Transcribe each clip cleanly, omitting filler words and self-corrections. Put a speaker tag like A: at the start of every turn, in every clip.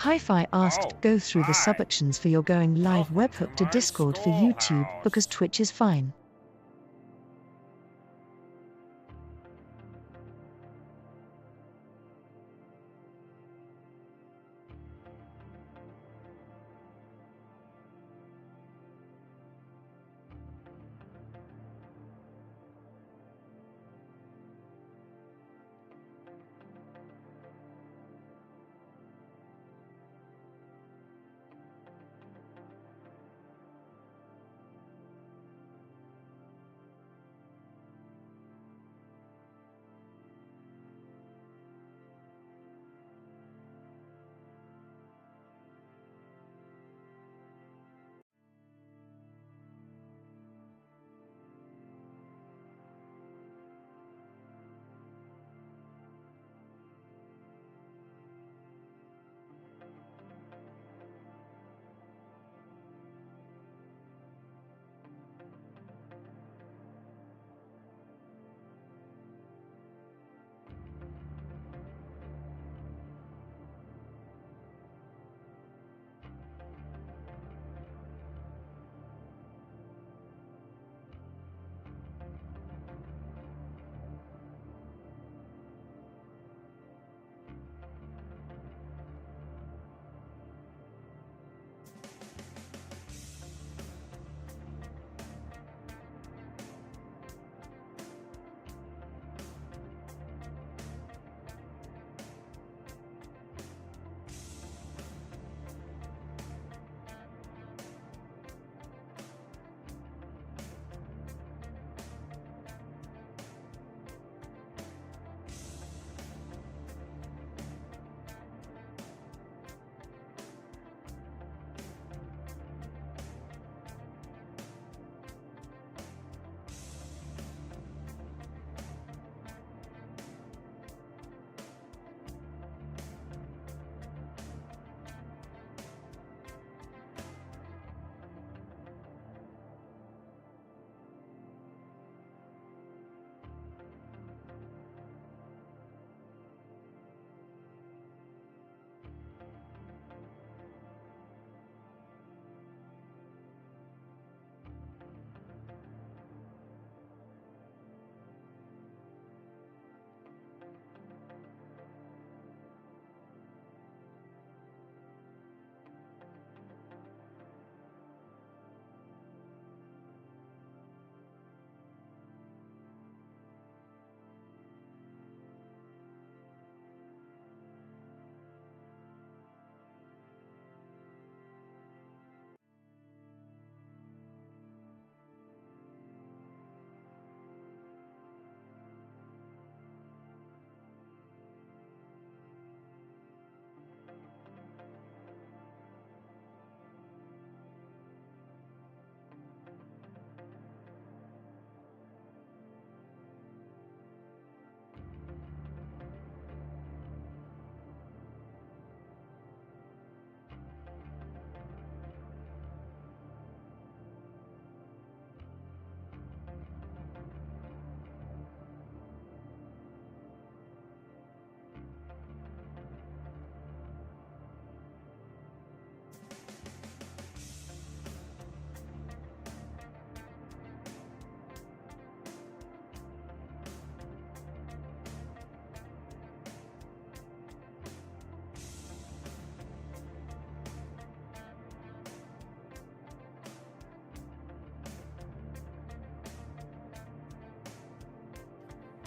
A: Hi-Fi asked, go through the sub-actions for your going live webhook to Discord for YouTube, because Twitch is fine.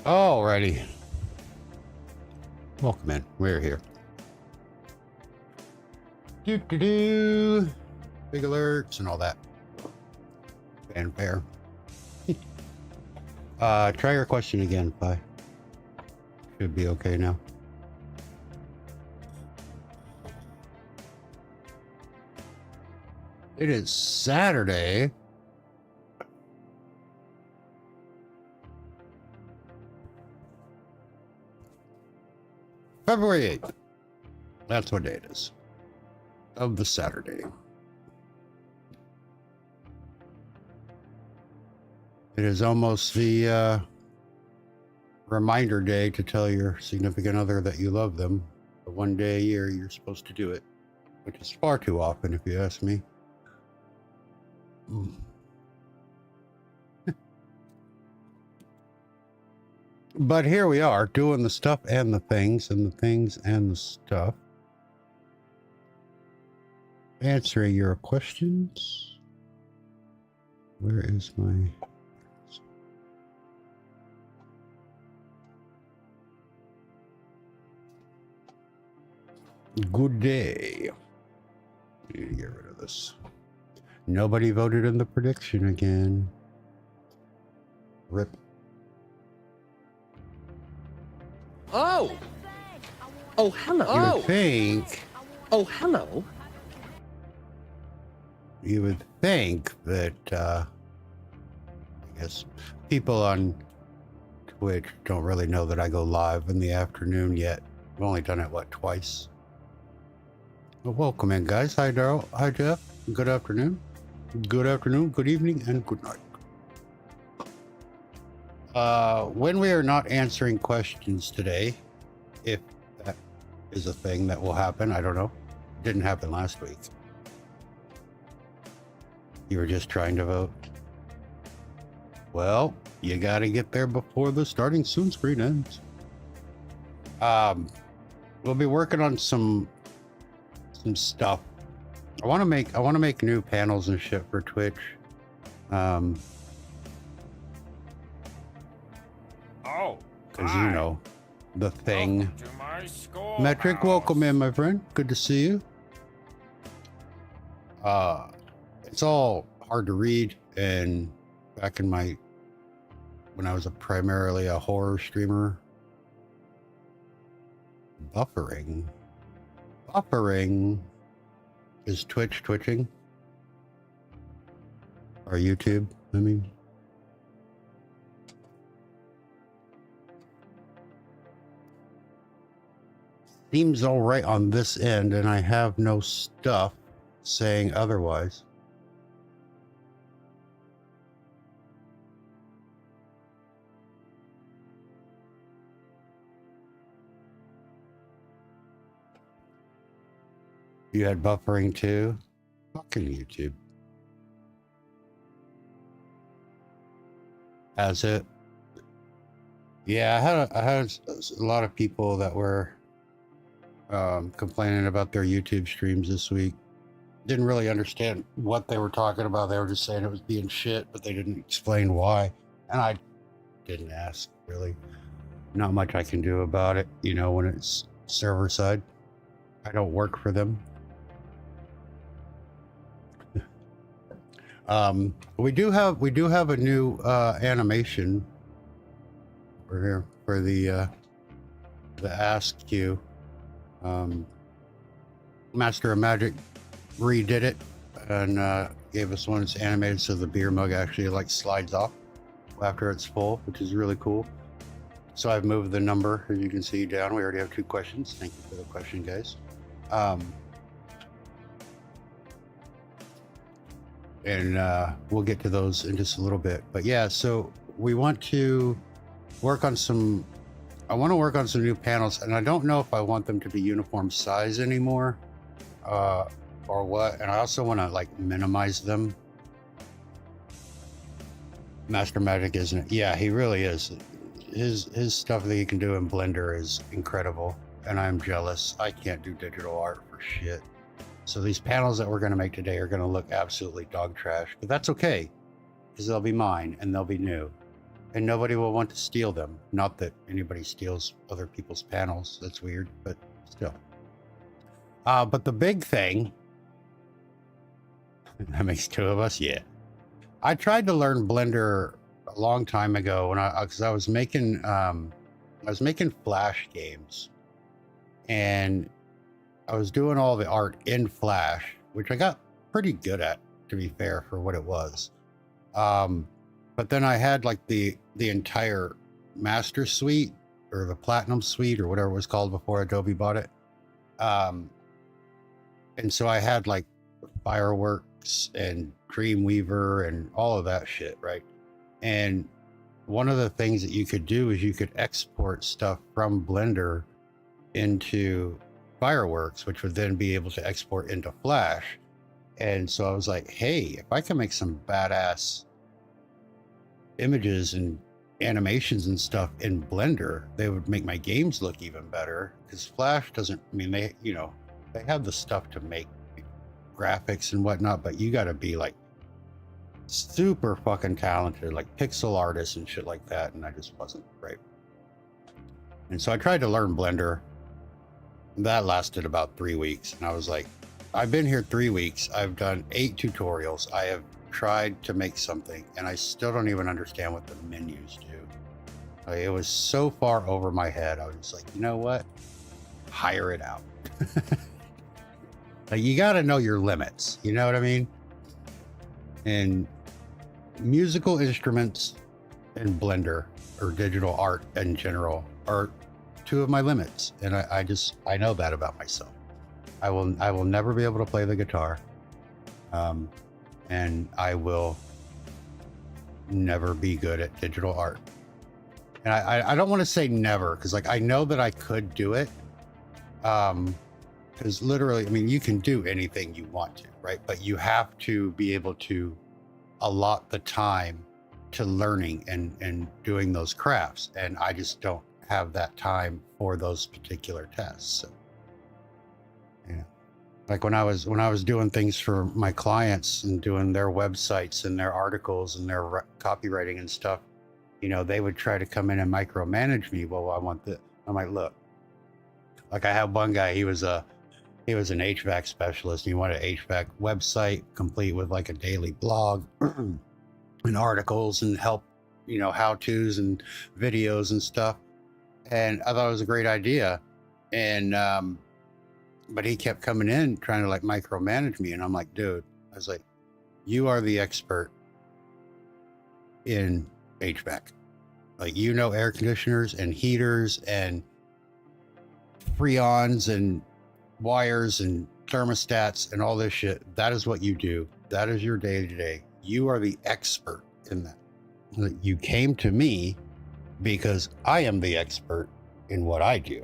B: Alrighty. Welcome in. We're here. Do. Big alerts and all that. Fanfare. Try your question again, Pi. Should be okay now. It is Saturday. February 8th. That's what day it is. Of the Saturday. It is almost the reminder day to tell your significant other that you love them. The one day a year you're supposed to do it. which is far too often if you ask me. But here we are doing the stuff and the things and the things and the stuff. Answering your questions. Where is my... Good day. I need to get rid of this. Nobody voted in the prediction again. Rip.
C: Oh! Oh, hello.
B: You would think...
C: Oh, hello.
B: You would think that, I guess people on Twitch don't really know that I go live in the afternoon yet. I've only done it, what, twice? Well, welcome in, guys. Hi, Daryl. Hi, Jeff. Good afternoon. Good afternoon, good evening, and good night. When we are not answering questions today, if that is a thing that will happen, I don't know. Didn't happen last week. You were just trying to vote. Well, you gotta get there before the starting soon screen ends. We'll be working on some stuff. I want to make new panels and shit for Twitch.
D: Oh,
B: Because you know, the thing.
D: welcome to my school
B: Metric,
D: house.
B: welcome in, my friend. Good to see you. It's all hard to read, and back in when I was primarily a horror streamer, buffering. Is Twitch twitching? Or YouTube, I mean. Seems all right on this end, and I have no stuff saying otherwise. You had buffering too? Fucking YouTube. Has it? Yeah, I had a lot of people that were complaining about their YouTube streams this week. Didn't really understand what they were talking about. They were just saying it was being shit, but they didn't explain why. And I didn't ask, really. Not much I can do about it, you know, when it's server side. I don't work for them. We do have a new animation over here for the Ask Q. Master of Magic redid it and gave us one that's animated so the beer mug actually like slides off after it's full, which is really cool. So I've moved the number, as you can see, down. We already have 2 questions. Thank you for the question, guys. And we'll get to those in just a little bit. But yeah, so we want to work on some... I want to work on some new panels, and I don't know if I want them to be uniform size anymore, or what. And I also want to like minimize them. Master Magic, isn't it? Yeah, he really is. His stuff that he can do in Blender is incredible, and I'm jealous. I can't do digital art for shit. So these panels that we're going to make today are going to look absolutely dog trash, but that's okay, because they'll be mine and they'll be new. And nobody will want to steal them. Not that anybody steals other people's panels. That's weird, but still. But the big thing... that makes 2 of us? Yeah. I tried to learn Blender a long time ago when because I was making Flash games. And I was doing all the art in Flash, which I got pretty good at, to be fair, for what it was. But then I had like the entire Master Suite, or the Platinum Suite, or whatever it was called before Adobe bought it. And so I had like Fireworks and Dreamweaver and all of that shit, right? And one of the things that you could do is you could export stuff from Blender into fireworks, which would then be able to export into Flash. And so I was like, hey, if I can make some badass images and animations and stuff in Blender, they would make my games look even better, because Flash doesn't, I mean, they, you know, they have the stuff to make graphics and whatnot, but you got to be like super fucking talented, like pixel artists and shit like that, and I just wasn't right. And so I tried to learn Blender. That lasted about 3 weeks, and I was like, I've been here 3 weeks, I've done 8 tutorials, I have tried to make something, and I still don't even understand what the menus do. Like, it was so far over my head. I was like, you know what, hire it out. Like, you got to know your limits, you know what I mean? And musical instruments and Blender, or digital art in general, are 2 of my limits, and I know that about myself. I will never be able to play the guitar, and I will never be good at digital art. And I don't want to say never, because like I know that I could do it, because literally, I mean, you can do anything you want to, right? But you have to be able to allot the time to learning and doing those crafts, and I just don't have that time for those particular tests. So, yeah, like when I was doing things for my clients and doing their websites and their articles and their copywriting and stuff, you know, they would try to come in and micromanage me. Well, I want this. I'm like, look, like I have one guy, he was an HVAC specialist. He wanted an HVAC website complete with like a daily blog and articles and help, you know, how-tos and videos and stuff. And I thought it was a great idea. And, but he kept coming in trying to like micromanage me. And I'm like, dude, I was like, you are the expert in HVAC. Like, you know, air conditioners and heaters and freons and wires and thermostats and all this shit. That is what you do. That is your day to day. You are the expert in that. You came to me because I am the expert in what I do.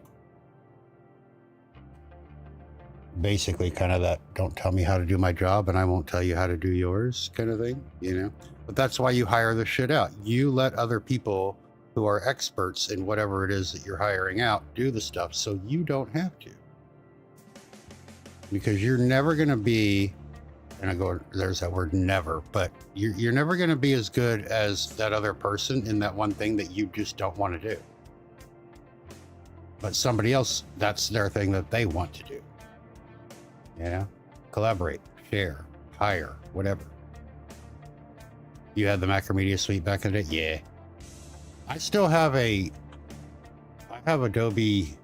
B: Basically, kind of that, don't tell me how to do my job and I won't tell you how to do yours kind of thing, you know? But that's why you hire the shit out. You let other people who are experts in whatever it is that you're hiring out do the stuff, so you don't have to. Because you're never going to be, and I go, there's that word never, but you're never going to be as good as that other person in that one thing that you just don't want to do. But somebody else, that's their thing that they want to do. You know, collaborate, share, hire, whatever. You had the Macromedia suite back in the day? Yeah. I still have I have Adobe,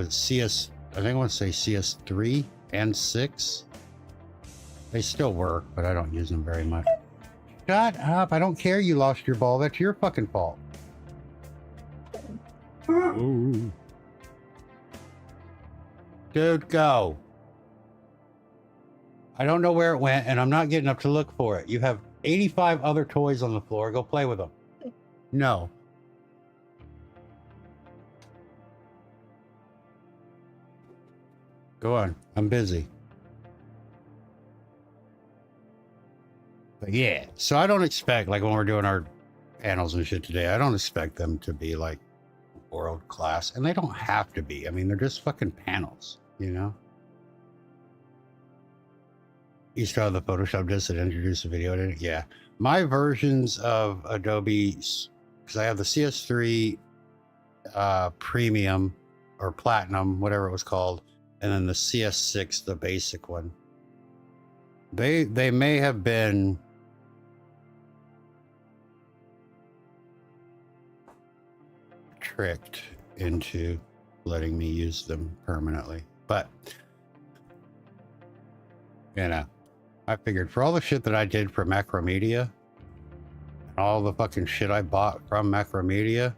B: CS, I think I want to say CS3 and 6. They still work, but I don't use them very much. Shut up. I don't care you lost your ball. That's your fucking fault. Ooh. Dude, go. I don't know where it went, and I'm not getting up to look for it. You have 85 other toys on the floor. Go play with them. No. Go on. I'm busy. But yeah, so I don't expect, like when we're doing our panels and shit today, I don't expect them to be like world class, and they don't have to be. I mean, they're just fucking panels, you know? You still have the Photoshop disc that introduced the video in it? Yeah. My versions of Adobe, because I have the CS3 Premium or Platinum, whatever it was called, and then the CS6, the basic one. They may have been tricked into letting me use them permanently, but you know, I figured for all the shit that I did for Macromedia and all the fucking shit I bought from Macromedia,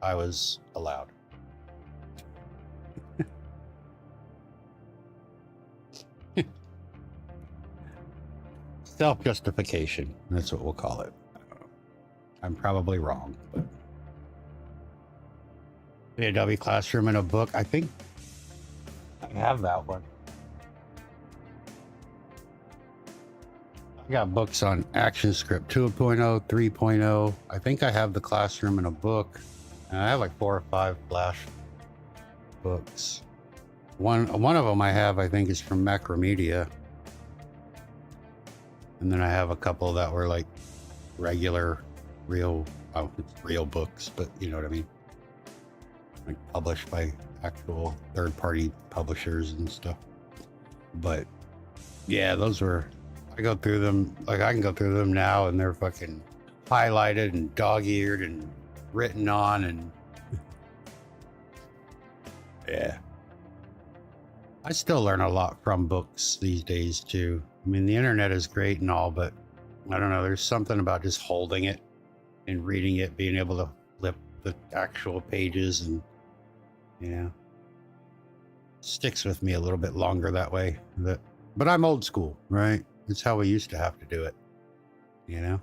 B: I was allowed. Self-justification, that's what we'll call it. I'm probably wrong, but The Adobe Classroom in a book. I think I have that one. I got books on ActionScript 2.0, 3.0. I think I have the Classroom in a book. And I have like 4 or 5 Flash books. One of them I have, I think, is from Macromedia. And then I have a couple that were like regular, real books, but you know what I mean? Like published by actual third-party publishers and stuff. But yeah, those were, I go through them, like I can go through them now and they're fucking highlighted and dog-eared and written on and yeah. I still learn a lot from books these days too. I mean, the internet is great and all, but I don't know, there's something about just holding it and reading it, being able to flip the actual pages and, you know, sticks with me a little bit longer that way. But I'm old school, right? It's how we used to have to do it, you know?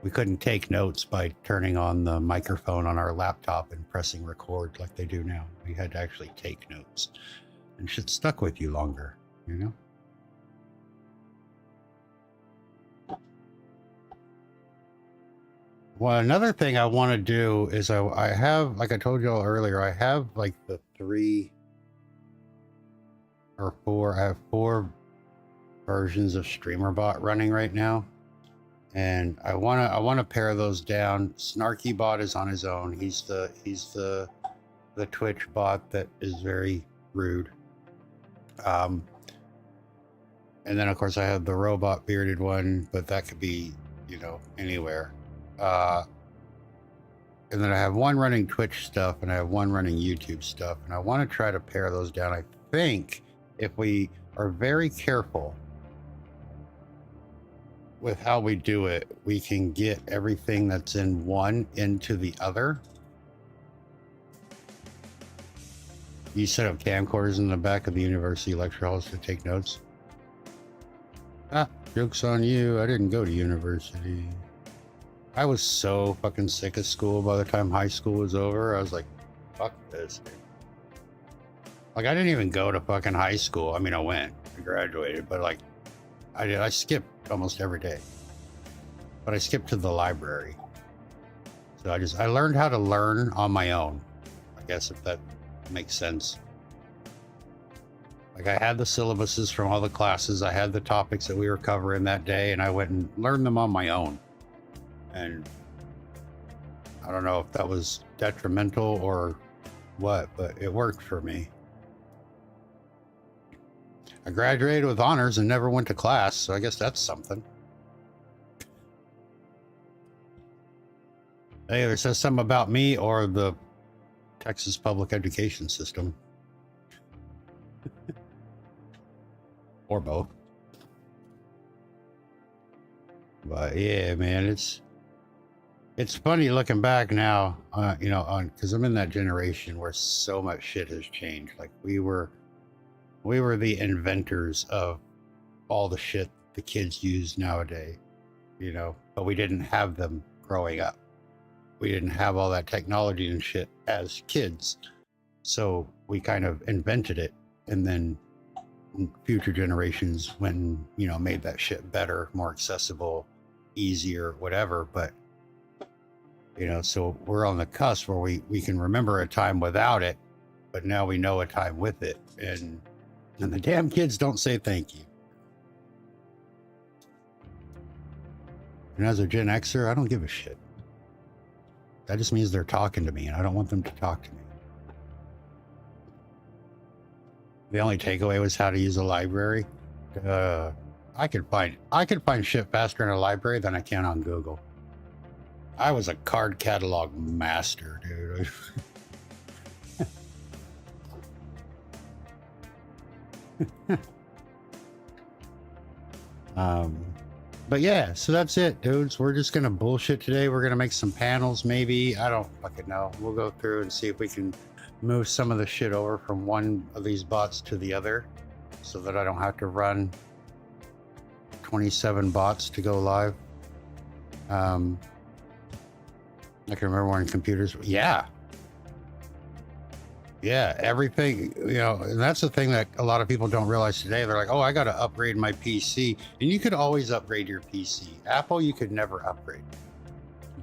B: We couldn't take notes by turning on the microphone on our laptop and pressing record like they do now. We had to actually take notes. And shit stuck with you longer, you know? Well, another thing I want to do is I have, like I told y'all earlier, I have like the 3 or 4, I have 4 versions of StreamerBot running right now. And I want to pare those down. SnarkyBot is on his own. He's the Twitch bot that is very rude. And then of course I have the robot bearded one, but that could be, you know, anywhere. And then I have one running Twitch stuff and I have one running YouTube stuff, and I want to try to pare those down. I think if we are very careful with how we do it, we can get everything that's in one into the other. You set up camcorders in the back of the university lecture halls to take notes. Ah, joke's on you. I didn't go to university. I was so fucking sick of school by the time high school was over. I was like, fuck this, dude. Like, I didn't even go to fucking high school. I mean, I went, I graduated, but like, I skipped almost every day. But I skipped to the library. So I learned how to learn on my own, I guess, if that makes sense. Like, I had the syllabuses from all the classes, I had the topics that we were covering that day, and I went and learned them on my own. And I don't know if that was detrimental or what, but it worked for me. I graduated with honors and never went to class, so I guess that's something. It either says something about me or the Texas public education system. Or both. But yeah, man, it's funny looking back now, you know, because I'm in that generation where so much shit has changed. Like we were the inventors of all the shit the kids use nowadays, you know, but we didn't have them growing up. We didn't have all that technology and shit as kids. So we kind of invented it, and then future generations when, you know, made that shit better, more accessible, easier, whatever. But, you know, so we're on the cusp where we can remember a time without it, but now we know a time with it. And the damn kids don't say thank you. And as a Gen Xer, I don't give a shit. That just means they're talking to me, and I don't want them to talk to me. The only takeaway was how to use a library. I could find shit faster in a library than I can on Google. I was a card catalog master, dude. But yeah, so that's it, dudes. We're just gonna bullshit today. We're gonna make some panels, maybe. I don't fucking know. We'll go through and see if we can move some of the shit over from one of these bots to the other, so that I don't have to run 27 bots to go live. I can remember when computers, yeah. Yeah, everything, you know, and that's the thing that a lot of people don't realize today. They're like, oh, I got to upgrade my PC. And you could always upgrade your PC. Apple, you could never upgrade.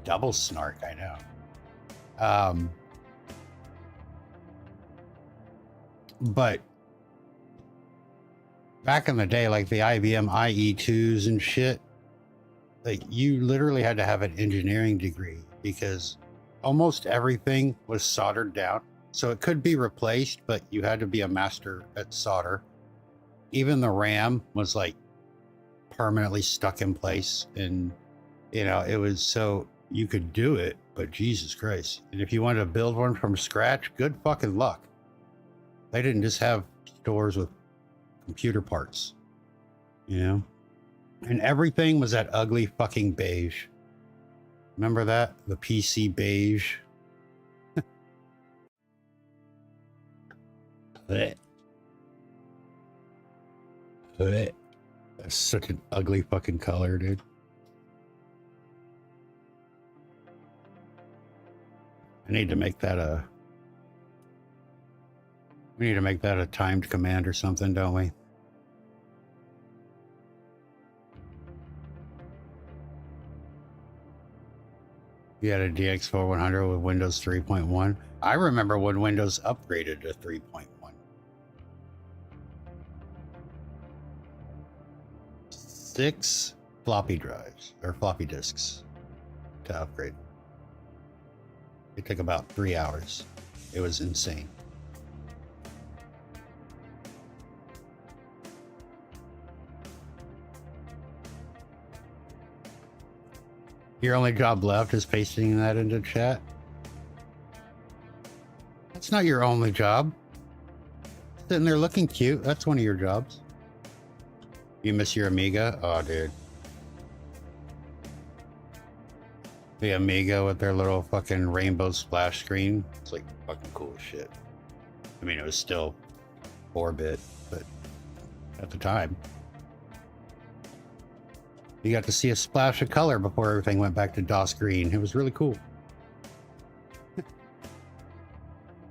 B: Double snark, I know. But back in the day, like the IBM IE2s and shit, like you literally had to have an engineering degree because almost everything was soldered down. So it could be replaced, but you had to be a master at solder. Even the RAM was like permanently stuck in place. And, you know, it was so you could do it, but Jesus Christ. And if you wanted to build one from scratch, good fucking luck. They didn't just have stores with computer parts, you know? And everything was that ugly fucking beige. Remember that? The PC beige. That's such an ugly fucking color, dude. I need to make that a... We need to make that a timed command or something, don't we? You had a DX4100 with Windows 3.1. I remember when Windows upgraded to 3.1. 6 floppy drives or floppy disks to upgrade. It took about 3 hours. It was insane. Your only job left is pasting that into chat? That's not your only job. Sitting there looking cute, that's one of your jobs. You miss your Amiga? Oh, dude. The Amiga with their little fucking rainbow splash screen. It's like fucking cool as shit. I mean, it was still 4-bit, but at the time. You got to see a splash of color before everything went back to DOS green. It was really cool.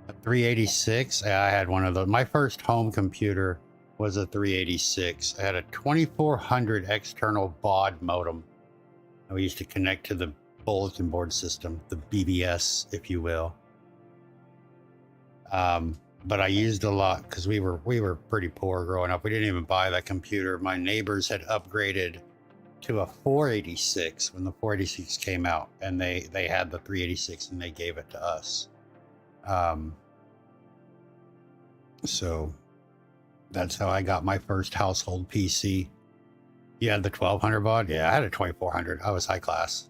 B: A 386? Yeah, I had one of those. My first home computer was a 386. I had a 2400 external baud modem. And we used to connect to the bulletin board system, the BBS, if you will. But I used a lot because we were pretty poor growing up. We didn't even buy that computer. My neighbors had upgraded to a 486 when the 486 came out, and they had the 386 and they gave it to us. So that's how I got my first household PC. You had the 1200 baud? Yeah, I had a 2400. I was high class.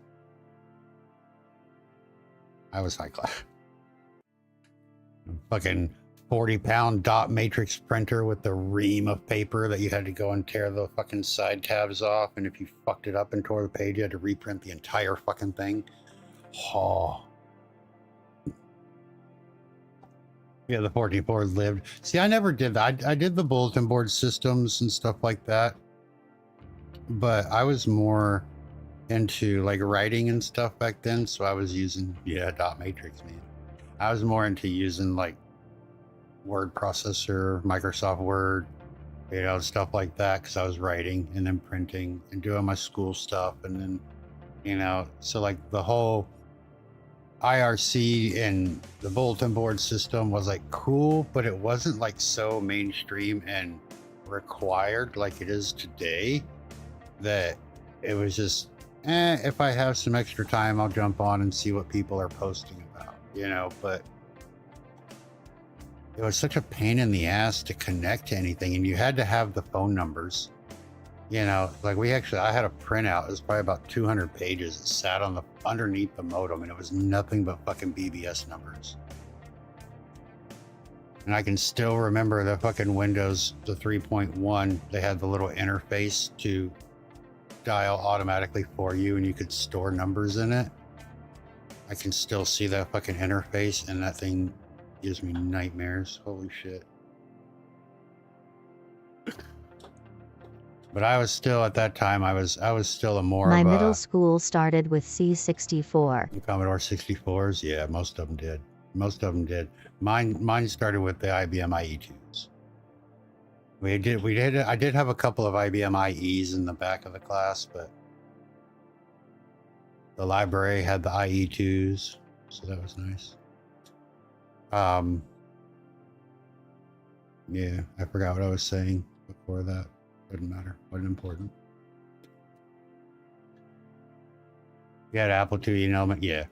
B: Fucking 40-pound dot matrix printer with the ream of paper that you had to go and tear the fucking side tabs off, and if you fucked it up and tore the page, you had to reprint the entire fucking thing. Oh. Yeah, the 14.4 lived. See, I never did that. I did the bulletin board systems and stuff like that, but I was more into like writing and stuff back then, so I was using, yeah, dot matrix, man. I was more into using like word processor, Microsoft Word, you know, stuff like that, because I was writing and then printing and doing my school stuff, and then, you know, so like the whole IRC and the bulletin board system was like cool, but it wasn't like so mainstream and required like it is today, that it was just, if I have some extra time, I'll jump on and see what people are posting about, you know. But it was such a pain in the ass to connect to anything, and you had to have the phone numbers, you know. Like I had a printout. It was probably about 200 pages. It sat on underneath the modem, and it was nothing but fucking BBS numbers. And I can still remember the fucking Windows, the 3.1, they had the little interface to dial automatically for you, and you could store numbers in it. I can still see that fucking interface, and that thing gives me nightmares. Holy shit. But I was still, at that time, I was still a more
E: My
B: of
E: middle
B: a
E: school started with C64.
B: Commodore 64s. Yeah, most of them did. Most of them did. Mine started with the IBM IE2s. I did have a couple of IBM IEs in the back of the class, but the library had the IE2s, so that was nice. Yeah, I forgot what I was saying before that. Doesn't matter. Wasn't important. You had Apple II, you know, yeah.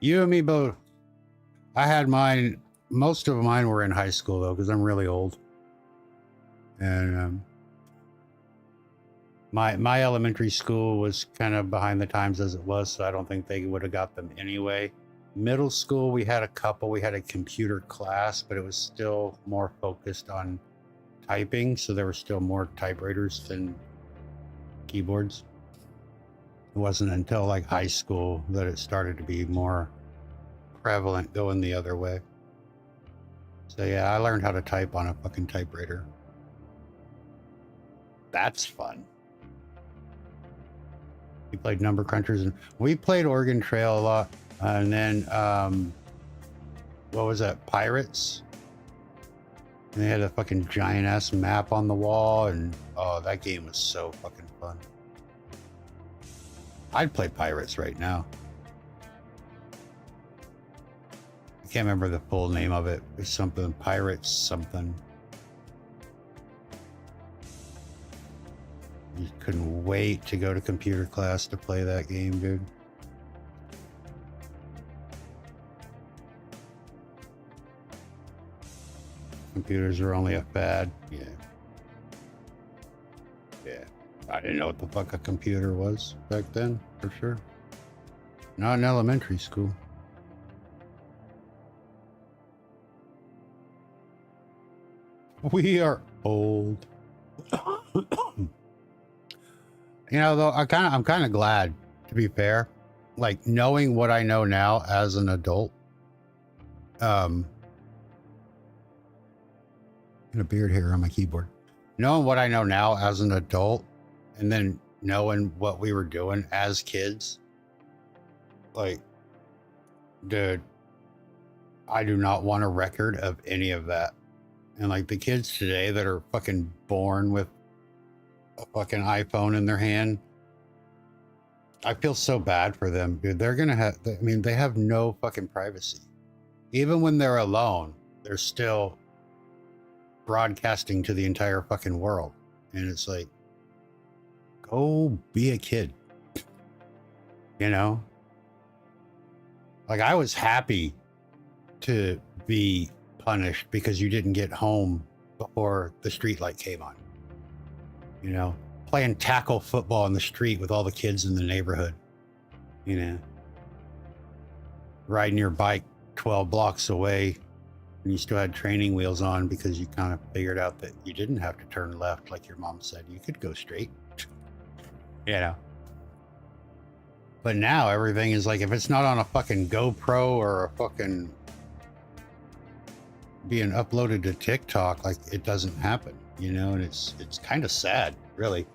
B: You and me both. I had mine. Most of mine were in high school though, because I'm really old. And my elementary school was kind of behind the times as it was, so I don't think they would have got them anyway. Middle school, we had a couple. We had a computer class, but it was still more focused on typing, so there were still more typewriters than keyboards. It wasn't until like high school that it started to be more prevalent going the other way. So yeah, I learned how to type on a fucking typewriter. That's fun. We played Number Crunchers, and we played Oregon Trail a lot. And then, what was that? Pirates? And they had a fucking giant ass map on the wall, and oh, that game was so fucking fun. I'd play Pirates right now. I can't remember the full name of it. It's something Pirates something. You couldn't wait to go to computer class to play that game, dude. Computers are only a fad. Yeah. Yeah. I didn't know what the fuck a computer was back then, for sure. Not in elementary school. We are old. You know, though, I'm kind of glad, to be fair, like knowing what I know now as an adult. And a beard hair on my keyboard. Knowing what I know now as an adult, and then knowing what we were doing as kids, like, dude, I do not want a record of any of that. And like the kids today that are fucking born with a fucking iPhone in their hand, I feel so bad for them, dude. They're gonna have, I mean, they have no fucking privacy. Even when they're alone, they're still broadcasting to the entire fucking world. And it's like, go be a kid. You know? Like, I was happy to be punished because you didn't get home before the street light came on. You know, playing tackle football in the street with all the kids in the neighborhood. You know, riding your bike 12 blocks away and you still had training wheels on because you kind of figured out that you didn't have to turn left like your mom said. You could go straight. You know. But now everything is like, if it's not on a fucking GoPro or a fucking being uploaded to TikTok, like, it doesn't happen, you know. And it's kind of sad, really.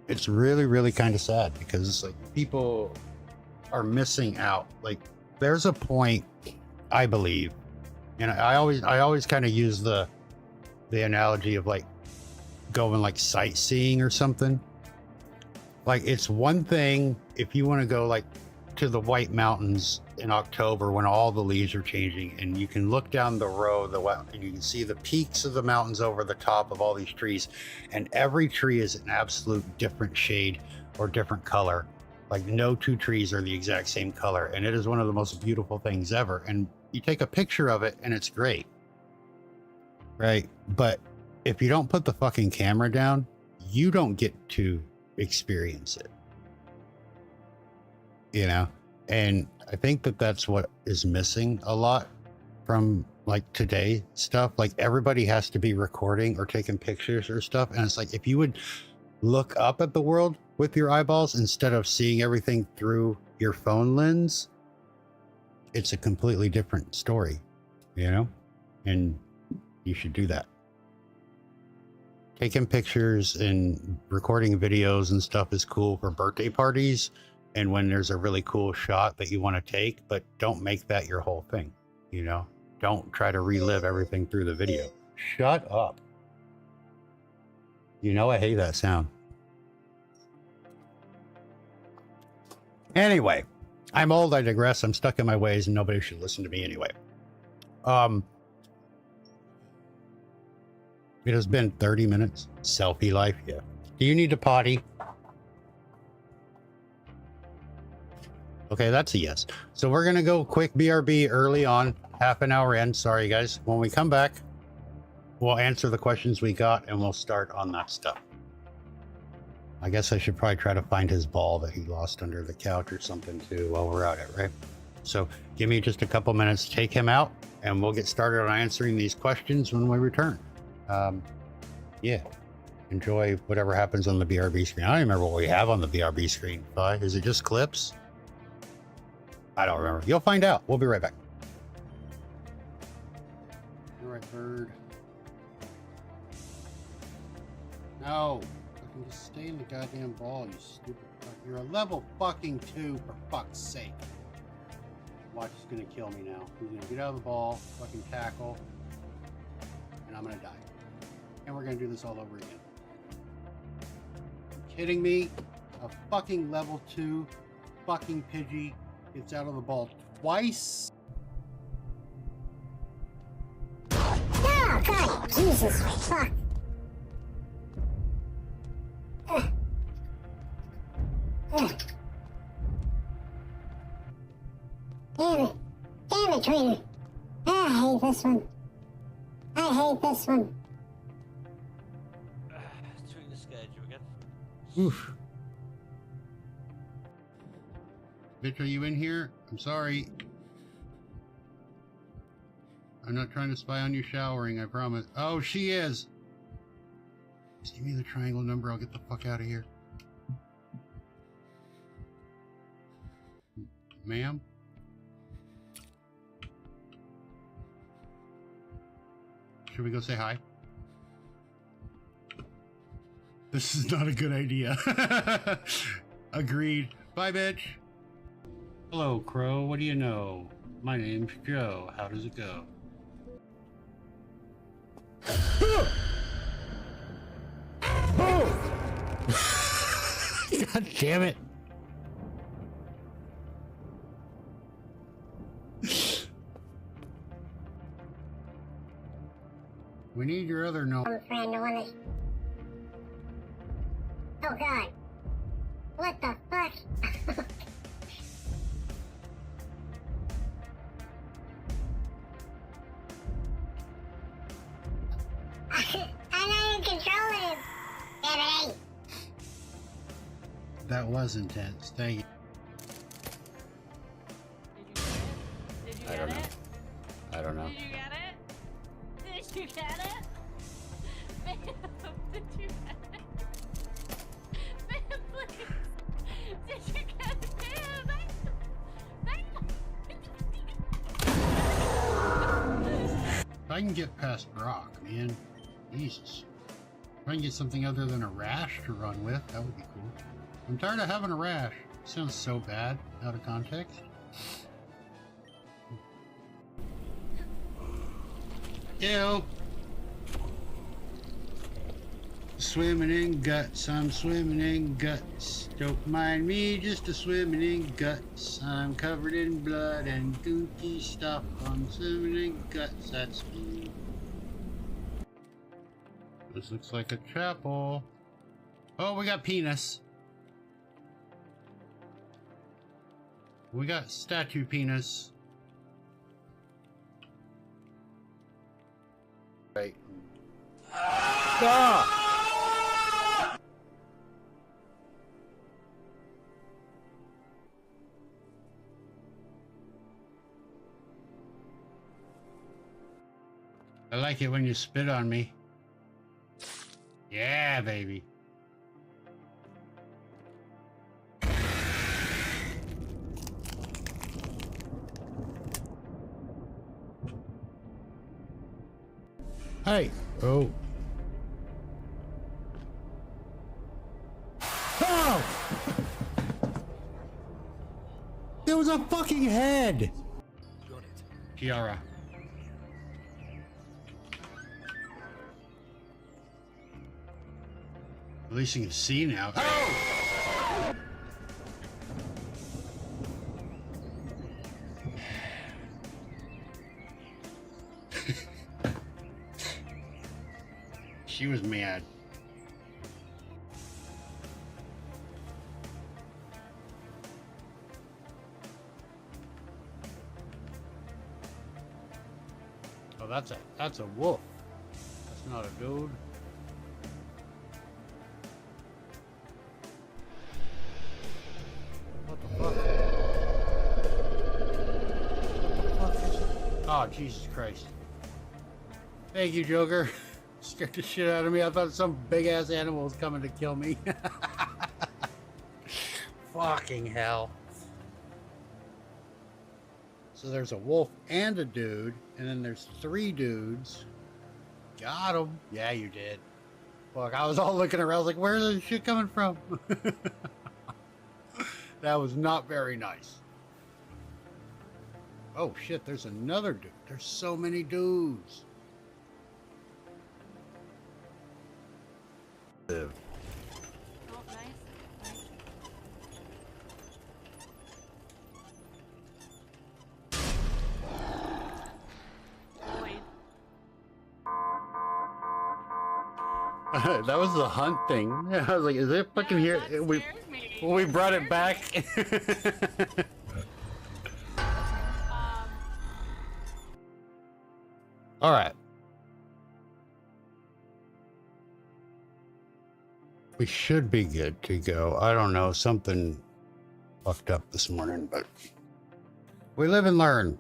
B: It's really, really kind of sad because it's like people are missing out. Like, there's a point, I believe, and I always kind of use the analogy of like going like sightseeing or something. Like, it's one thing if you want to go like to the White Mountains in October when all the leaves are changing and you can look down the road and you can see the peaks of the mountains over the top of all these trees, and every tree is an absolute different shade or different color. Like, no two trees are the exact same color, and it is one of the most beautiful things ever. And you take a picture of it and it's great, right? But if you don't put the fucking camera down, you don't get to experience it, you know. And I think that that's what is missing a lot from like today stuff. Like, everybody has to be recording or taking pictures or stuff, and it's like, if you would look up at the world with your eyeballs instead of seeing everything through your phone lens, it's a completely different story, you know. And you should do that. Taking pictures and recording videos and stuff is cool for birthday parties and when there's a really cool shot that you want to take, but don't make that your whole thing. You know, don't try to relive everything through the video. Shut up. You know, I hate that sound. Anyway, I'm old, I digress. I'm stuck in my ways and nobody should listen to me anyway. It has been 30 minutes. Selfie life, yeah. Do you need to potty? Okay, that's a yes. So we're gonna go quick BRB early on, half an hour in. Sorry guys. When we come back, we'll answer the questions we got and we'll start on that stuff. I guess I should probably try to find his ball that he lost under the couch or something too while we're at it, right? So give me just a couple minutes to take him out and we'll get started on answering these questions when we return. Yeah, enjoy whatever happens on the BRB screen. I don't even remember what we have on the BRB screen. Is it just clips? I don't remember. You'll find out. We'll be right back. All right, bird. No. Fucking just stay in the goddamn ball, you stupid fuck. You're a level fucking 2, for fuck's sake. Watch is gonna kill me now. He's gonna get out of the ball, fucking tackle, and I'm gonna die. And we're gonna do this all over again. You kidding me? A fucking level 2 fucking Pidgey gets out of the ball twice?
E: Oh, God, Jesus, fuck. Damn it, trainer. I hate this one. I hate this one.
F: Twink the scared you again.
B: Oof. Bitch, are you in here? I'm sorry. I'm not trying to spy on you showering, I promise. Oh, she is! Just give me the triangle number, I'll get the fuck out of here. Ma'am? Should we go say hi? This is not a good idea. Agreed. Bye, bitch. Hello, Crow. What do you know? My name's Joe. How does it go? God damn it. We need your other note.
E: Friend, the one that... Oh, God. What the fuck? I'm not even controlling him. Damn it, hey.
B: That was intense. Thank you.
G: Did you
B: I
G: get
B: don't
G: it?
B: know. I don't know.
G: Did you get it? Did you get it? Ma'am, did you get it? Ma'am, please. Did you get it? Ma'am,
B: If I can get past Brock, man. Jesus. If I can get something other than a rash to run with, that would be cool. I'm tired of having a rash. Sounds so bad out of context. Ew. Swimming in guts, I'm swimming in guts. Don't mind me, just a swimming in guts. I'm covered in blood and goofy stuff. I'm swimming in guts, that's me. This looks like a chapel. Oh, we got penis. We got statue penis. Right. Ah! I like it when you spit on me. Yeah, baby. Hey. Oh. Oh! There was a fucking head.
C: Got it.
B: Kiara. At least you can see now. Oh! She was mad. Oh, that's a wolf. That's not a dude. What the fuck? What the fuck is it? Oh, Jesus Christ. Thank you, Joker. Scared the shit out of me. I thought some big ass animal was coming to kill me. Fucking hell. So there's a wolf and a dude, and then there's 3 dudes. Got him. Yeah, you did. Fuck, I was all looking around. I was like, where's this shit coming from? That was not very nice. Oh shit, there's another dude. There's so many dudes. Live.
G: Oh, nice. Void.
B: That was the hunt thing. I was like, is it fucking here?
G: That
B: We
G: scares me.
B: brought it back. All right. We should be good to go. I don't know, something fucked up this morning, but we live and learn.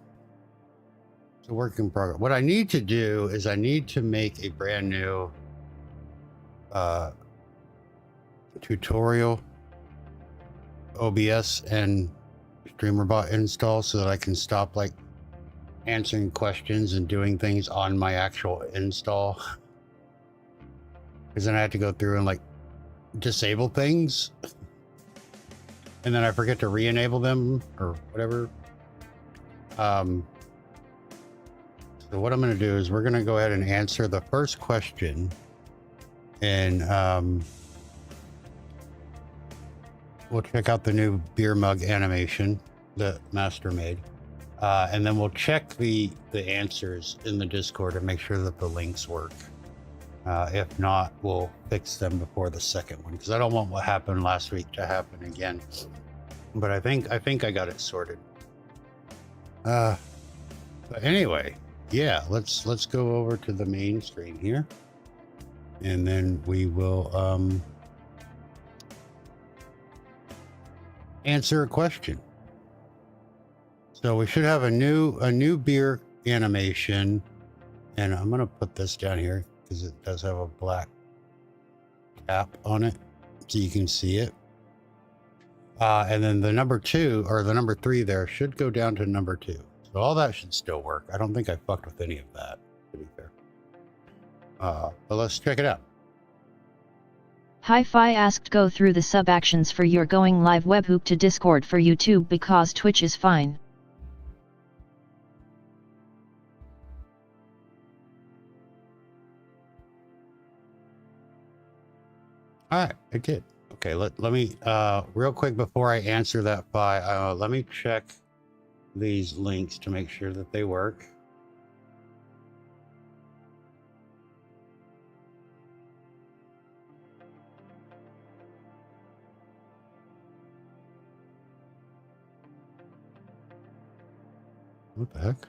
B: It's a work in progress. What I need to do is I need to make a brand new tutorial OBS and StreamerBot install so that I can stop like answering questions and doing things on my actual install. Because then I have to go through and like disable things and then I forget to re-enable them or whatever. So what I'm going to do is we're going to go ahead and answer the first question, and we'll check out the new beer mug animation that Master made, and then we'll check the answers in the Discord and make sure that the links work. If not, we'll fix them before the second one because I don't want what happened last week to happen again. But I think I got it sorted. But anyway, yeah, let's go over to the main screen here, and then we will answer a question. So we should have a new beer animation, and I'm gonna put this down here because it does have a black cap on it so you can see it. And then the number 2 or the number 3 there should go down to number 2. So all that should still work. I don't think I fucked with any of that, to be fair. But let's check it out.
H: Hi-Fi asked go through the sub-actions for your going live webhook to Discord for YouTube because Twitch is fine.
B: All right, I did. Okay, let me, real quick before I answer that, let me check these links to make sure that they work. What the heck?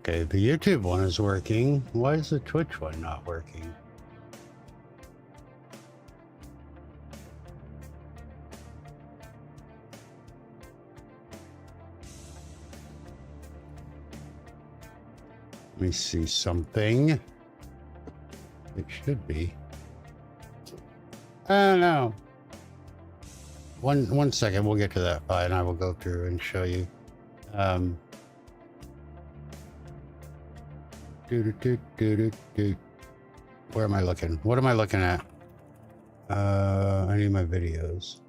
B: Okay, the YouTube one is working. Why is the Twitch one not working? me see something. It should be. I don't know. One second, we'll get to that file and I will go through and show you. Where am I looking? What am I looking at? I need my videos.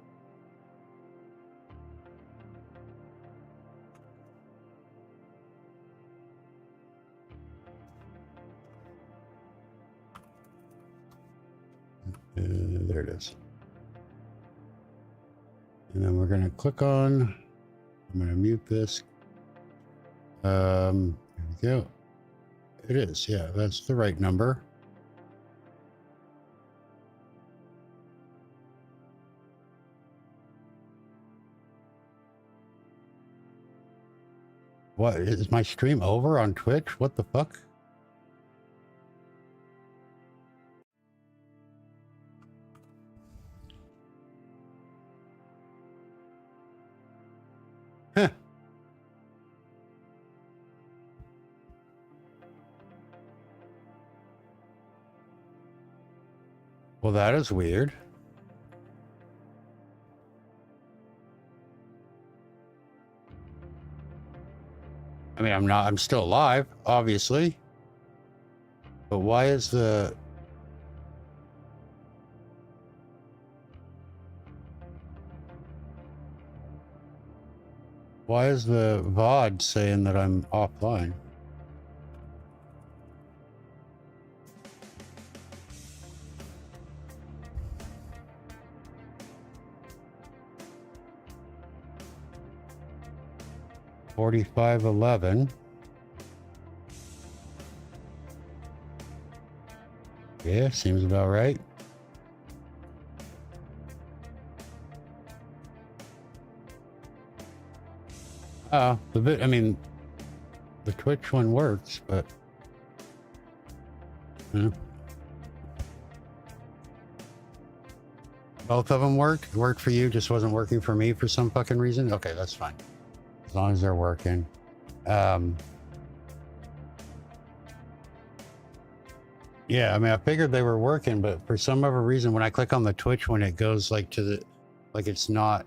B: There it is. And then we're going to click on, I'm going to mute this. There we go. It is, yeah, that's the right number. What, is my stream over on Twitch? What the fuck? Huh. Well, that is weird. I mean, I'm still alive, obviously. But why is the... Why is the VOD saying that I'm offline? $45.11. Yeah, seems about right. I mean, the Twitch one works, but both of them worked. It worked for you, just wasn't working for me for some fucking reason. Okay, that's fine. As long as they're working. Yeah, I mean, I figured they were working, but for some other reason, when I click on the Twitch one, it goes like to the, like it's not,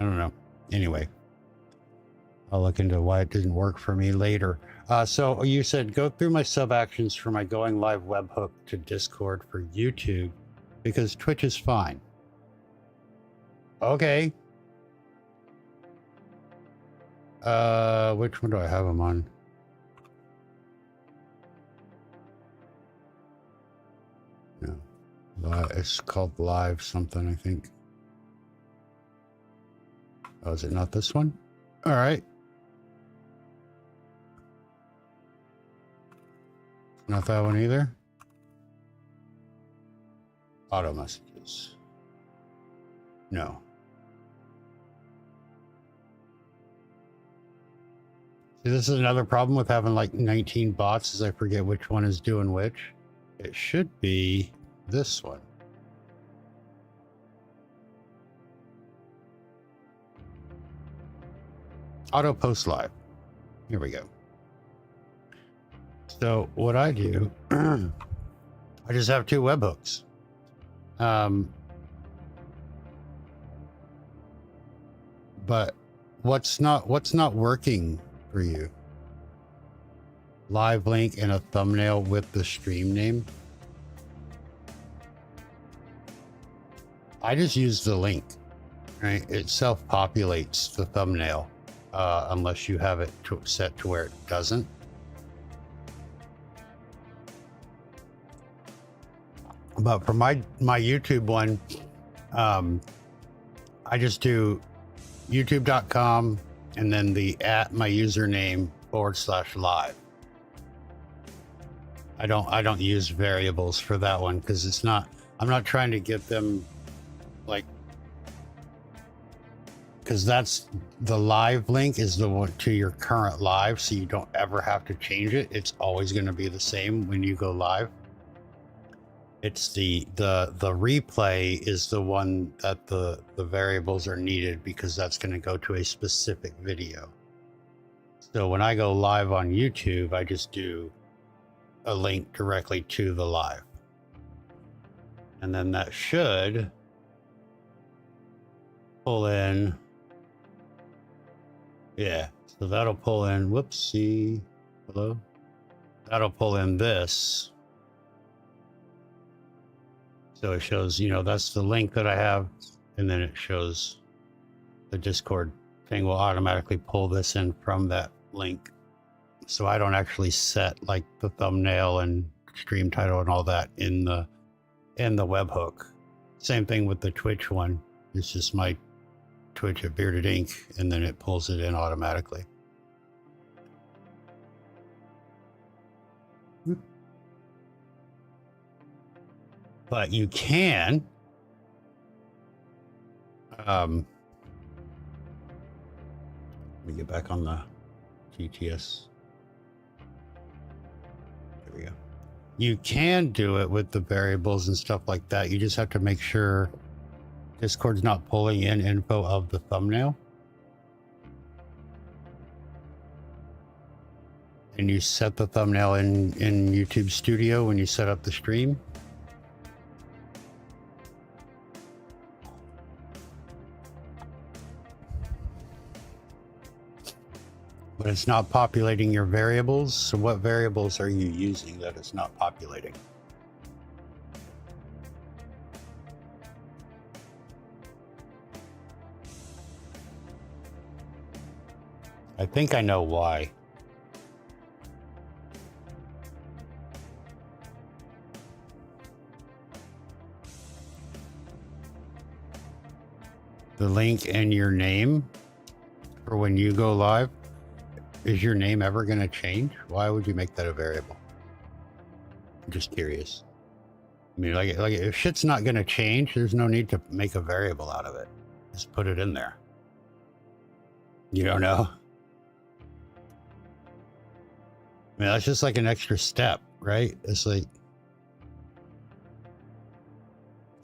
B: I don't know. Anyway, I'll look into why it didn't work for me later. So you said go through my sub actions for my going live webhook to Discord for YouTube because Twitch is fine. Okay. Which one do I have them on? No, it's called live something, I think. Oh, is it not this one? All right. Not that one either. Auto messages. No. See, this is another problem with having like 19 bots is I forget which one is doing which. It should be this one. Auto post live. Here we go. So what I do, I just have two webhooks. But what's not working for you? Live link and a thumbnail with the stream name. I just use the link, right? It self-populates the thumbnail. Unless you have it set to where it doesn't. But for my YouTube one, I just do youtube.com and then the my username /live. I don't use variables for that one because it's not, I'm not trying to get them like, because that's the live link is the one to your current live, so you don't ever have to change it. It's always going to be the same when you go live. It's the replay is the one that the variables are needed because that's going to go to a specific video. So when I go live on YouTube, I just do a link directly to the live. And then that should pull in. Yeah, so that'll pull in, whoopsie, hello? That'll pull in this. So it shows, you know, that's the link that I have. And then it shows the Discord thing will automatically pull this in from that link. So I don't actually set like the thumbnail and stream title and all that in the webhook. Same thing with the Twitch one. It's just my Twitch at Bearded Ink, and then it pulls it in automatically. But you can let me get back on the TTS. There we go. You can do it with the variables and stuff like that. You just have to make sure Discord's not pulling in info of the thumbnail. And you set the thumbnail in YouTube Studio when you set up the stream. But it's not populating your variables. So what variables are you using that it's not populating? I think I know why. The link and your name for when you go live. Is your name ever going to change? Why would you make that a variable? I'm just curious. I mean, like if shit's not going to change, there's no need to make a variable out of it. Just put it in there. You don't know? I mean, that's just like an extra step, right? It's like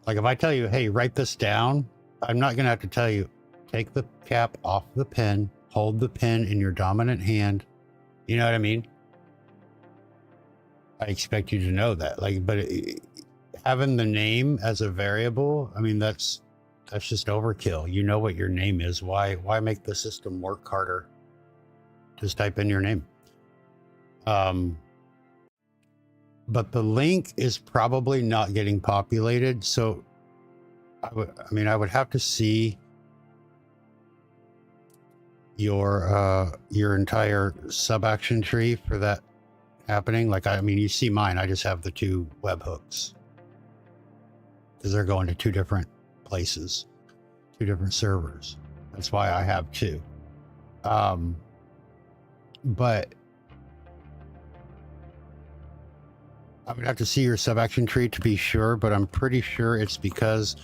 B: if I tell you, hey, write this down, I'm not going to have to tell you, take the cap off the pen, hold the pen in your dominant hand. You know what I mean? I expect you to know that. But having the name as a variable, I mean, that's just overkill. You know what your name is. Why make the system work harder? Just type in your name. But the link is probably not getting populated. So I would have to see your entire sub action tree for that happening. You see mine, I just have the two webhooks because they're going to two different places, two different servers. That's why I have two. But I would have to see your sub action tree to be sure, but I'm pretty sure it's because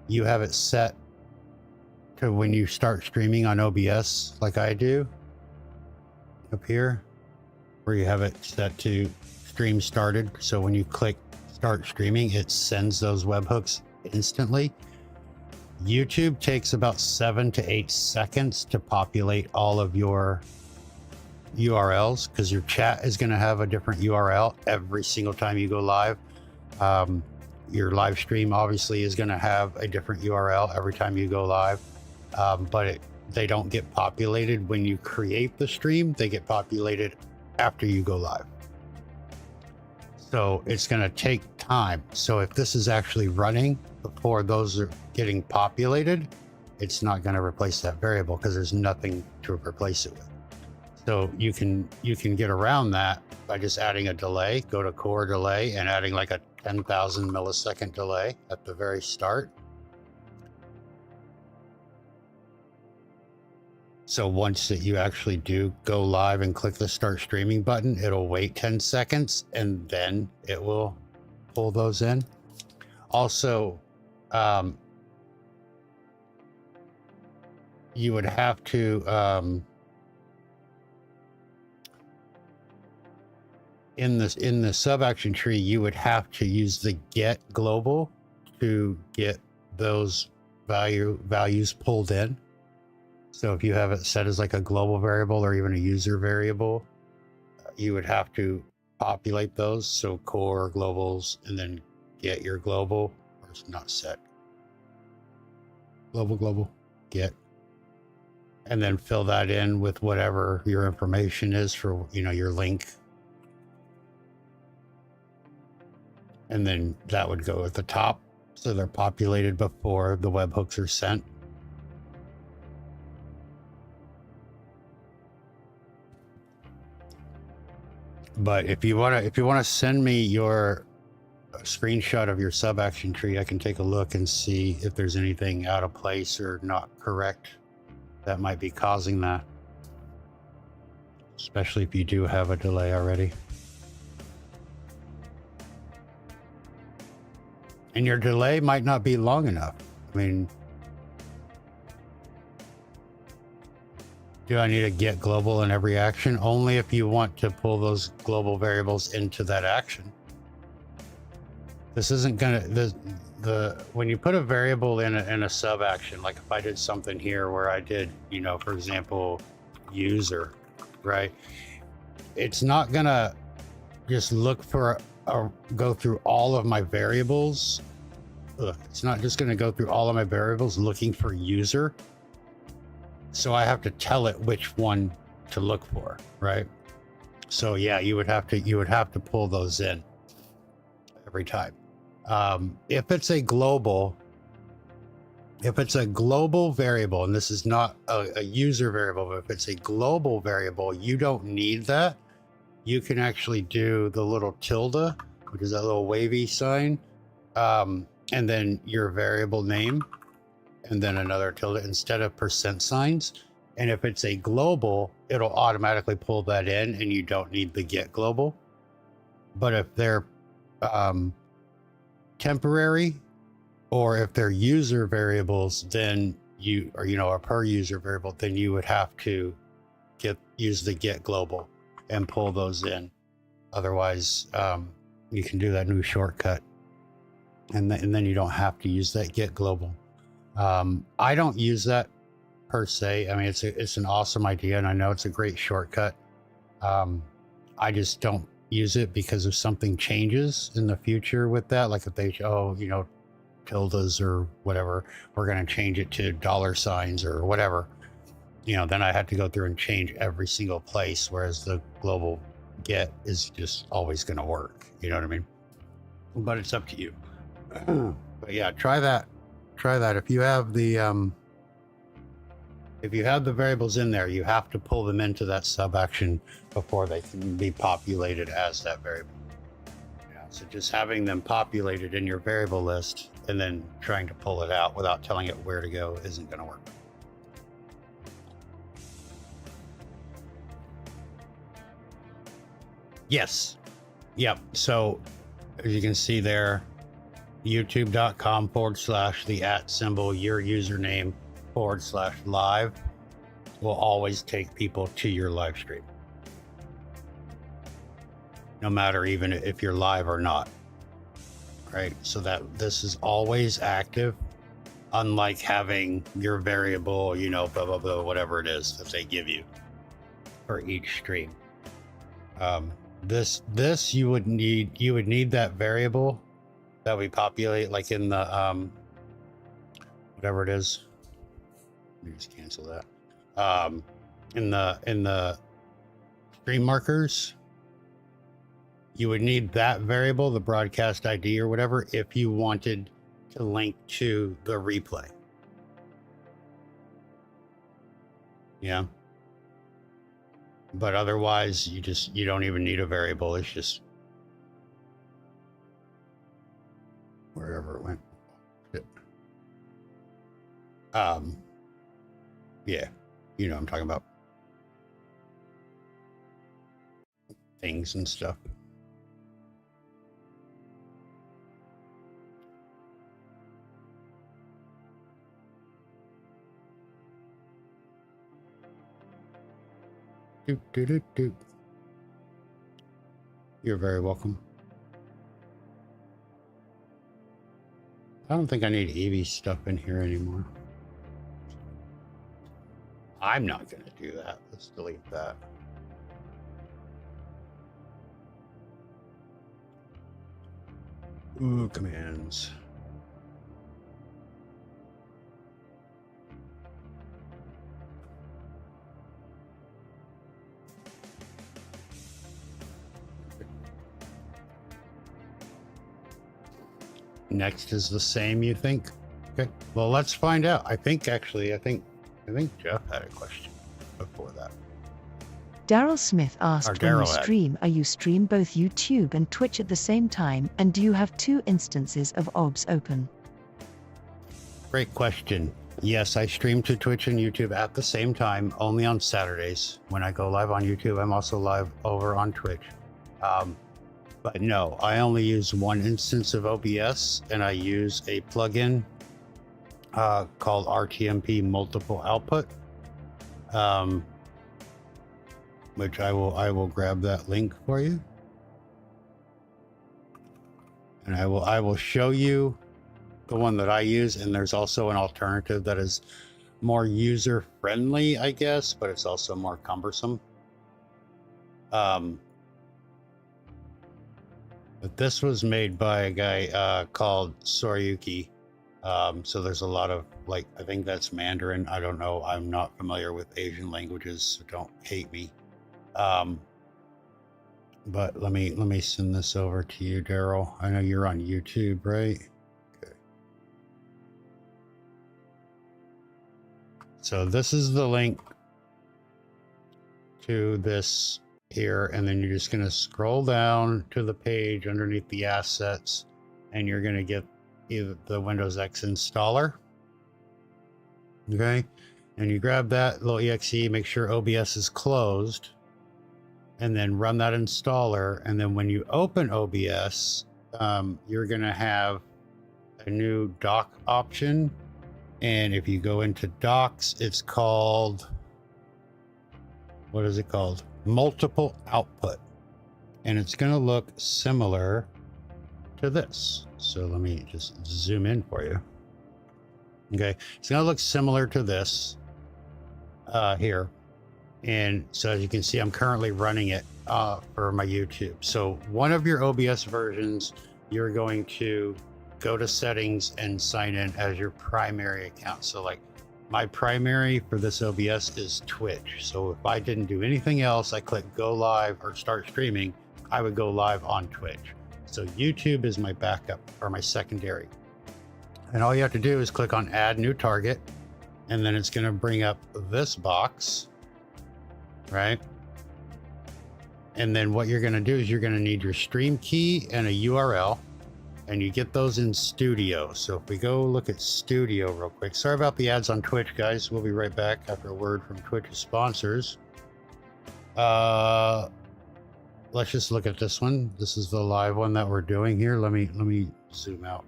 B: you have it set to when you start streaming on OBS, like I do up here, where you have it set to stream started. So when you click start streaming, it sends those webhooks instantly. YouTube takes about 7 to 8 seconds to populate all of your URLs, because your chat is going to have a different URL every single time you go live. Your live stream obviously is going to have a different URL every time you go live, but they don't get populated when you create the stream. They get populated after you go live. So it's going to take time. So if this is actually running before those are getting populated, it's not going to replace that variable because there's nothing to replace it with. So you can get around that by just adding a delay. Go to core delay and adding like a 10,000 millisecond delay at the very start. So once that you actually do go live and click the start streaming button, it'll wait 10 seconds and then it will pull those in. Also, you would have to in the sub action tree, you would have to use the get global to get those values pulled in. So if you have it set as like a global variable or even a user variable, you would have to populate those. So core globals and then get your global, or it's not set. Global, get. And then fill that in with whatever your information is for, you know, your link. And then that would go at the top. So they're populated before the webhooks are sent. But if you wanna send me your screenshot of your sub action tree, I can take a look and see if there's anything out of place or not correct that might be causing that. Especially if you do have a delay already. And your delay might not be long enough. I mean, do I need to get global in every action? Only if you want to pull those global variables into that action. This isn't gonna, when you put a variable in a sub action, like if I did something here where I did, you know, for example, user, right? It's not gonna just look for go through all of my variables. It's not just gonna go through all of my variables looking for user. So I have to tell it which one to look for, right? So yeah, you would have to pull those in every time. If it's a global variable, and this is not a user variable, but if it's a global variable, you don't need that. You can actually do the little tilde, which is that little wavy sign, and then your variable name, and then another tilde instead of percent signs. And if it's a global, it'll automatically pull that in and you don't need the get global. But if they're temporary, or if they're user variables, then a per user variable, then you would have to use the get global and pull those in. Otherwise, you can do that new shortcut, and then you don't have to use that get global. I don't use that per se. I mean, it's an awesome idea, and I know it's a great shortcut. I just don't use it because if something changes in the future with that, like if they tildes or whatever, we're going to change it to $ or whatever, then I had to go through and change every single place, whereas the global get is just always going to work. You know what I mean? But it's up to you. But yeah, try that. If you have the variables in there, you have to pull them into that sub action before they can be populated as that variable. Yeah, so just having them populated in your variable list and then trying to pull it out without telling it where to go isn't going to work. Yes. Yep. So as you can see there, youtube.com/the @ your username /live will always take people to your live stream, no matter even if you're live or not, right? So that this is always active, unlike having your variable, blah blah blah, whatever it is that they give you for each stream. This you would need that variable that we populate, like in the whatever it is. Let me just cancel that. In the stream markers, you would need that variable, the broadcast ID or whatever, if you wanted to link to the replay. Yeah. But otherwise, you don't even need a variable. It's just wherever it went. Yeah, I'm talking about things and stuff. Do. You're very welcome. I don't think I need Evie stuff in here anymore. I'm not going to do that. Let's delete that. Ooh, commands. Next is the same, you think? Okay. Well, let's find out. I think Jeff had a question before that.
A: Daryl Smith asked, when you
B: Daryl had.
A: stream, are you stream both YouTube and Twitch at the same time, and do you have 2 instances of OBS open?
B: Great question. Yes, I stream to Twitch and YouTube at the same time, only on Saturdays. When I go live on YouTube, I'm also live over on Twitch. But no, I only use 1 instance of OBS, and I use a plugin called RTMP Multiple Output, which I will grab that link for you, and I will show you the one that I use. And there's also an alternative that is more user friendly, I guess, but it's also more cumbersome. But this was made by a guy called Sorayuki. So there's a lot of, like, I think that's Mandarin. I don't know. I'm not familiar with Asian languages, so don't hate me. But let me send this over to you, Daryl. I know you're on YouTube, right? Okay. So this is the link to this here, and then you're just going to scroll down to the page underneath the assets, and you're going to get either the Windows X installer. Okay, and you grab that little exe, make sure OBS is closed, and then run that installer. And then when you open OBS, you're going to have a new dock option, and if you go into docks, it's called, what is it called? Multiple output, and it's going to look similar to this. So let me just zoom in for you. Okay, it's going to look similar to this here, and so as you can see, I'm currently running it for my YouTube. So one of your OBS versions, you're going to go to settings and sign in as your primary account. So like, my primary for this OBS is Twitch. So if I didn't do anything else, I click go live or start streaming, I would go live on Twitch. So YouTube is my backup or my secondary. And all you have to do is click on add new target, and then it's going to bring up this box, right? And then what you're going to do is you're going to need your stream key and a URL. And you get those in Studio. So if we go look at Studio real quick. Sorry about the ads on Twitch, guys. We'll be right back after a word from Twitch's sponsors. Let's just look at this one. This is the live one that we're doing here. Let me zoom out.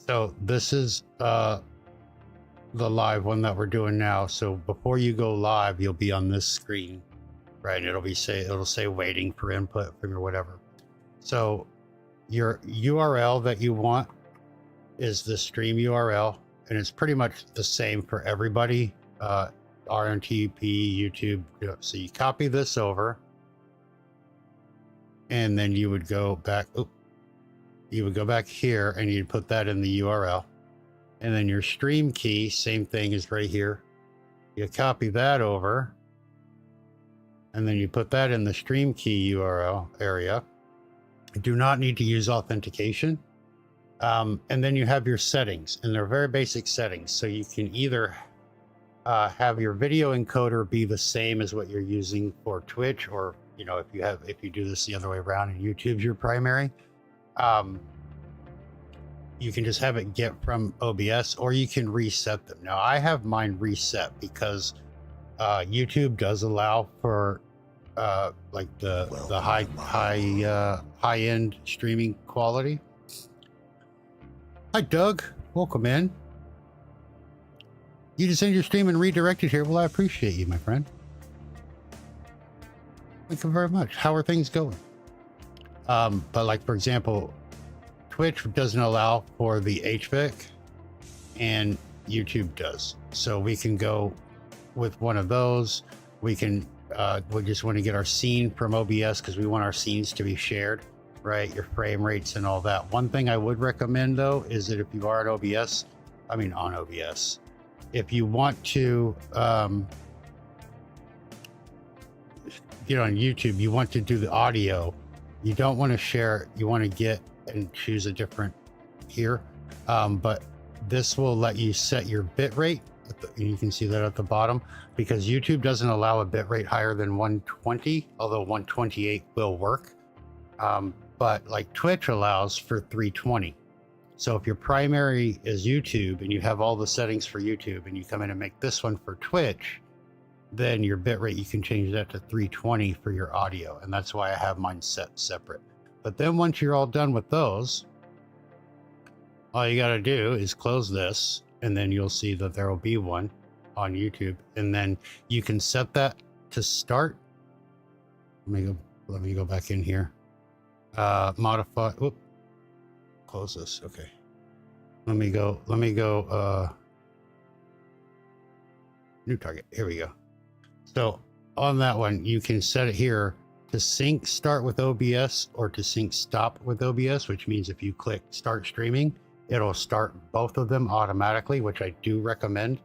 B: So this is the live one that we're doing now. So before you go live, you'll be on this screen. Right, it'll say waiting for input from your whatever. So your URL that you want is the stream URL, and it's pretty much the same for everybody. RNTP, YouTube. So you copy this over, and then you would go back. You would go back here, and you'd put that in the URL, and then your stream key, same thing is right here. You copy that over. And then you put that in the stream key URL area. You do not need to use authentication. And then you have your settings, and they're very basic settings. So you can either have your video encoder be the same as what you're using for Twitch, or if you do this the other way around and YouTube's your primary, you can just have it get from OBS, or you can reset them. Now I have mine reset because YouTube does allow for like the high end streaming quality. Hi Doug, welcome in. You just end your stream and redirect it here. Well, I appreciate you, my friend. Thank you very much. How are things going? But like, for example, Twitch doesn't allow for the HVIC, and YouTube does. So we can go with one of those. We can, we just want to get our scene from OBS because we want our scenes to be shared, right? Your frame rates and all that. One thing I would recommend though is that if you are at OBS, on OBS, if you want to get on YouTube, you want to do the audio, you don't want to share it, you want to get and choose a different here, but this will let you set your bit rate. You can see that at the bottom, because YouTube doesn't allow a bit rate higher than 120, although 128 will work, but like Twitch allows for 320. So if your primary is YouTube and you have all the settings for YouTube and you come in and make this one for Twitch, then your bitrate, you can change that to 320 for your audio. And that's why I have mine set separate. But then once you're all done with those, all you got to do is close this, and then you'll see that there will be one on YouTube. And then you can set that to start. Let me go back in here. Modify. Whoop. Close this. Okay. Let me go new target. Here we go. So on that one, you can set it here to sync start with OBS or to sync stop with OBS, which means if you click start streaming, it'll start both of them automatically, which I do recommend.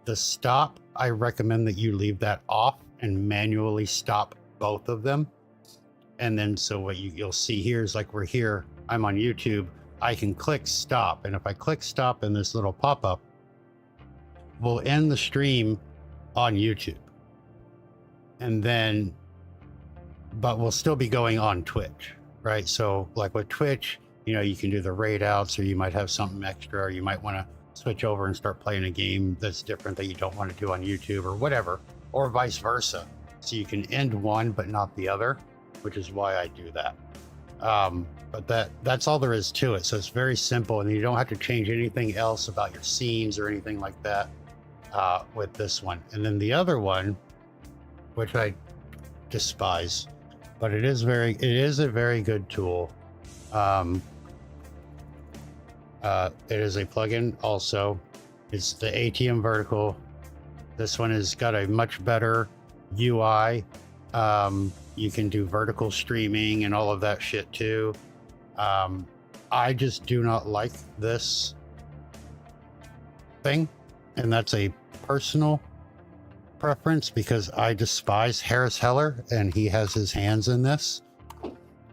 B: The stop, I recommend that you leave that off and manually stop both of them. And then so what you'll see here is like we're here, I'm on YouTube, I can click stop. And if I click stop in this little pop-up, we'll end the stream on YouTube. And then, but we'll still be going on Twitch, right? So like with Twitch, you know, you can do the raid outs, or you might have something extra, or you might want to switch over and start playing a game that's different that you don't want to do on YouTube or whatever, or vice versa. So you can end one, but not the other, which is why I do that. But that's all there is to it. So it's very simple, and you don't have to change anything else about your scenes or anything like that with this one. And then the other one, which I despise, but it is a very good tool. It is a plugin also. It's the ATM vertical. This one has got a much better UI. You can do vertical streaming and all of that shit too. I just do not like this thing, and that's a personal preference because I despise Harris Heller, and he has his hands in this.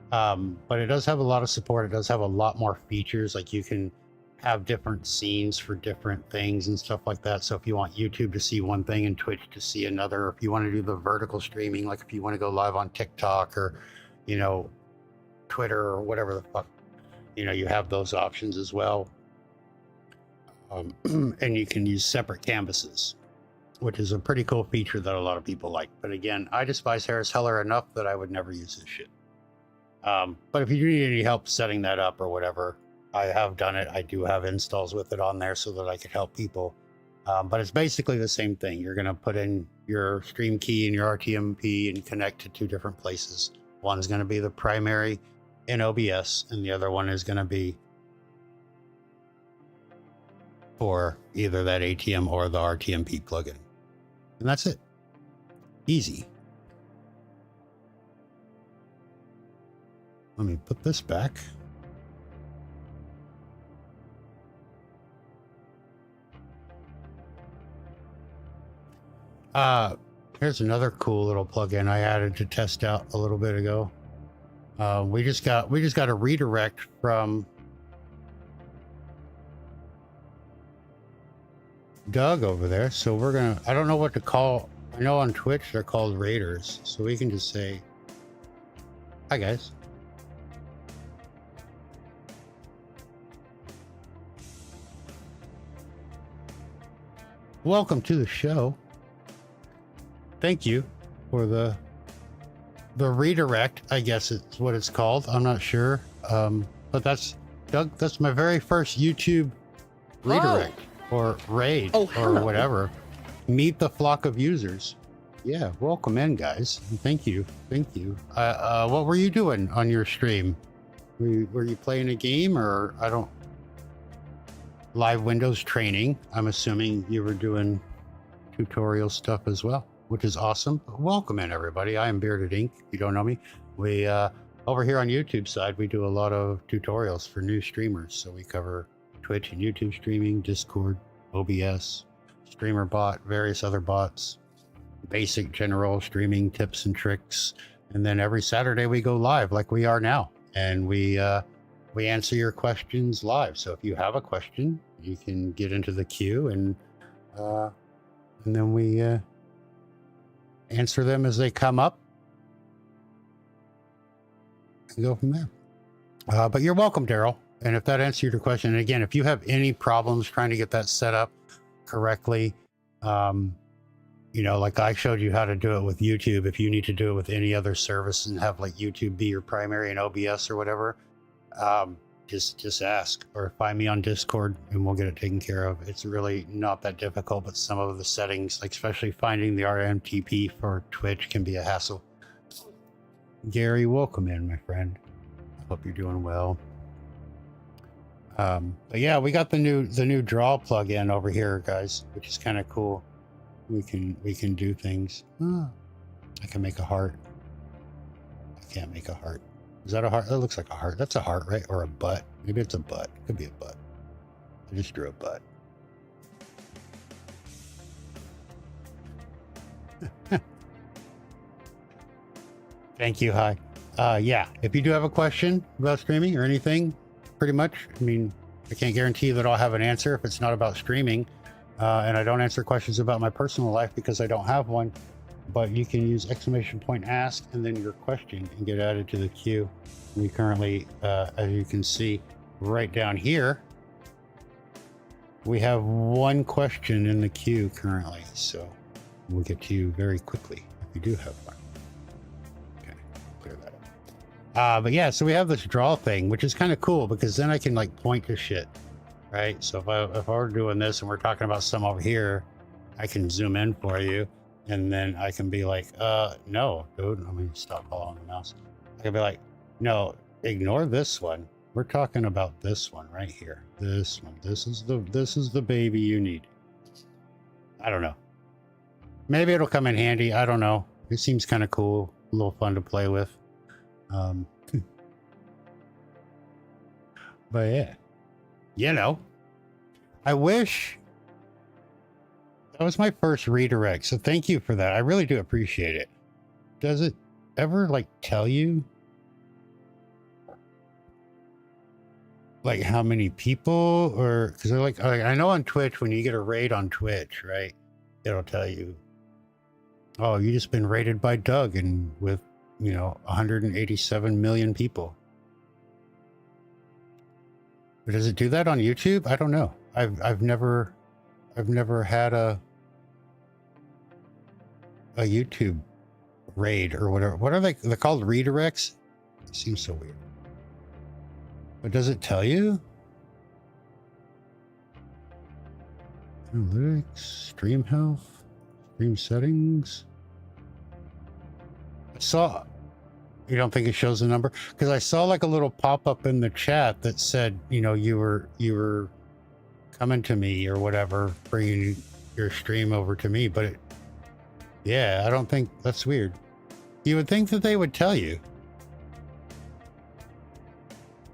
B: But it does have a lot of support. It does have a lot more features, like you can have different scenes for different things and stuff like that. So if you want YouTube to see one thing and Twitch to see another, if you want to do the vertical streaming, like if you want to go live on TikTok or, you know, Twitter or whatever the fuck, you know, you have those options as well. And you can use separate canvases, which is a pretty cool feature that a lot of people like. But again, I despise Harris Heller enough that I would never use this shit. But if you need any help setting that up or whatever, I have done it. I do have installs with it on there so that I could help people. But it's basically the same thing. You're going to put in your stream key and your RTMP and connect to two different places. One's going to be the primary in OBS, and the other one is going to be for either that ATM or the RTMP plugin. And that's it. Easy. Let me put this back. Here's another cool little plugin I added to test out a little bit ago. We just got a redirect from Doug over there. So we're gonna, I don't know what to call, I know on Twitch they're called raiders. So we can just say, hi guys. Welcome to the show. Thank you for the redirect, I guess it's what it's called. I'm not sure. But that's Doug, that's my very first YouTube redirect or raid or whatever. Meet the flock of users. Yeah, welcome in, guys. Thank you. Thank you. What were you doing on your stream? Were you playing a game, or I don't live Windows training. I'm assuming you were doing tutorial stuff as well, which is awesome. Welcome in, everybody. I am Bearded Ink. If you don't know me, we over here on YouTube side, we do a lot of tutorials for new streamers. So we cover Twitch and YouTube streaming, Discord, OBS, streamer bot, various other bots, basic general streaming tips and tricks. And then every Saturday we go live like we are now, and we answer your questions live. So if you have a question, you can get into the queue, and then we answer them as they come up and go from there. But you're welcome, Daryl. And if that answered your question, and again, if you have any problems trying to get that set up correctly, you know, like I showed you how to do it with YouTube. If you need to do it with any other service and have like YouTube be your primary and OBS or whatever, just ask or find me on Discord and we'll get it taken care of. It's really not that difficult, but some of the settings, like especially finding the RMTP for Twitch, can be a hassle. Gary, welcome in, my friend. I hope you're doing well. But yeah, we got the new draw plugin over here, guys, which is kind of cool. We can do things. I can make a heart. I can't make a heart. Is that a heart? That looks like a heart. That's a heart, right? Or a butt. Maybe it's a butt. Could be a butt. I just drew a butt. Thank you. Hi. Yeah, if you do have a question about streaming or anything, pretty much, I mean, I can't guarantee that I'll have an answer if it's not about streaming. And I don't answer questions about my personal life because I don't have one, but you can use !ask and then your question and get added to the queue. We currently, as you can see right down here, we have one question in the queue currently. So we'll get to you very quickly if you do have one. Okay, clear that up. But yeah, so we have this draw thing, which is kind of cool because then I can like point to shit. Right, so if I were doing this and we're talking about some over here, I can zoom in for you, and then I can be like, no, dude. Let me stop following the mouse. I can be like, no, ignore this one. We're talking about this one right here. This one. This is the baby you need. I don't know. Maybe it'll come in handy. I don't know. It seems kind of cool, a little fun to play with. But yeah. You know, I wish that was my first redirect. So thank you for that. I really do appreciate it. Does it ever like tell you like how many people, or because they're like I know on Twitch, when you get a raid on Twitch, right, it'll tell you, oh, you just been raided by Doug and with, you know, 187 million people. But does it do that on YouTube? I don't know. I've never had a YouTube raid or whatever. What are they? They're called redirects? It seems so weird. But does it tell you? Analytics, stream health, stream settings. I saw. You don't think it shows the number? Because I saw like a little pop-up in the chat that said, you know, you were coming to me or whatever, bringing your stream over to me. But yeah, I don't think that's weird. You would think that they would tell you.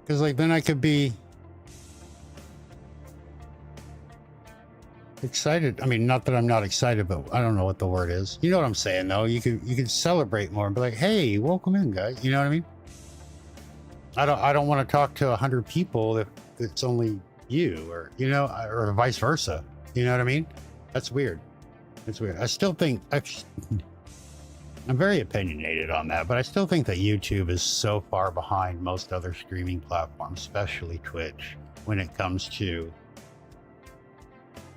B: Because like then I could be excited. I mean, not that I'm not excited, but I don't know what the word is. You know what I'm saying, though. You could celebrate more and be like, "Hey, welcome in, guys." You know what I mean? I don't want to talk to 100 people if it's only you, or you know, or vice versa. You know what I mean? That's weird. It's weird. I still think I'm very opinionated on that, but I still think that YouTube is so far behind most other streaming platforms, especially Twitch, when it comes to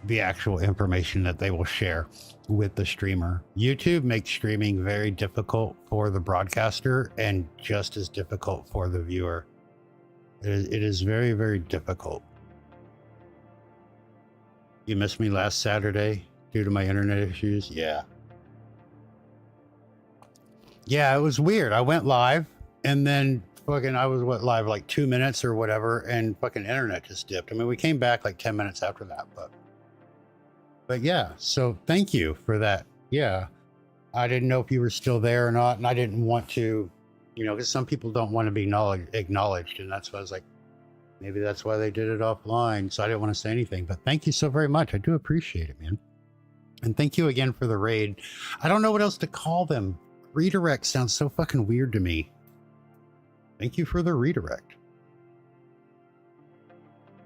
B: the actual information that they will share with the streamer. YouTube makes streaming very difficult for the broadcaster and just as difficult for the viewer. It is very, very difficult. You missed me last Saturday due to my internet issues? Yeah. Yeah, it was weird. I went live and then fucking, I was what, live like 2 minutes or whatever, and fucking internet just dipped. I mean, we came back like 10 minutes after that, but yeah, so thank you for that. Yeah. I didn't know if you were still there or not, and I didn't want to, you know, because some people don't want to be acknowledged, and that's why I was like, maybe that's why they did it offline, so I didn't want to say anything. But thank you so very much. I do appreciate it, man. And thank you again for the raid. I don't know what else to call them. Redirect sounds so fucking weird to me. Thank you for the redirect.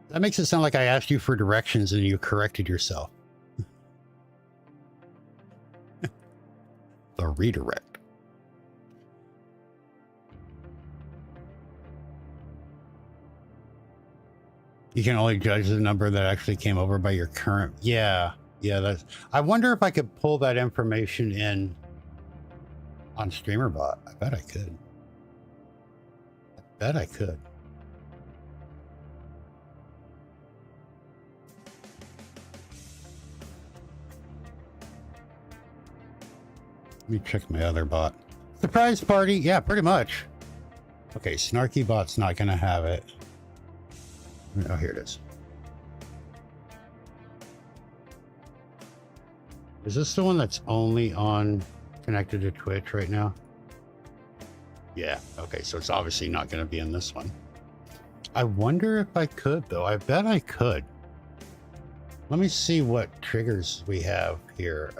B: That makes it sound like I asked you for directions and you corrected yourself. The redirect. You can only judge the number that actually came over by your current. Yeah, that's. I wonder if I could pull that information in on StreamerBot. I bet I could. I could. Let me check my other bot. Surprise party? Yeah, pretty much. Okay, Snarky Bot's not gonna have it. Oh, here it is. Is this the one that's only on connected to Twitch right now? Yeah, okay, so it's obviously not gonna be in this one. I wonder if I could, though. I bet I could. Let me see what triggers we have here.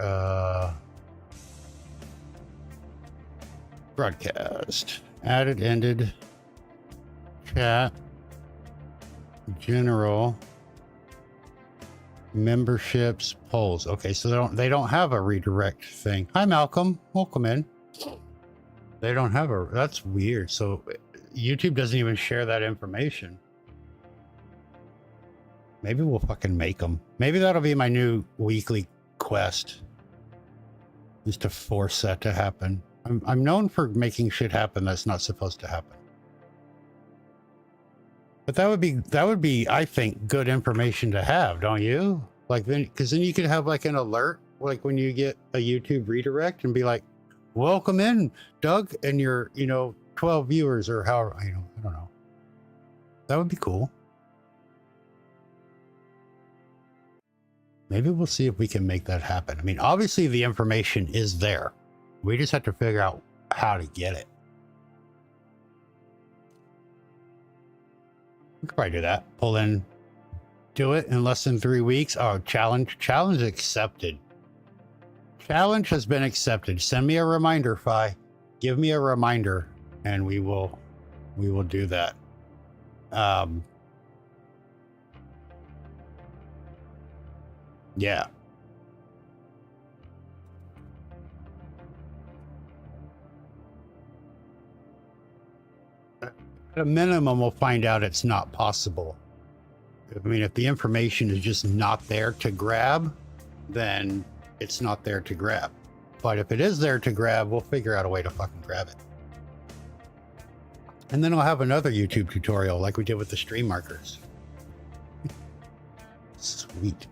B: Broadcast, added, ended, chat, general, memberships, polls. Okay, so they don't have a redirect thing. Hi, Malcolm. Welcome in. They don't have a. That's weird. So YouTube doesn't even share that information. Maybe we'll fucking make them. Maybe that'll be my new weekly quest. Just to force that to happen. I'm known for making shit happen that's not supposed to happen. But that would be, I think, good information to have, don't you? Like then, because then you could have like an alert, like when you get a YouTube redirect, and be like, "Welcome in, Doug, and your 12 viewers," or however, I don't know. That would be cool. Maybe we'll see if we can make that happen. I mean, obviously the information is there. We just have to figure out how to get it. We could probably do that. Pull in, do it in less than 3 weeks. Oh, challenge accepted. Challenge has been accepted. Send me a reminder, Fi. Give me a reminder, and we will do that. Yeah. At a minimum, we'll find out it's not possible. I mean, if the information is just not there to grab, then it's not there to grab. But if it is there to grab, we'll figure out a way to fucking grab it. And then I'll have another YouTube tutorial like we did with the stream markers. Sweet.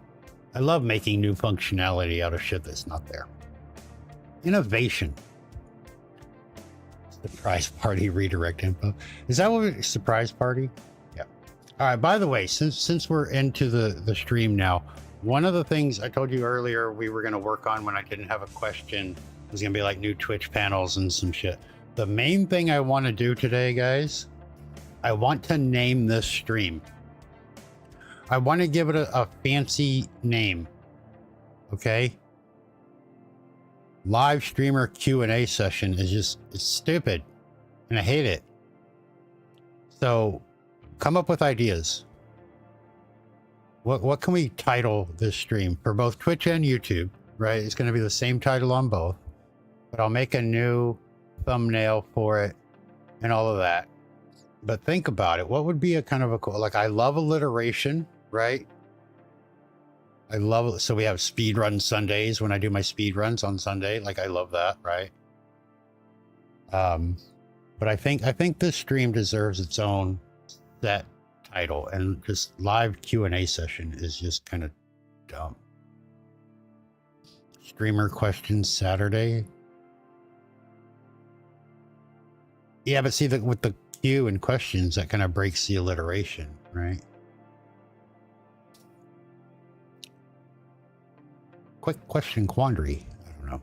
B: I love making new functionality out of shit that's not there. Innovation. Surprise party redirect info. Is that what surprise party? Yeah. All right. By the way, since we're into the stream now, one of the things I told you earlier we were going to work on when I didn't have a question was going to be like new Twitch panels and some shit. The main thing I want to do today, guys, I want to name this stream. I want to give it a fancy name. Okay. Live streamer Q&A session is just, it's stupid and I hate it. So come up with ideas. What can we title this stream for both Twitch and YouTube, right? It's going to be the same title on both, but I'll make a new thumbnail for it and all of that. But think about it. What would be a kind of a cool, like, I love alliteration, right? I love it. So we have speed run Sundays when I do my speed runs on Sunday. Like, I love that, right? But I think this stream deserves its own set title, and just live Q&A session is just kind of dumb. Streamer questions Saturday. Yeah, but see, with the cue and questions that kind of breaks the alliteration, right? Quick question quandary. I don't know.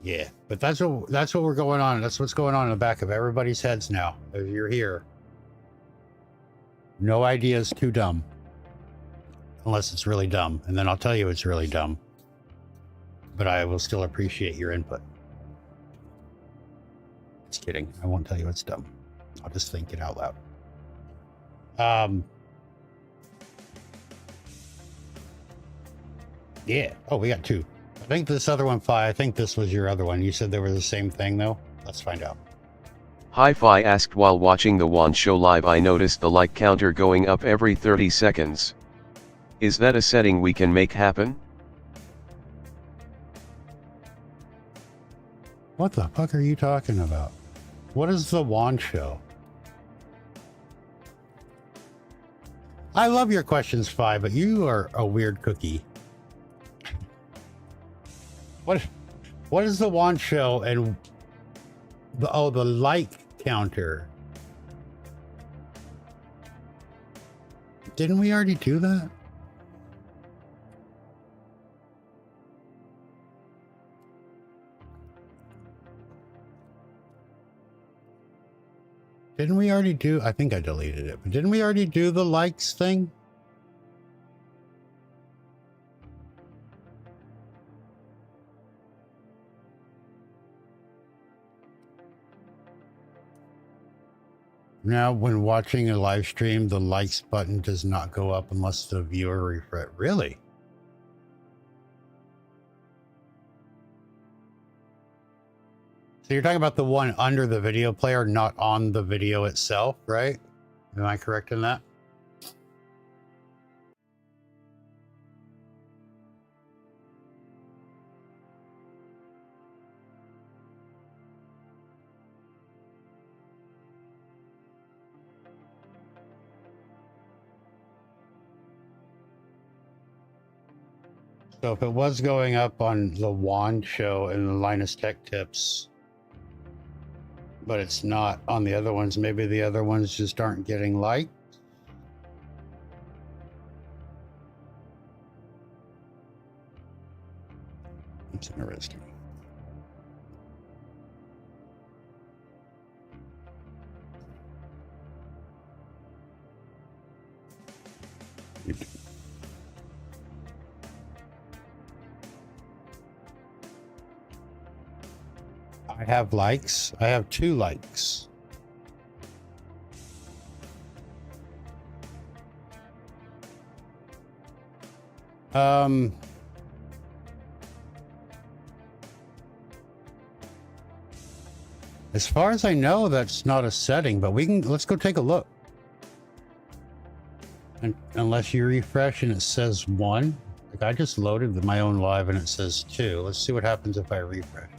B: Yeah, but that's what we're going on. That's what's going on in the back of everybody's heads now. As you're here, no idea is too dumb, unless it's really dumb, and then I'll tell you it's really dumb. But I will still appreciate your input. Just kidding. I won't tell you it's dumb. I'll just think it out loud. Yeah. Oh, we got two. I think this other one, I think this was your other one. You said they were the same thing, though? Let's find out.
I: Hi-Fi asked, while watching the Wand show live, I noticed the like counter going up every 30 seconds. Is that a setting we can make happen?
B: What the fuck are you talking about? What is the Wand show? I love your questions, Fi, but you are a weird cookie. What is the Wand show and the like counter? Didn't we already do that? Didn't we already do? I think I deleted it, but didn't we already do the likes thing? Now, when watching a live stream, the likes button does not go up unless the viewer refresh. Really? So you're talking about the one under the video player, not on the video itself, right? Am I correct in that? So if it was going up on the Wand show and the Linus Tech Tips, but it's not on the other ones, maybe the other ones just aren't getting liked. It's interesting. I have likes. I have 2 likes. As far as I know, that's not a setting, but let's go take a look. And unless you refresh and it says 1, like I just loaded my own live and it says 2. Let's see what happens if I refresh.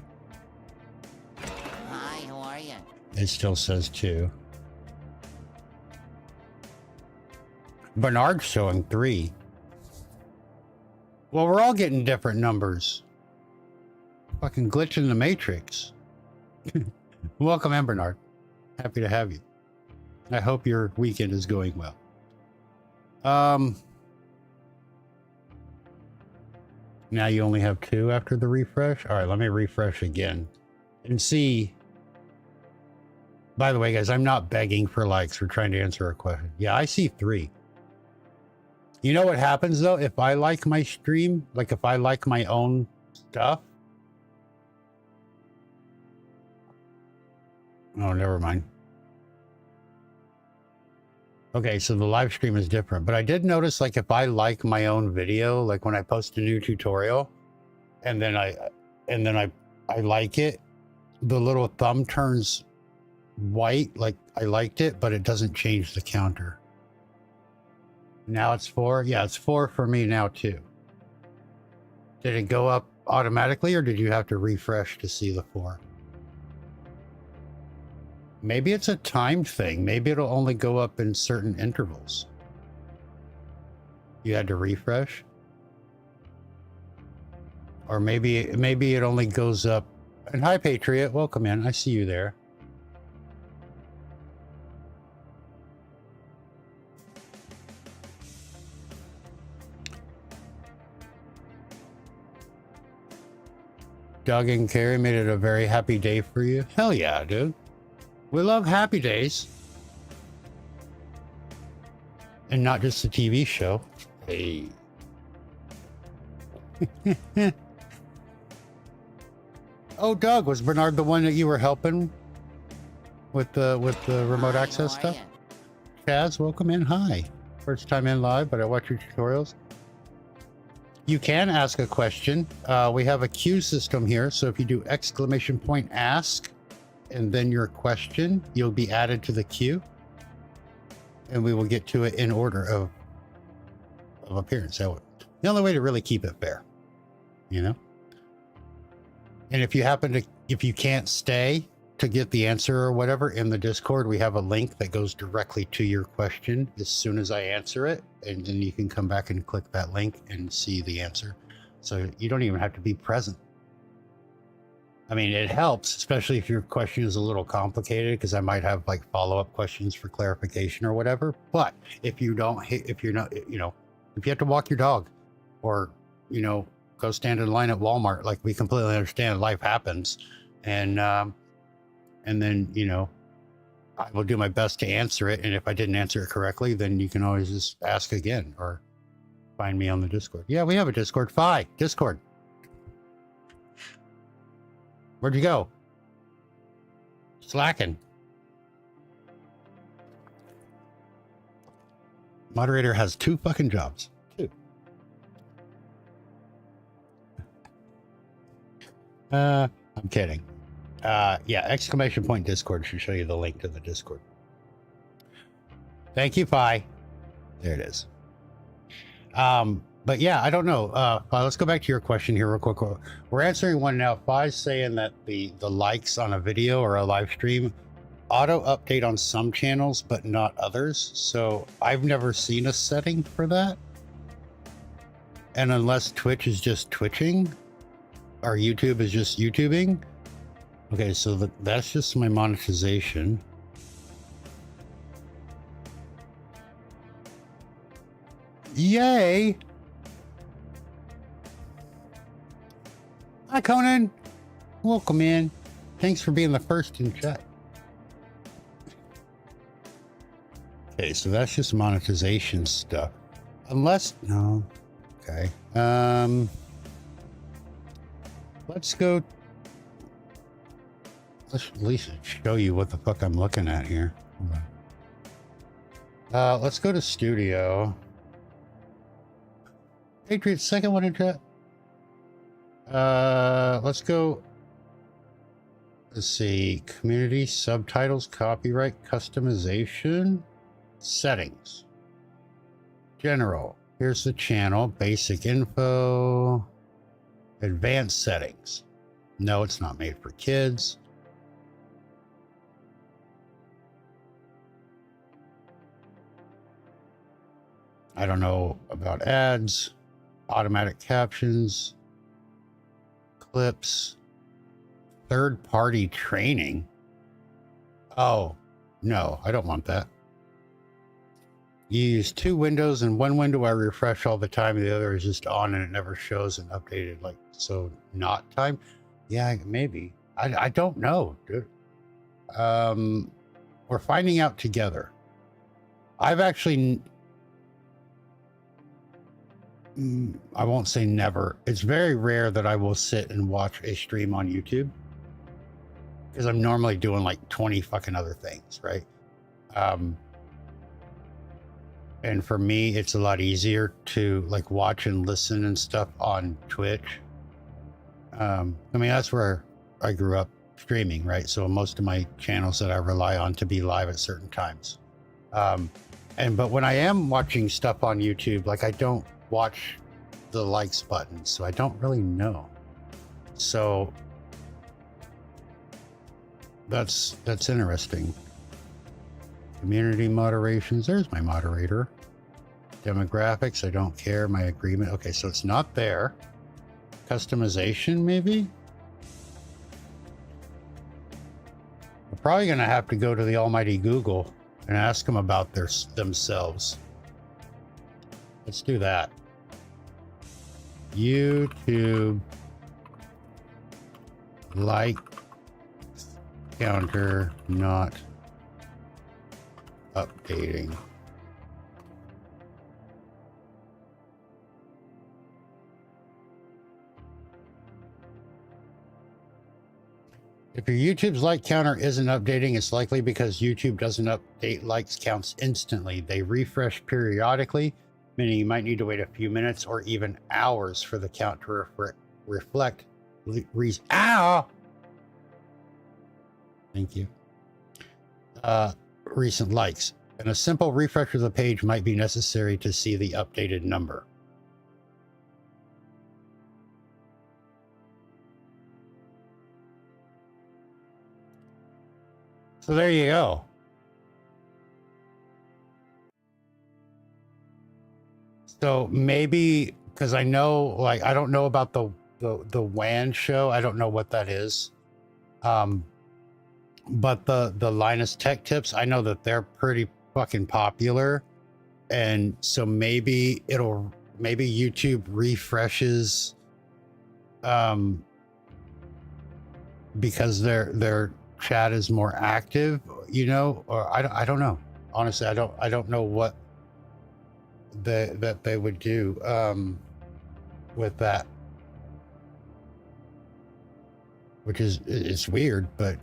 J: Hi, how are you?
B: It still says 2. Bernard's showing 3. Well, we're all getting different numbers. Fucking glitch in the matrix. Welcome in, Bernard. Happy to have you. I hope your weekend is going well. Now you only have 2 after the refresh? All right, let me refresh again and see. By the way, guys, I'm not begging for likes. We're trying to answer a question. Yeah, I see 3. You know what happens, though? If I like my stream, like if I like my own stuff. Oh, never mind. Okay, so the live stream is different, but I did notice, like, if I like my own video, like when I post a new tutorial and then I like it, the little thumb turns white, like I liked it, but it doesn't change the counter. Now it's 4. Yeah, it's 4 for me now too. Did it go up automatically, or did you have to refresh to see the 4? Maybe it's a timed thing. Maybe it'll only go up in certain intervals. You had to refresh? Or maybe it only goes up. And hi, Patriot. Welcome in. I see you there. Doug and Carrie made it a very happy day for you. Hell yeah, dude. We love happy days. And not just a TV show. Hey. Oh, Doug, was Bernard the one that you were helping with the remote access stuff? Chaz, welcome in. Hi. First time in live, but I watch your tutorials. You can ask a question. We have a queue system here, so if you do !ask and then your question, you'll be added to the queue, and we will get to it in order of appearance. So the only way to really keep it fair, you know. And if you can't stay to get the answer or whatever in the Discord, we have a link that goes directly to your question as soon as I answer it, and then you can come back and click that link and see the answer. So you don't even have to be present. I mean, it helps, especially if your question is a little complicated, because I might have like follow-up questions for clarification or whatever. But if you have to walk your dog, or, you know, go stand in line at Walmart, like, we completely understand life happens. And then, you know, I will do my best to answer it. And if I didn't answer it correctly, then you can always just ask again or find me on the Discord. Yeah, we have a Discord. Discord. Where'd you go? Slacking. Moderator has 2 fucking jobs. 2. I'm kidding. Yeah, !Discord should show you the link to the Discord. Thank you, Pi. There it is. But yeah, I don't know. Let's go back to your question here real quick. We're answering one now. Pi's saying that the likes on a video or a live stream auto update on some channels, but not others. So I've never seen a setting for that. And unless Twitch is just twitching, or YouTube is just YouTubing. Okay, so that's just my monetization. Yay! Hi, Conan. Welcome in. Thanks for being the first in chat. Okay, so that's just monetization stuff. No. Okay. Let's at least show you what the fuck I'm looking at here. Hold on. Let's go to studio. Patriot, second one in chat. Let's go. Let's see. Community, subtitles, copyright, customization, settings. General. Here's the channel. Basic info. Advanced settings. No, it's not made for kids. I don't know about ads, automatic captions, clips, third-party training. Oh, no, I don't want that. You use 2 windows, and one window I refresh all the time, the other is just on and it never shows an updated, like, so not time. Yeah, maybe. I don't know, dude. We're finding out together. I've actually, I won't say never. It's very rare that I will sit and watch a stream on YouTube, because I'm normally doing like 20 fucking other things, right? And for me, it's a lot easier to like watch and listen and stuff on Twitch. I mean, that's where I grew up streaming, right? So most of my channels that I rely on to be live at certain times. But when I am watching stuff on YouTube, like, I don't watch the likes button, so I don't really know. So that's interesting. Community moderations. There's my moderator. Demographics. I don't care. My agreement. Okay, so it's not there. Customization, maybe. We're probably going to have to go to the almighty Google and ask them about themselves. Let's do that. YouTube like counter not updating. If your YouTube's like counter isn't updating, it's likely because YouTube doesn't update likes counts instantly. They refresh periodically, meaning you might need to wait a few minutes or even hours for the count to reflect. Ow! Thank you. Recent likes. And a simple refresh of the page might be necessary to see the updated number. So there you go. So maybe, because I know, like, I don't know about the WAN show. I don't know what that is. But the Linus Tech Tips, I know that they're pretty fucking popular. And so maybe YouTube refreshes because their chat is more active, you know, or I don't know. Honestly, I don't know what that they would do with that, which is, it's weird, but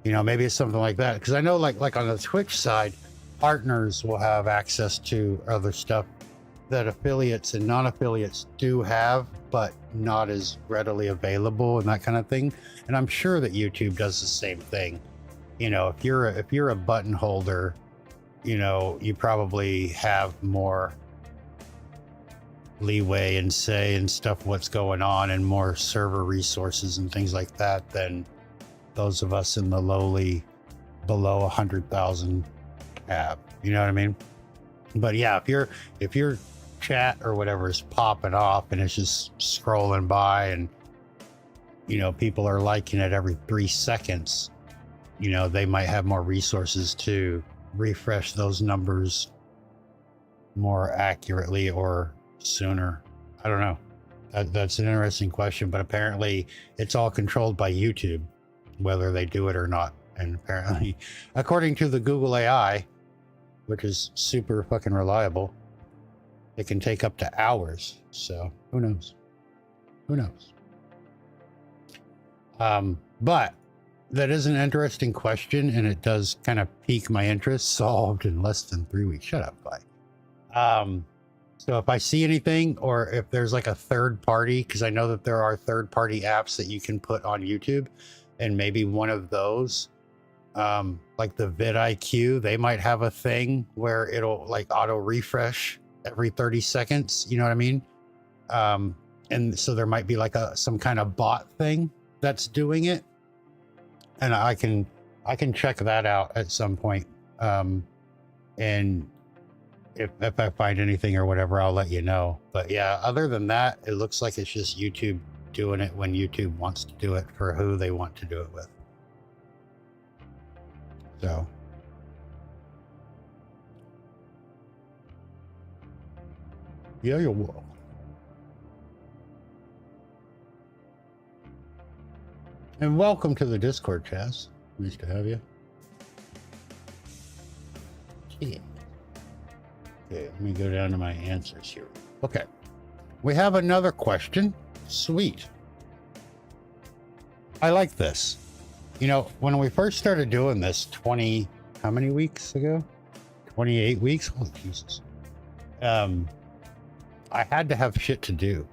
B: you know, maybe it's something like that, because I know like on the Twitch side, partners will have access to other stuff that affiliates and non-affiliates do have, but not as readily available and that kind of thing. And I'm sure that YouTube does the same thing. You know, if you're a button holder, you know, you probably have more leeway and say and stuff what's going on, and more server resources and things like that than those of us in the lowly below 100,000 have. You know what I mean? But yeah, if your chat or whatever is popping off and it's just scrolling by, and you know, people are liking it every 3 seconds, you know, they might have more resources to refresh those numbers more accurately or sooner. I don't know. That's an interesting question, but apparently it's all controlled by YouTube, whether they do it or not. And apparently, according to the Google AI, which is super fucking reliable, it can take up to hours. So who knows? Who knows? But that is an interesting question, and it does kind of pique my interest. Solved in less than 3 weeks. Shut up, bye. So if I see anything, or if there's like a third party, because I know that there are third party apps that you can put on YouTube, and maybe one of those, like the vidIQ, they might have a thing where it'll like auto refresh every 30 seconds. You know what I mean? And so there might be like some kind of bot thing that's doing it. And I can check that out at some point. And if I find anything or whatever, I'll let you know. But yeah, other than that, it looks like it's just YouTube doing it when YouTube wants to do it for who they want to do it with. So. Yeah, you're welcome. And welcome to the Discord, Chaz. Nice to have you. Yeah. Okay, let me go down to my answers here. Okay. We have another question. Sweet. I like this. You know, when we first started doing this 20, how many weeks ago? 28 weeks? Holy Jesus. I had to have shit to do.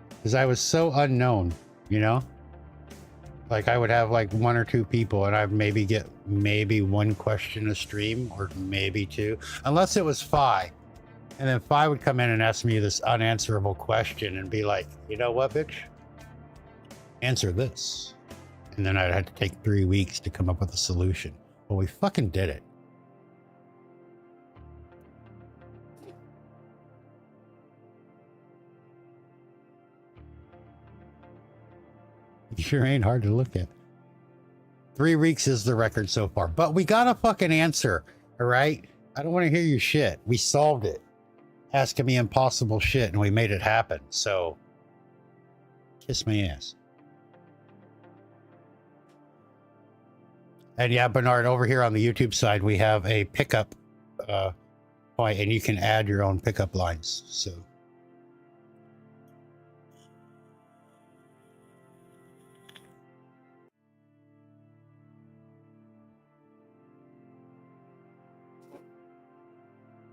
B: Because I was so unknown, you know? Like I would have like 1 or 2 people, and I'd maybe get one question a stream, or maybe 2, unless it was Phi. And then Phi would come in and ask me this unanswerable question and be like, you know what, bitch? Answer this. And then I'd have to take 3 weeks to come up with a solution. Well, we fucking did it. Sure ain't hard to look at. 3 weeks is the record so far, but we got a fucking answer. All right. I don't want to hear your shit. We solved it. asking me impossible shit, and we made it happen. So, kiss my ass. And yeah, Bernard, over here on the YouTube side, we have a pickup point, and you can add your own pickup lines. So.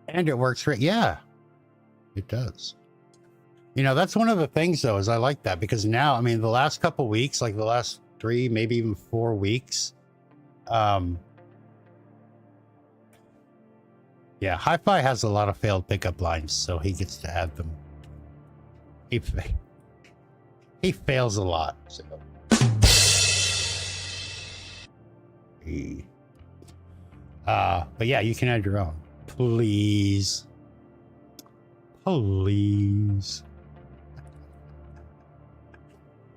B: And it works right. Yeah, it does. You know, that's one of the things though, is I like that because now, I mean, the last couple weeks, like the last 3, maybe even 4 weeks, yeah, Hi-Fi has a lot of failed pickup lines, so he gets to add them. He fails a lot. So. But yeah, you can add your own. Please. Please.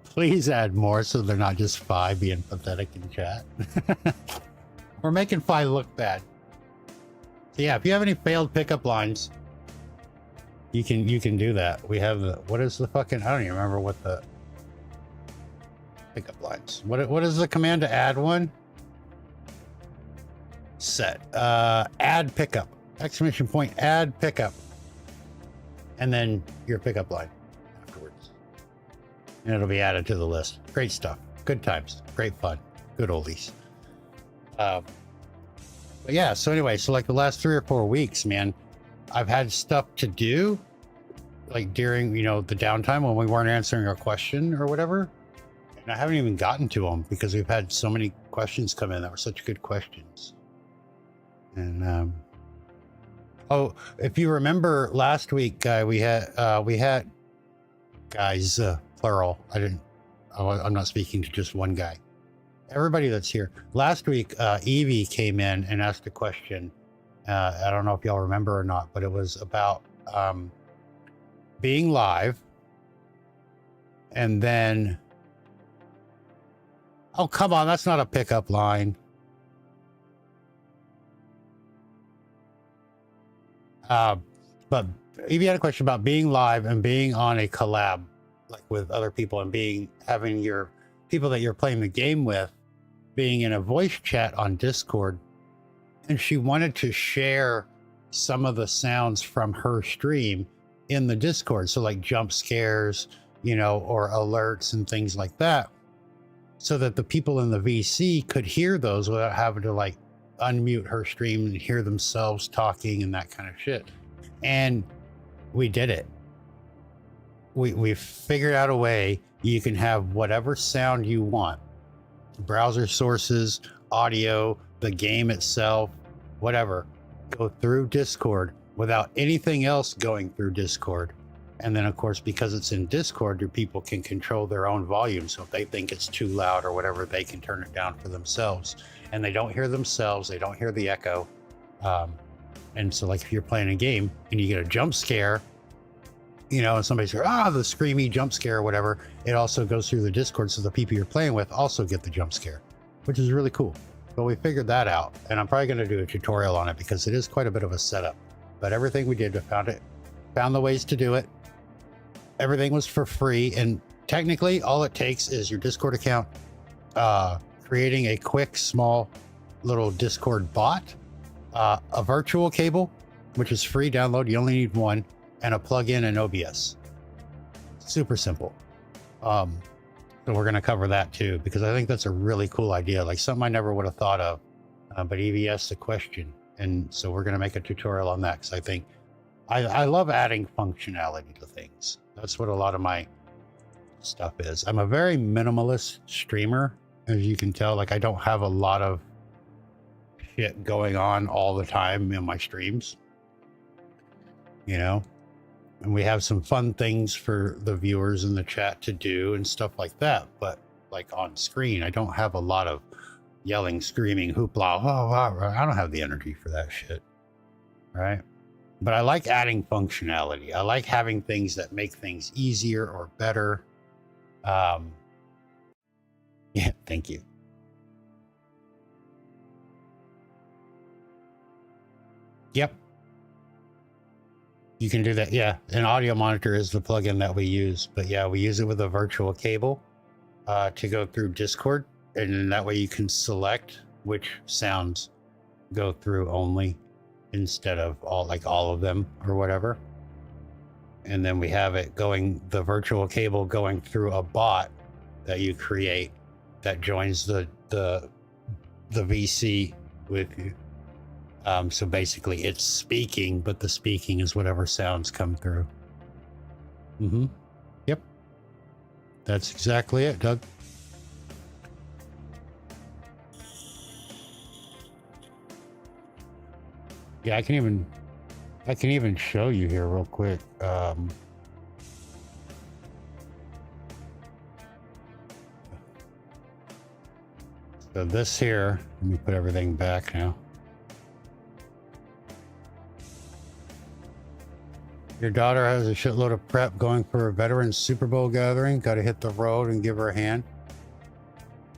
B: Please add more so they're not just Fi being pathetic in chat. We're making Fi look bad. So yeah, if you have any failed pickup lines, you can do that. We have the, what is the fucking, I don't even remember what the pickup lines. What is the command to add one? Set. Add pickup. Exclamation point, add pickup. And then your pickup line afterwards. And it'll be added to the list. Great stuff. Good times. Great fun. Good oldies. But yeah, so anyway, so like the last 3 or 4 weeks, man, I've had stuff to do, like during, you know, the downtime when we weren't answering a question or whatever. And I haven't even gotten to them because we've had so many questions come in that were such good questions. And, oh, if you remember last week, we had guys, plural. I'm not speaking to just one guy. Everybody that's here. Last week, Evie came in and asked a question. I don't know if y'all remember or not, but it was about being live. And then, oh, come on, that's not a pickup line. But Evie had a question about being live and being on a collab, like with other people, and having your people that you're playing the game with being in a voice chat on Discord. And she wanted to share some of the sounds from her stream in the Discord. So like jump scares, you know, or alerts and things like that, so that the people in the VC could hear those without having to like unmute her stream and hear themselves talking and that kind of shit. And we did it. We figured out a way you can have whatever sound you want, browser sources, audio, the game itself, whatever, go through Discord without anything else going through Discord. And then of course, because it's in Discord, your people can control their own volume. So if they think it's too loud or whatever, they can turn it down for themselves, and they don't hear themselves. They don't hear the echo. And so like if you're playing a game and you get a jump scare, you know, and somebody says, the screamy jump scare or whatever, it also goes through the Discord. So the people you're playing with also get the jump scare, which is really cool. But we figured that out, and I'm probably going to do a tutorial on it because it is quite a bit of a setup. But everything we did, we found the ways to do it. Everything was for free. And technically all it takes is your Discord account, creating a quick, small little Discord bot, a virtual cable, which is free download. You only need one, and a plugin in OBS. Super simple. So we're going to cover that too, because I think that's a really cool idea. Like something I never would have thought of, but Evie asked a question. And so we're going to make a tutorial on that. Cause I think I love adding functionality to things. That's what a lot of my stuff is. I'm a very minimalist streamer, as you can tell. Like I don't have a lot of shit going on all the time in my streams, you know, and we have some fun things for the viewers in the chat to do and stuff like that. But like on screen, I don't have a lot of yelling, screaming, hoopla. I don't have the energy for that shit. Right. But I like adding functionality. I like having things that make things easier or better. Yeah, thank you. Yep. You can do that, yeah. An audio monitor is the plugin that we use, but yeah, we use it with a virtual cable to go through Discord, and then that way you can select which sounds go through only instead of all of them or whatever. And then we have it going, the virtual cable going through a bot that you create that joins the VC with you. So basically it's speaking, but the speaking is whatever sounds come through. Yep. That's exactly it, Doug. Yeah, I can even show you here real quick. So this here, let me put everything back now. Your daughter has a shitload of prep going for a veterans Super Bowl gathering. Got to hit the road and give her a hand.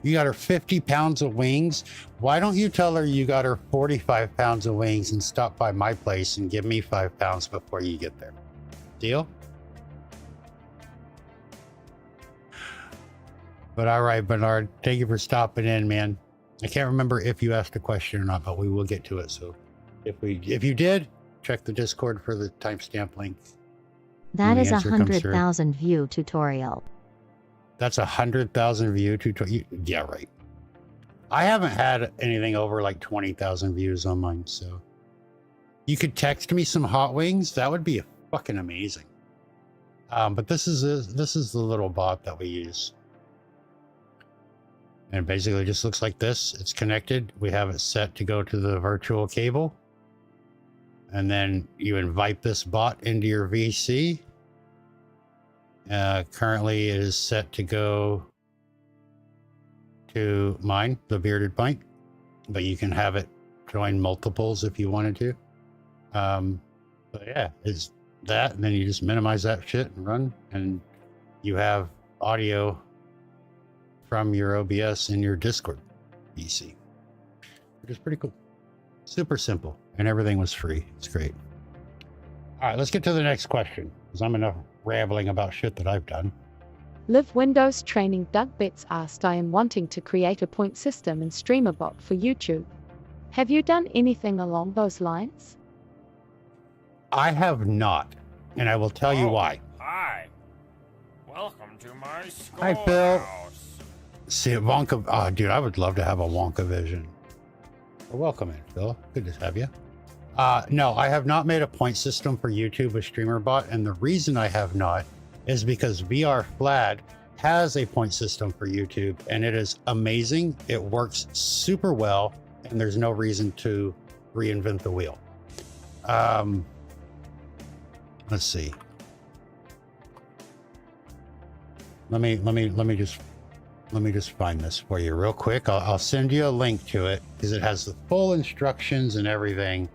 B: You got her 50 pounds of wings. Why don't you tell her you got her 45 pounds of wings and stop by my place and give me 5 pounds before you get there? Deal? But all right, Bernard, thank you for stopping in, man. I can't remember if you asked a question or not, but we will get to it. So if you did, check the Discord for the timestamp link.
A: That is 100,000 view tutorial.
B: That's 100,000 view tutorial. Yeah, right. I haven't had anything over like 20,000 views on mine, so you could text me some hot wings. That would be fucking amazing. But this is the little bot that we use, and it basically just looks like this. It's connected. We have it set to go to the virtual cable, and then you invite this bot into your VC. Currently it is set to go to mine, the Bearded Pint, but you can have it join multiples if you wanted to. But yeah, it's that, and then you just minimize that shit and run, and you have audio from your OBS in your Discord VC, which is pretty cool. Super simple, and everything was free. It's great. All right, let's get to the next question, because I'm enough rambling about shit that I've done.
J: Live Windows Training Doug Betts asked, I am wanting to create a point system and streamer bot for YouTube. Have you done anything along those lines?
B: I have not, and I will tell you why.
D: Hi. Welcome to my school.
B: Hi, Phil. See, Wonka. Oh, dude, I would love to have a Wonka vision. Well, welcome in, Phil. Good to have you. No, I have not made a point system for YouTube with StreamerBot, and the reason I have not is because VR Vlad has a point system for YouTube, and it is amazing. It works super well, and there's no reason to reinvent the wheel. Let's see. Let me just find this for you real quick. I'll send you a link to it because it has the full instructions and everything.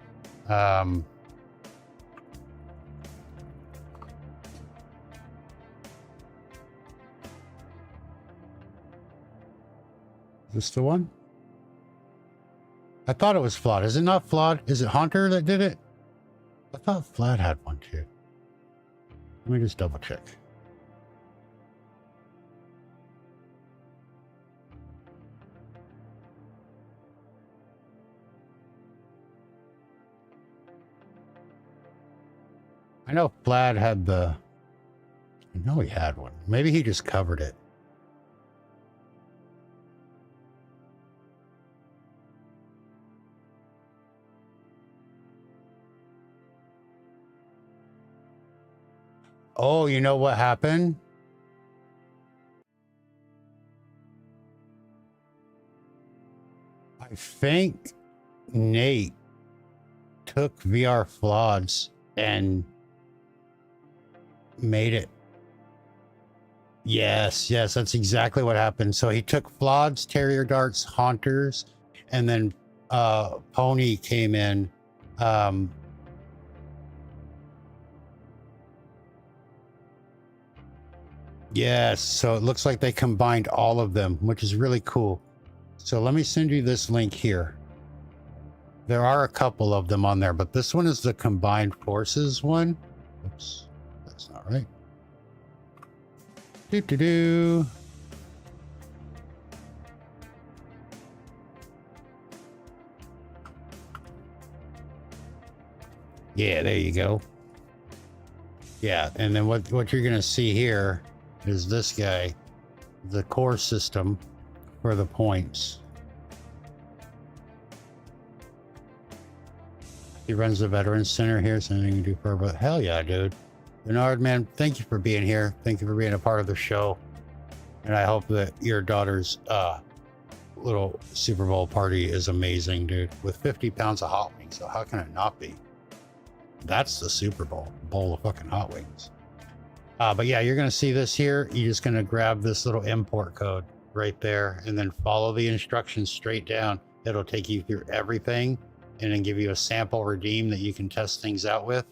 B: Is this the one? I thought it was Flawed. Is it not Flawed? Is it Haunter that did it? I thought Vlad had one too. Let me just double check. I know Vlad had the... I know he had one. Maybe he just covered it. Oh, you know what happened? I think Nate took VR Floods and made it. Yes, that's exactly what happened. So he took Floods, Terrier Darts, Haunters, and then Pony came in. Yes, so it looks like they combined all of them, which is really cool. So let me send you this link here. There are a couple of them on there, but this one is the combined forces one. Oops, that's not right. Do. Yeah, there you go. Yeah, and then what you're gonna see here is this guy, the core system for the points. He runs the Veterans Center here, so anything you can do for, but hell yeah, dude. Bernard, man, thank you for being here. Thank you for being a part of the show. And I hope that your daughter's little Super Bowl party is amazing, dude. With 50 pounds of hot wings, so how can it not be? That's the Super Bowl, bowl of fucking hot wings. But yeah, you're gonna see this here. You're just gonna grab this little import code right there and then follow the instructions straight down. It'll take you through everything and then give you a sample redeem that you can test things out with.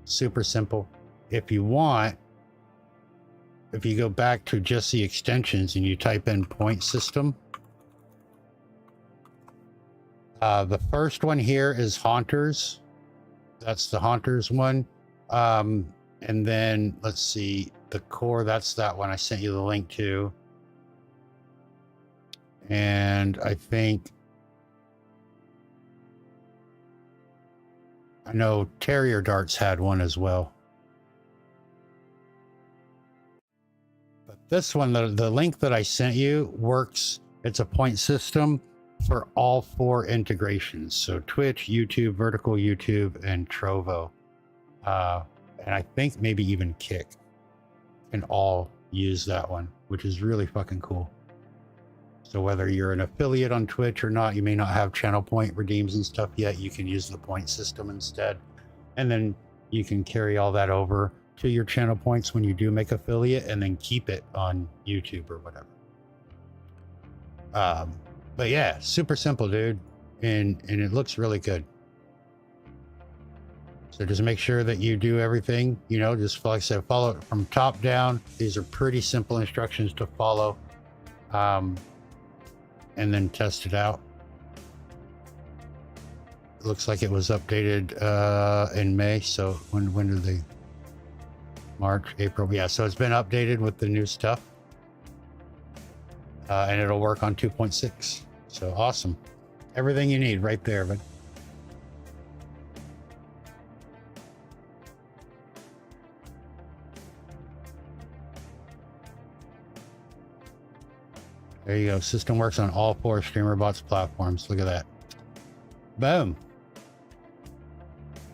B: Super simple. If you want, if you go back to just the extensions and you type in point system, the first one here is Haunters. That's the Haunters one. And then let's see, the core, that's that one I sent you the link to. And I think, I know Terrier Darts had one as well. But this one, the link that I sent you works. It's a point system for all 4 integrations. So Twitch, YouTube, Vertical YouTube, and Trovo. And I think maybe even Kick can all use that one, which is really fucking cool. So whether you're an affiliate on Twitch or not, you may not have channel point redeems and stuff yet. You can use the point system instead. And then you can carry all that over to your channel points when you do make affiliate and then keep it on YouTube or whatever. But yeah, super simple, dude. And it looks really good. So just make sure that you do everything, you know, just like I said, follow it from top down. These are pretty simple instructions to follow. And then test it out. It looks like it was updated in May. So when did they? March, April. Yeah, so it's been updated with the new stuff. And it'll work on 2.6. So awesome. Everything you need right there, but there you go. System works on all 4 StreamerBots platforms. Look at that. Boom.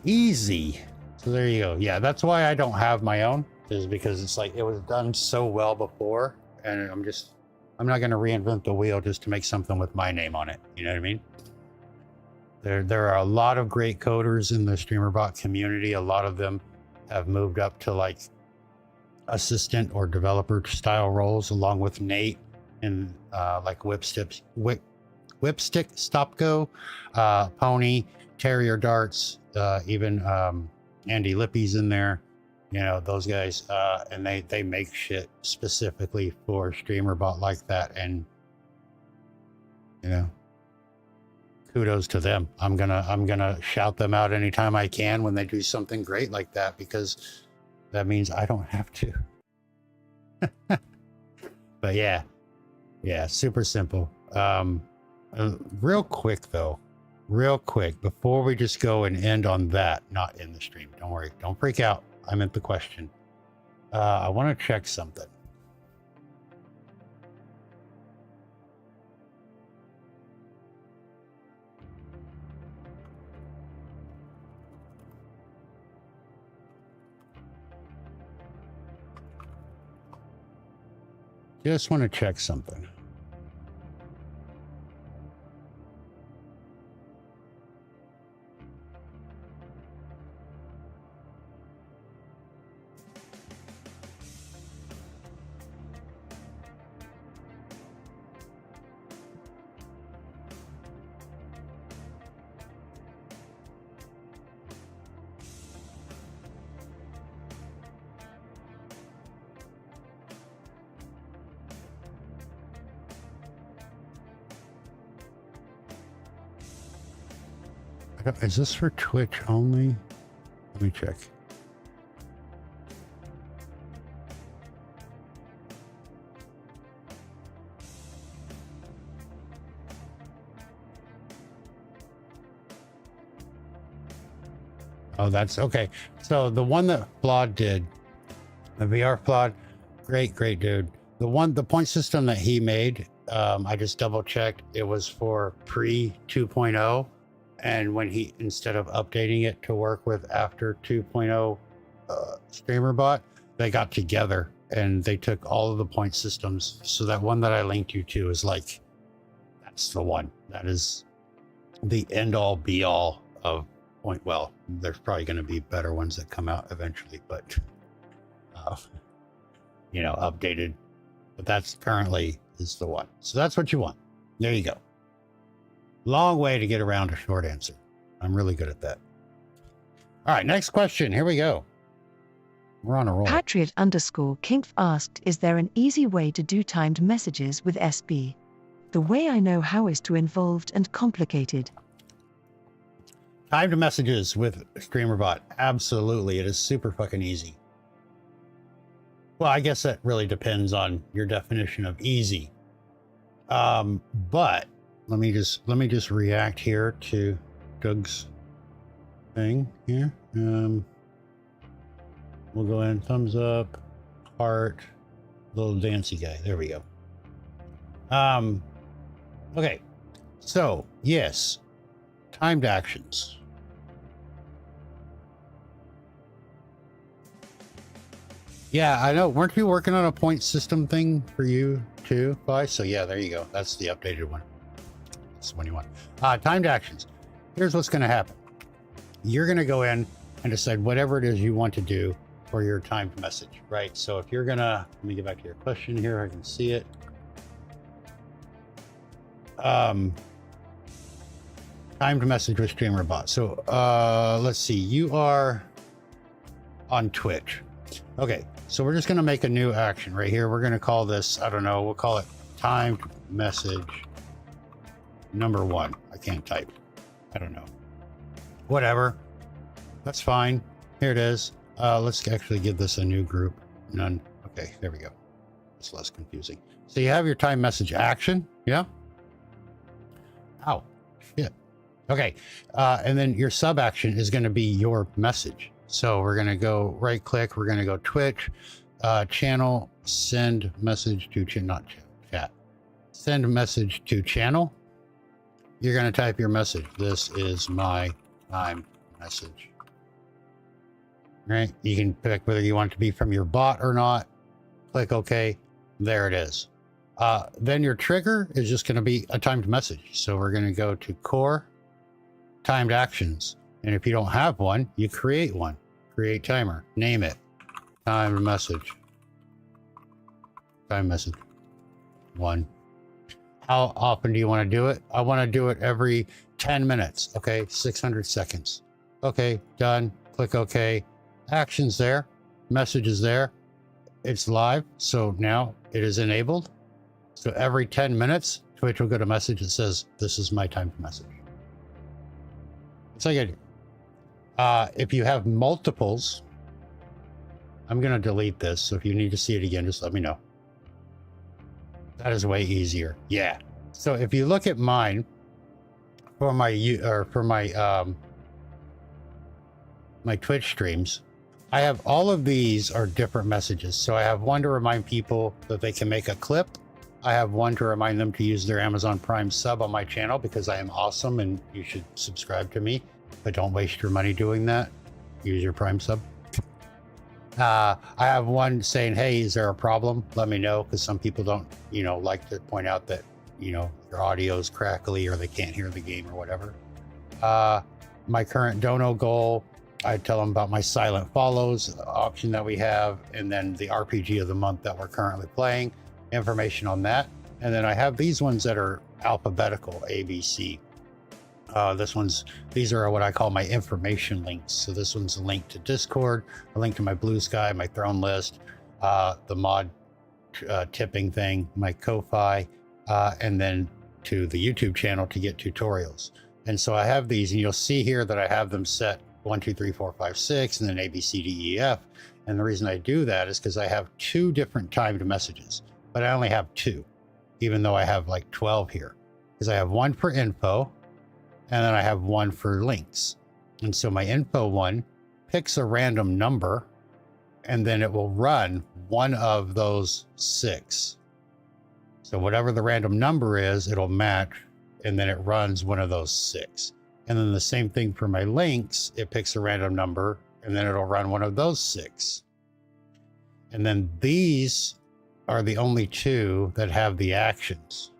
B: Easy. So there you go. Yeah, that's why I don't have my own, is because it's like it was done so well before, and I'm not going to reinvent the wheel just to make something with my name on it. You know what I mean? There are a lot of great coders in the StreamerBot community. A lot of them have moved up to like assistant or developer style roles, along with Nate and like Whipstick Stopgo, Pony, Terrier Darts, even Andy Lippy's in there. You know, those guys, and they make shit specifically for StreamerBot like that. And, you know, kudos to them. I'm gonna shout them out anytime I can when they do something great like that, because that means I don't have to. But yeah, super simple. Real quick though, before we just go and end on that, not in the stream, don't worry, don't freak out. I meant the question. I want to check something. Just want to check something. Is this for Twitch only? Let me check. Oh, that's okay. So the one that Flawed did, the VR Flawed, great dude. The point system that he made, I just double checked. It was for pre 2.0. And when he, instead of updating it to work with after 2.0 StreamerBot, they got together and they took all of the point systems. So that one that I linked you to is like, that's the one. That is the end all be all of point. Well, there's probably going to be better ones that come out eventually, but updated. But that's currently is the one. So that's what you want. There you go. Long way to get around a short answer. I'm really good at that. All right, next question. Here we go. We're on a roll.
A: Patriot_Kinkf asked, is there an easy way to do timed messages with SB? The way I know how is too involved and complicated.
B: Timed messages with StreamerBot. Absolutely. It is super fucking easy. Well, I guess that really depends on your definition of easy. But let me just react here to Doug's thing here. We'll go in, thumbs up, heart, little dancey guy. There we go. Okay. So, yes. Timed actions. Yeah, I know. Weren't you working on a point system thing for you too, Vi? So yeah, there you go. That's the updated one. That's the one you want. Timed actions. Here's what's going to happen. You're going to go in and decide whatever it is you want to do for your timed message, right? So if you're going to, let me get back to your question here. I can see it. Timed message with StreamerBot. So let's see. You are on Twitch. Okay. So we're just going to make a new action right here. We're going to call this, I don't know, we'll call it timed message number 1. I can't type. I don't know. Whatever. That's fine. Here it is. Let's actually give this a new group. None. Okay, there we go. It's less confusing. So you have your time message action. Yeah. Ow. Shit. Okay. And then your sub action is going to be your message. So we're going to go right click. We're going to go Twitch, channel, send message to chat. Send message to channel. You're going to type your message. This is my time message. Right? You can pick whether you want it to be from your bot or not. Click OK. There it is. Then your trigger is just going to be a timed message. So we're going to go to core timed actions. And if you don't have one, you create one. Create timer. Name it. Timed message. Time message. 1. How often do you want to do it? I want to do it every 10 minutes. Okay. 600 seconds. Okay. Done. Click OK. Actions there. Message is there. It's live. So now it is enabled. So every 10 minutes, Twitch will get a message that says, this is my timed message. It's like it. If you have multiples, I'm going to delete this. So if you need to see it again, just let me know. That is way easier. Yeah. So if you look at mine for my my Twitch streams, I have all of these are different messages. So I have one to remind people that they can make a clip. I have one to remind them to use their Amazon Prime sub on my channel because I am awesome and you should subscribe to me. But don't waste your money doing that. Use your Prime sub. I have one saying, hey, is there a problem? Let me know, because some people don't, like to point out that, your audio is crackly or they can't hear the game or whatever. My current dono goal, I tell them about my silent follows option that we have, and then the RPG of the month that we're currently playing, information on that. And then I have these ones that are alphabetical, ABC. These are what I call my information links. So this one's a link to Discord, a link to my Blue Sky, my Throne list, the mod tipping thing, my Ko-Fi, and then to the YouTube channel to get tutorials. And so I have these, and you'll see here that I have them set 1, 2, 3, 4, 5, 6, and then A, B, C, D, E, F. And the reason I do that is because I have 2 different timed messages, but I only have 2, even though I have like 12 here, because I have one for info. And then I have one for links. And so my info one picks a random number, and then it will run one of those 6. So whatever the random number is, it'll match, and then it runs one of those 6. And then the same thing for my links, it picks a random number, and then it'll run one of those 6. And then these are the only 2 that have the actions,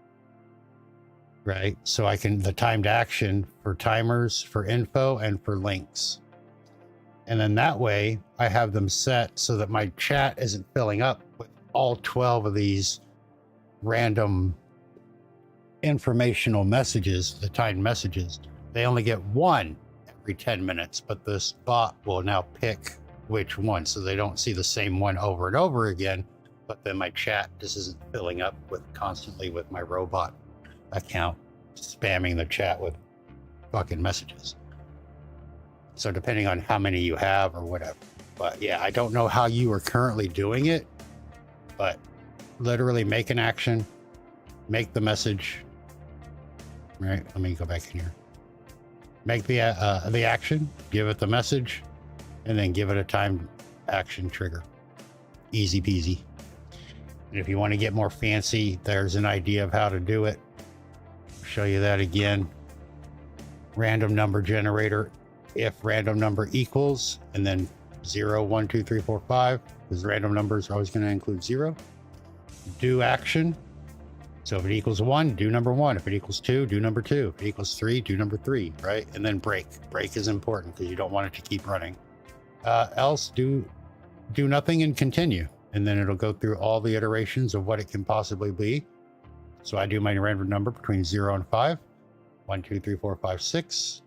B: right? So I can, the timed action for timers, for info, and for links. And then that way I have them set so that my chat isn't filling up with all 12 of these random informational messages, the timed messages. They only get one every 10 minutes, but this bot will now pick which one, so they don't see the same one over and over again. But then my chat just isn't filling up with constantly with my robot account spamming the chat with fucking messages. So depending on how many you have or whatever. But yeah, I don't know how you are currently doing it, but literally make an action, make the message. Right, let me go back in here. Make the action, give it the message, and then give it a timed action trigger. Easy peasy. And if you want to get more fancy, there's an idea of how to do it. I'll show you that again. Random number generator. If random number equals, and then 0, 1, 2, 3, 4, 5, because random numbers are always going to include 0. Do action. So if it equals 1, do number 1. If it equals 2, do number 2. If it equals 3, do number 3, right? And then break. Break is important because you don't want it to keep running. Else do nothing and continue. And then it'll go through all the iterations of what it can possibly be. So I do my random number between 0 and 5. 1, 2, 3, 4, 5, 6.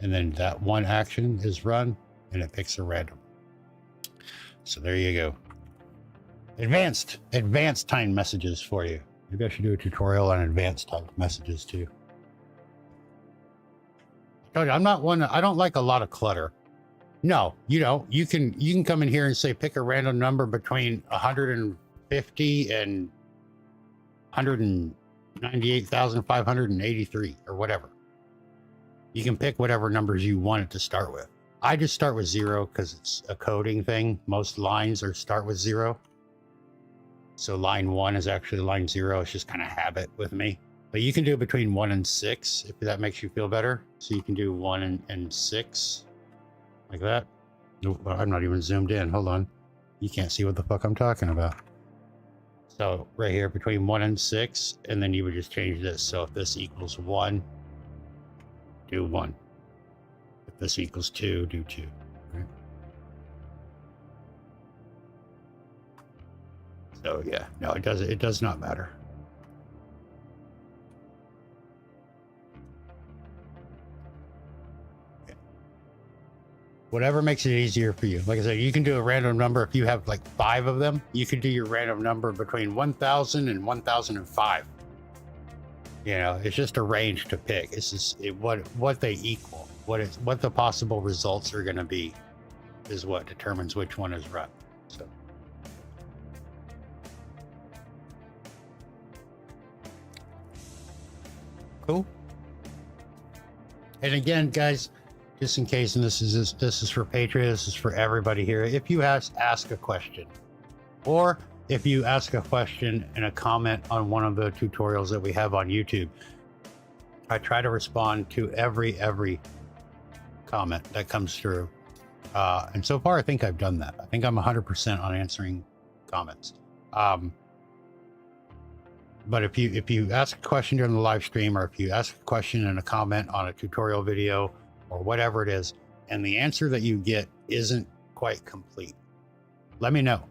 B: And then that one action is run and it picks a random. So there you go. Advanced timed messages for you. Maybe I should do a tutorial on advanced timed messages too. I told you, I'm not one, I don't like a lot of clutter. No, you don't. You can come in here and say, pick a random number between 150 and 198,583 or whatever. You can pick whatever numbers you want it to start with. I just start with 0 because it's a coding thing. Most lines start with 0. So line 1 is actually line 0. It's just kind of habit with me. But you can do it between 1 and 6 if that makes you feel better. So you can do 1 and 6 like that. Nope, I'm not even zoomed in. Hold on. You can't see what the fuck I'm talking about. So right here between 1 and 6, and then you would just change this. So if this equals 1, do 1. If this equals 2, do 2. Right? So yeah, no, it does not matter. Okay. Whatever makes it easier for you. Like I said, you can do a random number. If you have like 5 of them, you can do your random number between 1,000 and 1,005. You know, it's just a range to pick. It's just what they equal. What the possible results are going to be is what determines which one is run. So. Cool. And again, guys, just in case, and this is for Patriot, this is for everybody here. If you ask a question, or if you ask a question in a comment on one of the tutorials that we have on YouTube, I try to respond to every comment that comes through. And so far, I think I've done that. I think I'm 100% on answering comments. But if you ask a question during the live stream, or if you ask a question in a comment on a tutorial video or whatever it is, and the answer that you get isn't quite complete, let me know.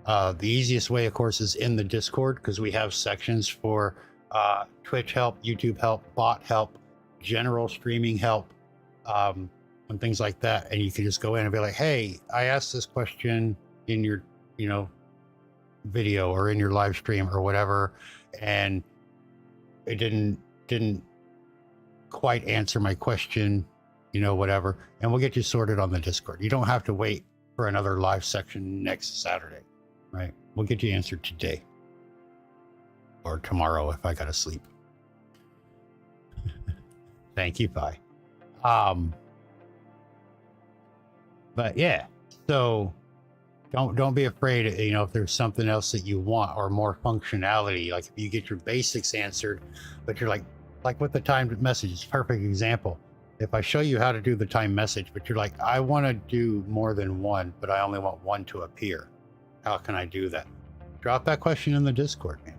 B: The easiest way, of course, is in the Discord, because we have sections for Twitch help, YouTube help, bot help, general streaming help, and things like that. And you can just go in and be like, hey, I asked this question in your, video or in your live stream or whatever, and it didn't quite answer my question, whatever. And we'll get you sorted on the Discord. You don't have to wait for another live section next Saturday. Right, we'll get you answered today or tomorrow if I gotta sleep. Thank you, bye. But yeah, so don't be afraid, you know, if there's something else that you want or more functionality, like if you get your basics answered, but you're like with the timed message, it's a perfect example. If I show you how to do the timed message, but you're like, I want to do more than one, but I only want one to appear. How can I do that? Drop that question in the Discord, man.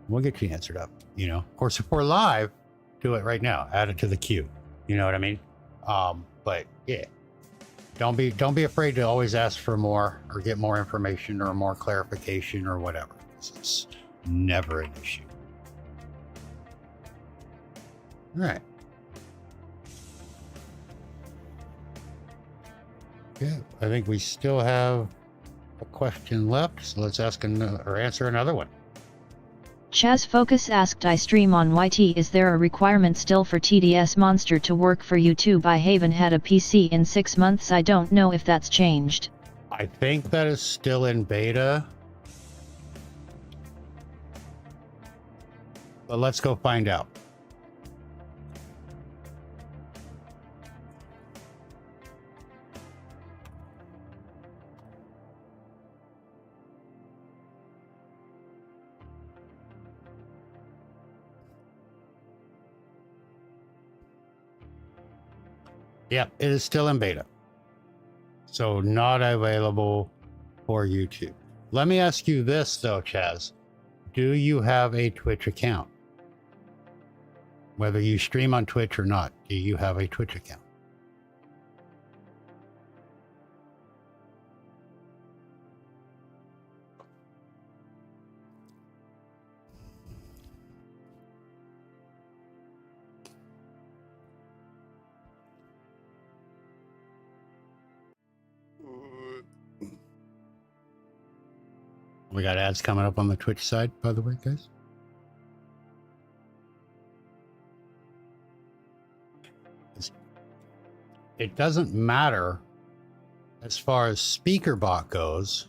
B: We'll get you answered up, you know. Of course, if we're live, do it right now. Add it to the queue. You know what I mean? But yeah, don't be afraid to always ask for more or get more information or more clarification or whatever. It's never an issue. All right. Yeah, I think we still have a question left, so let's ask or answer another one.
H: Chaz Focus asked, I stream on YT, is there a requirement still for TTS Monster to work for YouTube? I haven't had a PC in 6 months, I don't know if that's changed.
B: I think that is still in beta. But let's go find out. Yep, it is still in beta. So not available for YouTube. Let me ask you this though, Chaz. Do you have a Twitch account? Whether you stream on Twitch or not, do you have a Twitch account? We got ads coming up on the Twitch side, by the way, guys. It doesn't matter as far as SpeakerBot goes,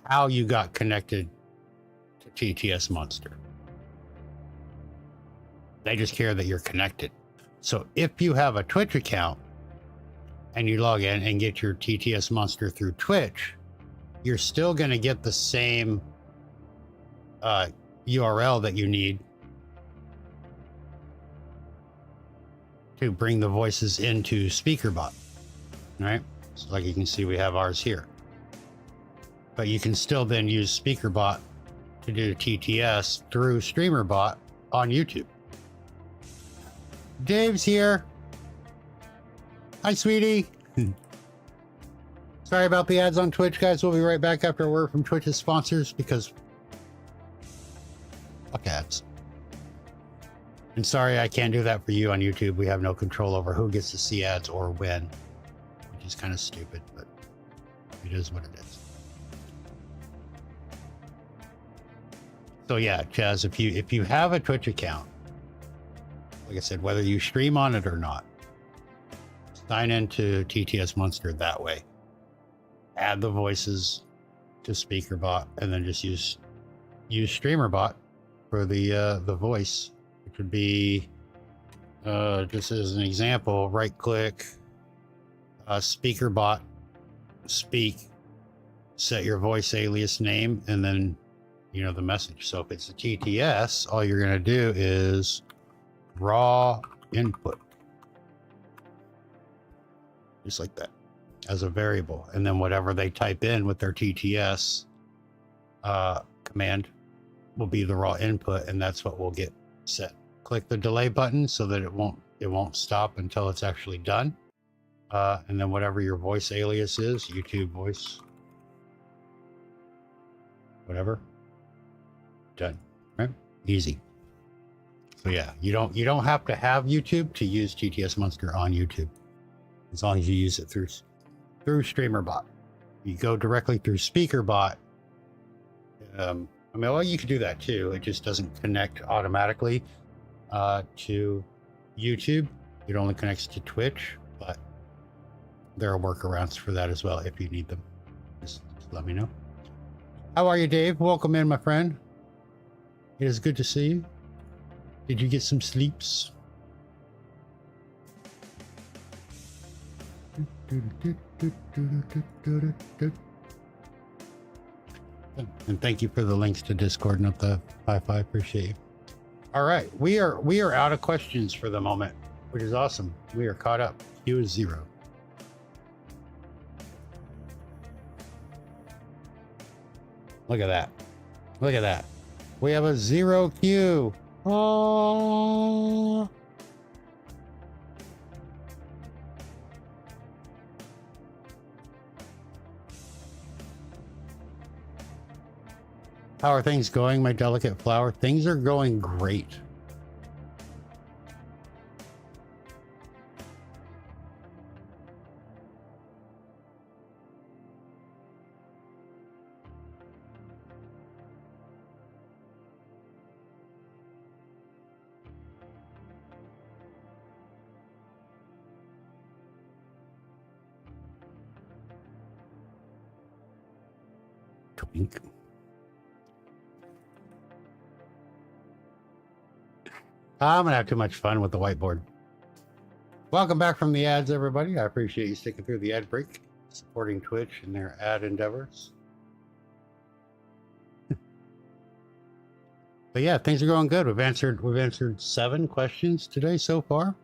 B: how you got connected to TTS Monster. They just care that you're connected. So if you have a Twitch account and you log in and get your TTS Monster through Twitch, you're still going to get the same URL that you need to bring the voices into SpeakerBot, right? So like you can see, we have ours here. But you can still then use SpeakerBot to do TTS through StreamerBot on YouTube. Dave's here. Hi, sweetie. Sorry about the ads on Twitch, guys. We'll be right back after a word from Twitch's sponsors, because fuck ads. And sorry, I can't do that for you on YouTube. We have no control over who gets to see ads or when, which is kind of stupid, but it is what it is. So yeah, Chaz, if you have a Twitch account, like I said, whether you stream on it or not, sign into TTS Monster that way. Add the voices to SpeakerBot, and then just use StreamerBot for the voice, which would be just as an example, right click, SpeakerBot, speak, set your voice alias name, and then the message. So if it's a TTS, all you're going to do is raw input, just like that, as a variable, and then whatever they type in with their TTS command will be the raw input, and that's what will get set. Click the delay button so that it won't stop until it's actually done, and then whatever your voice alias is, YouTube voice, whatever, done. Right? Easy. So yeah, you don't have to have YouTube to use TTS Monster on YouTube, as long as you use it through StreamerBot. You go directly through SpeakerBot. Well, you could do that too. It just doesn't connect automatically to YouTube. It only connects to Twitch, but there are workarounds for that as well if you need them. Just let me know. How are you, Dave? Welcome in, my friend. It is good to see you. Did you get some sleeps? And thank you for the links to Discord, not the Wi-Fi. Appreciate you. All right, we are out of questions for the moment, which is awesome. We are caught up. Q is 0. Look at that. Look at that. We have a 0 Q. Oh. How are things going, my delicate flower? Things are going great. Twink. I'm gonna have too much fun with the whiteboard. Welcome back from the ads, everybody. I appreciate you sticking through the ad break, supporting Twitch and their ad endeavors. But yeah, things are going good. We've answered 7 questions today so far.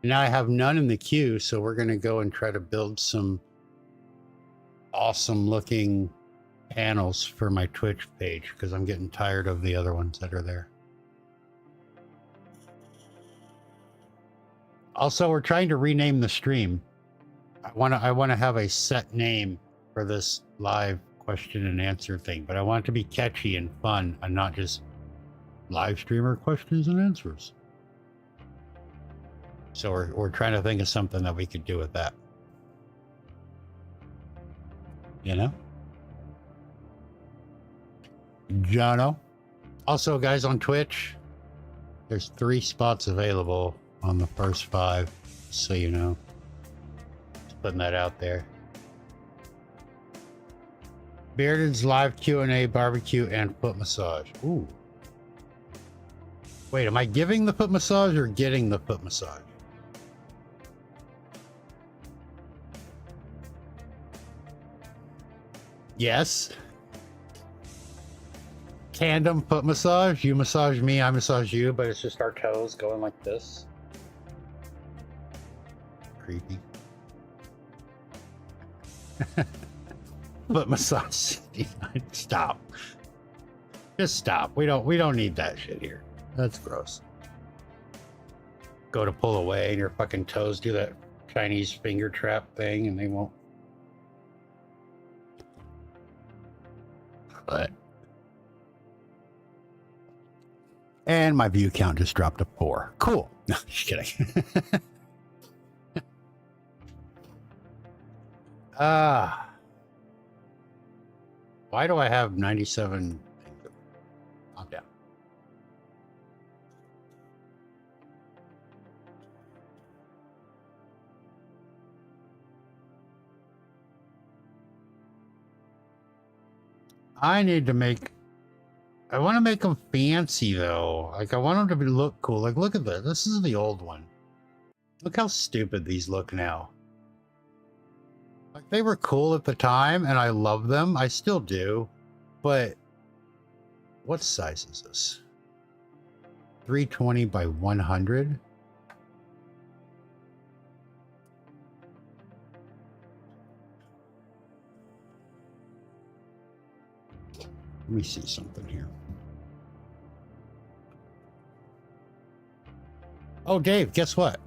B: And now I have none in the queue, so we're gonna go and try to build some awesome looking panels for my Twitch page because I'm getting tired of the other ones that are there. Also, we're trying to rename the stream. I want to have a set name for this live question and answer thing, but I want it to be catchy and fun and not just live streamer questions and answers. So we're trying to think of something that we could do with that. You know? Jono. Also, guys, on Twitch, there's 3 spots available on the first 5, so you know. Just putting that out there. Bearded's live Q&A, barbecue, and foot massage. Ooh. Wait, am I giving the foot massage or getting the foot massage? Yes. Tandem foot massage. You massage me, I massage you, but it's just our toes going like this. Creepy. Foot massage. Stop. Just stop. We don't need that shit here. That's gross. Go to pull away and your fucking toes do that Chinese finger trap thing and they won't. But and my view count just dropped to 4. Cool. No, just kidding. Why do I have 97 things? Calm down. I need to make. I want to make them fancy though. Like I want them to look cool. Like look at this. This is the old one. Look how stupid these look now. Like they were cool at the time and I love them. I still do. But what size is this? 320 by 100? Let me see something here. Oh, Dave, guess what?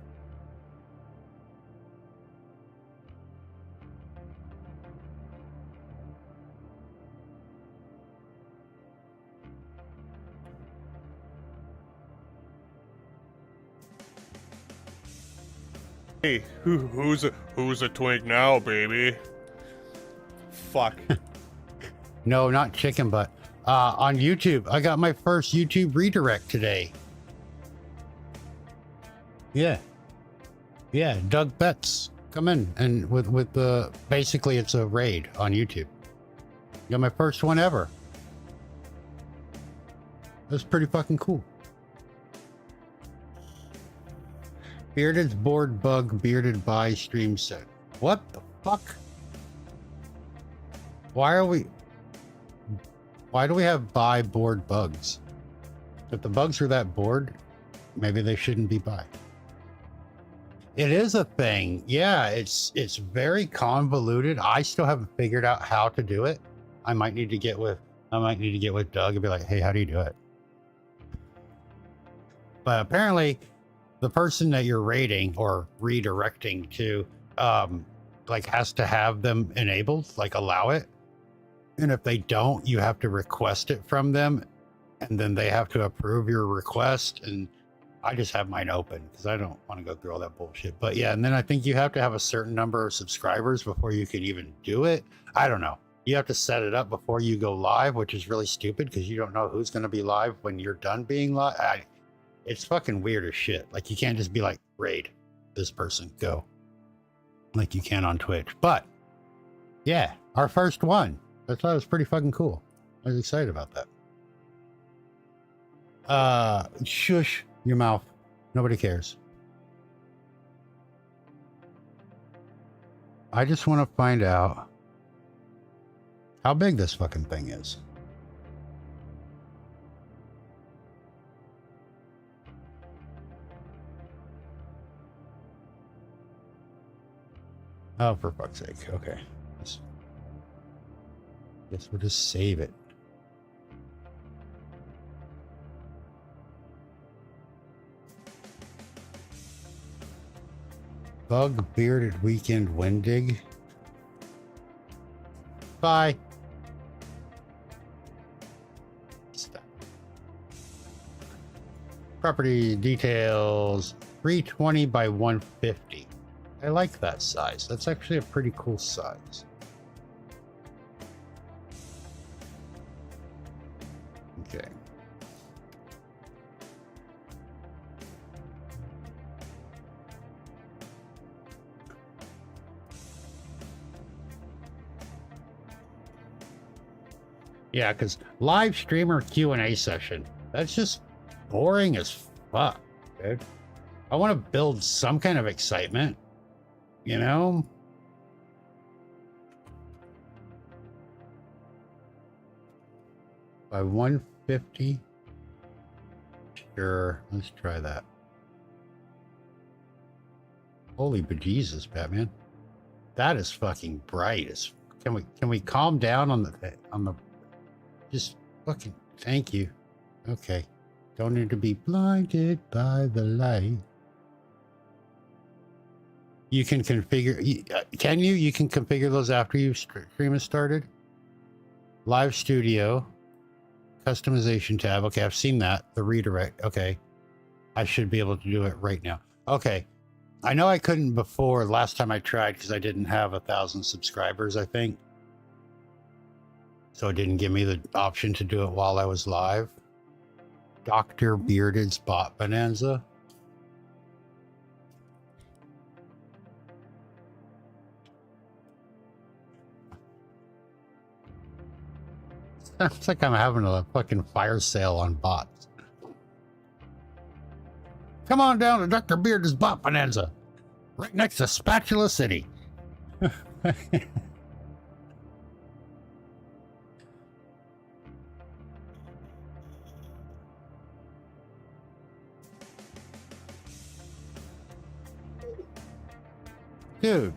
D: Hey, who's a twink now, baby? Fuck.
B: No, not chicken butt. On YouTube, I got my first YouTube redirect today. Yeah. Yeah, Doug Betts. Come in and with the basically it's a raid on YouTube. Got my first one ever. That's pretty fucking cool. Bearded's board bug bearded by stream set. What the fuck? Why do we have buy bored bugs? If the bugs are that bored, maybe they shouldn't be buy. It is a thing. Yeah, it's very convoluted. I still haven't figured out how to do it. I might need to get with Doug and be like, hey, how do you do it? But apparently the person that you're rating or redirecting to like has to have them enabled, like allow it. And if they don't, you have to request it from them, and then they have to approve your request. And I just have mine open because I don't want to go through all that bullshit. But yeah, and then I think you have to have a certain number of subscribers before you can even do it. I don't know. You have to set it up before you go live, which is really stupid because you don't know who's going to be live when you're done being live. It's fucking weird as shit. Like, you can't just be like, raid this person, go. Like you can on Twitch. But yeah, our first one. I thought it was pretty fucking cool. I was excited about that. Shush your mouth. Nobody cares. I just want to find out how big this fucking thing is. Oh, for fuck's sake. Okay. Guess we'll just save it. Bug bearded weekend Wendig. Bye. Stop. Property details 320 by 150. I like that size. That's actually a pretty cool size. Okay. Yeah, because live streamer Q&A session, that's just boring as fuck, dude. I want to build some kind of excitement, you know? By 150? Sure, let's try that. Holy bejesus, Batman. That is fucking bright as... Can we calm down on the just fucking thank you. Okay. Don't need to be blinded by the light. You can configure, can you? You can configure those after you stream has started. Live studio, customization tab. Okay, I've seen that. The redirect. Okay. I should be able to do it right now. Okay. I know I couldn't before last time I tried because I didn't have 1,000 subscribers, I think. So it didn't give me the option to do it while I was live. Dr. Bearded's Bot Bonanza. Sounds like I'm having a fucking fire sale on bots. Come on down to Dr. Bearded's Bot Bonanza. Right next to Spatula City. Dude,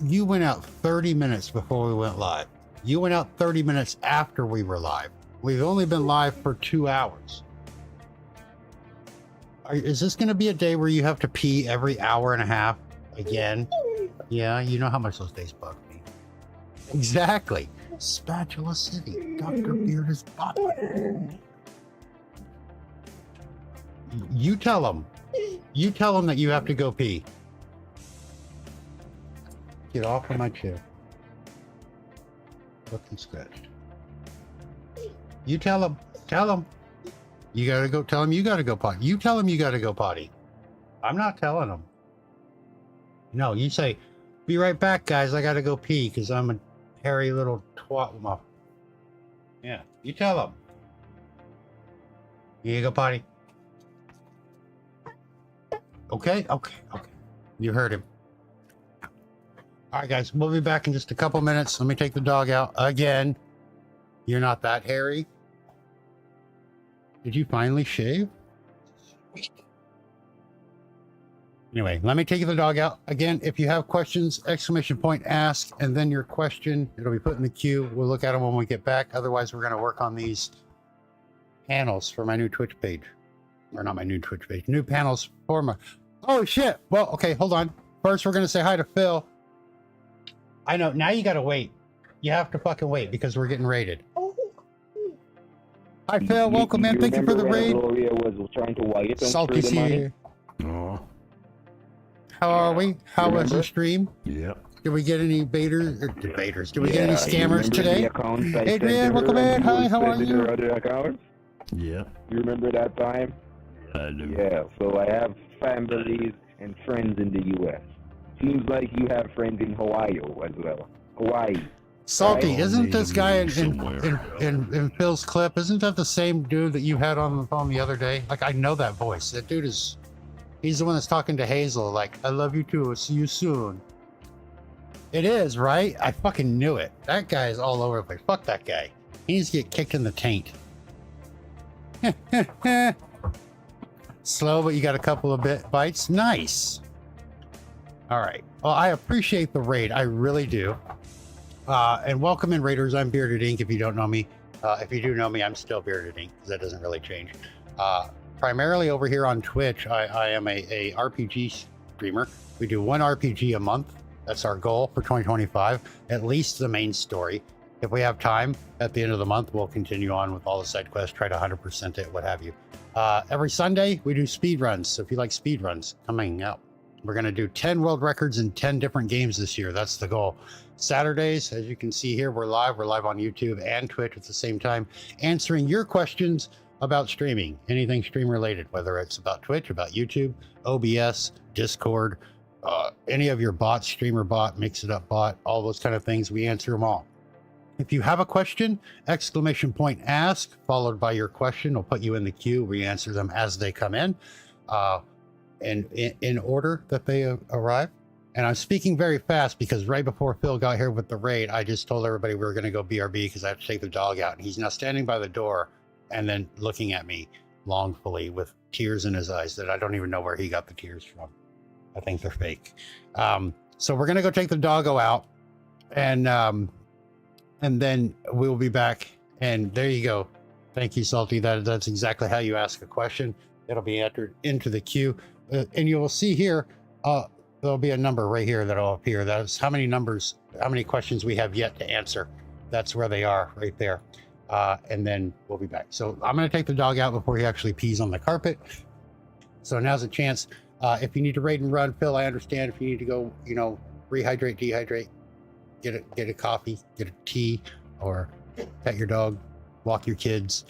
B: you went out 30 minutes before we went live. You went out 30 minutes after we were live. We've only been live for 2 hours. Is this going to be a day where you have to pee every hour and a half again? Yeah, you know how much those days bug me. Exactly. Spatula City. Dr. Bearded's Bot. You tell them. You tell them that you have to go pee. Get off of my chair. Fucking scratched. You tell them. Tell them. You gotta go. Tell them you gotta go potty. You tell them you gotta go potty. I'm not telling them. No, you say, be right back, guys. I gotta go pee because I'm a hairy little twat with my... Yeah, you tell them. You go potty. Okay, okay, okay. You heard him. All right, guys, we'll be back in just a couple minutes. Let me take the dog out again. You're not that hairy. Did you finally shave? Anyway, let me take the dog out again. If you have questions, exclamation point, ask, and then your question, it'll be put in the queue. We'll look at them when we get back. Otherwise, we're going to work on these panels for my new Twitch page. Or not my new Twitch page, new panels for my... Oh, shit. Well, okay, hold on. First, we're going to say hi to Phil. I know, now you got to wait. You have to fucking wait because we're getting raided. Hi, Phil. Welcome, man. Thank you for the raid.
K: Gloria was trying to wire
B: Salty's here.
L: Oh.
B: How are we? How was the stream?
L: Yep.
B: Did we get any baiters? Did we get any scammers today? Adrian, welcome in. Hi, how are you?
L: Yeah.
K: You remember that time?
L: I do.
K: Yeah, so I have families and friends in the U.S. Seems like you have friends in Hawaii as well. Hawaii.
B: Salty,
K: Right?
B: isn't this guy in Phil's clip, isn't that the same dude that you had on the phone the other day? Like, I know that voice. That dude is, he's the one that's talking to Hazel, like, I love you too, I'll see you soon. It is, right? I fucking knew it. That guy is all over the place. Fuck that guy. He needs to get kicked in the taint. Slow, but you got a couple of bites. Nice. All right. Well, I appreciate the raid. I really do. And welcome in, Raiders. I'm Bearded Ink. If you don't know me, if you do know me, I'm still Bearded Ink because that doesn't really change. Primarily over here on Twitch, I am a RPG streamer. We do one RPG a month. That's our goal for 2025, at least the main story. If we have time at the end of the month, we'll continue on with all the side quests, try to 100% it, what have you. Every Sunday, we do speed runs. So if you like speed runs, coming out. We're going to do 10 world records in 10 different games this year. That's the goal. Saturdays, as you can see here, we're live. We're live on YouTube and Twitch at the same time, answering your questions about streaming, anything stream related, whether it's about Twitch, about YouTube, OBS, Discord, any of your bots, streamer bot, mix it up bot, all those kind of things. We answer them all. If you have a question, exclamation point ask, followed by your question. We'll put you in the queue. We answer them as they come in. And in order that they arrive. And I'm speaking very fast because right before Phil got here with the raid, I just told everybody we were going to go BRB because I have to take the dog out. And he's now standing by the door and then looking at me longfully with tears in his eyes that I don't even know where he got the tears from. I think they're fake. So we're going to go take the doggo out and then we'll be back. And there you go. Thank you, Salty. That's exactly how you ask a question. It'll be entered into the queue. And you will see here, there'll be a number right here that'll appear. That's how many questions we have yet to answer. That's where they are right there. And then we'll be back. So I'm going to take the dog out before he actually pees on the carpet. So now's a chance. If you need to raid and run, Phil, I understand. If you need to go, rehydrate, dehydrate, get a coffee, get a tea, or pet your dog, walk your kids,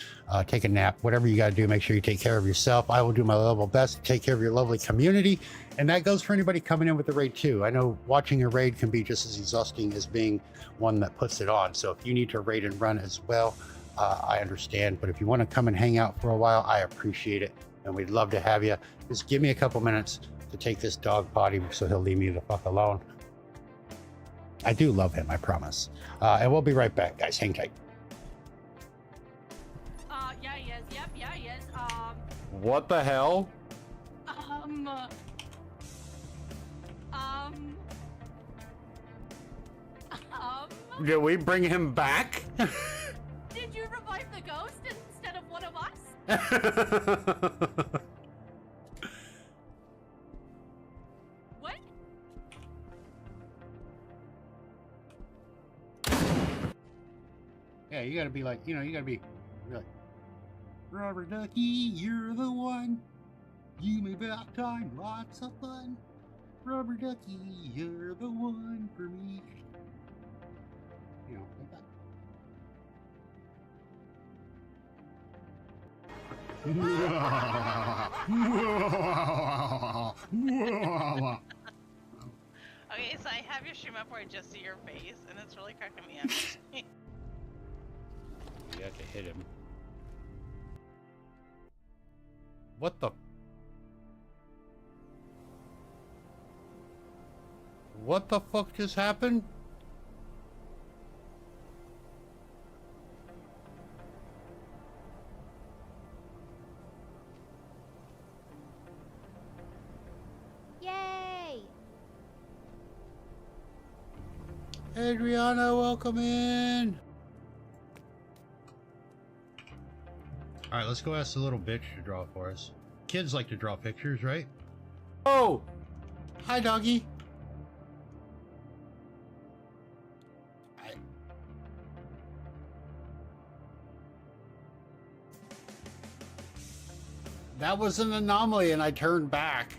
B: take a nap, whatever you got to do, make sure you take care of yourself. I will do my level best to take care of your lovely community. And that goes for anybody coming in with the raid too. I know watching a raid can be just as exhausting as being one that puts it on. So if you need to raid and run as well, I understand. But if you want to come and hang out for a while, I appreciate it. And we'd love to have you. Just give me a couple minutes to take this dog potty so he'll leave me the fuck alone. I do love him, I promise. And we'll be right back, guys. Hang tight.
G: Yeah, yes, yep, yeah, yes,
B: What the hell? Did we bring him back?
G: Did you revive the ghost instead of one of us? What?
B: Yeah, you gotta be like, you gotta be like, Rubber Ducky, you're the one. You make back time lots of fun. Rubber Ducky, you're the one for me. Like that.
F: Okay, so I have your stream up where I just see your face, and it's really cracking me up.
B: You have to hit him. What the? What the fuck just happened?
G: Yay!
B: Adriana, welcome in. All right, let's go ask the little bitch to draw for us. Kids like to draw pictures, right? Oh, hi, doggy. That was an anomaly, and I turned back.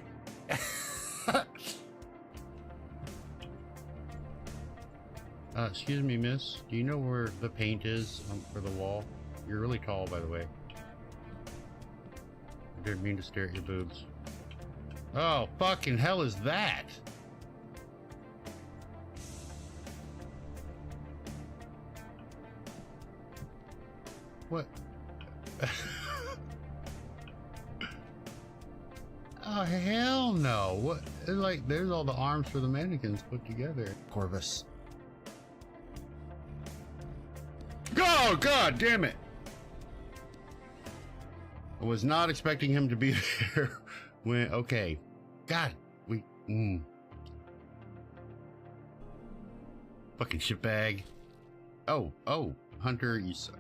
B: Excuse me, miss. Do you know where the paint is for the wall? You're really tall, by the way. I didn't mean to stare at your boobs. Oh, fucking hell is that? What? Oh, hell no. What? It's like, there's all the arms for the mannequins put together. Corvus. Oh, God damn it. I was not expecting him to be there when, okay. God, fucking shitbag. Oh, Hunter, you suck.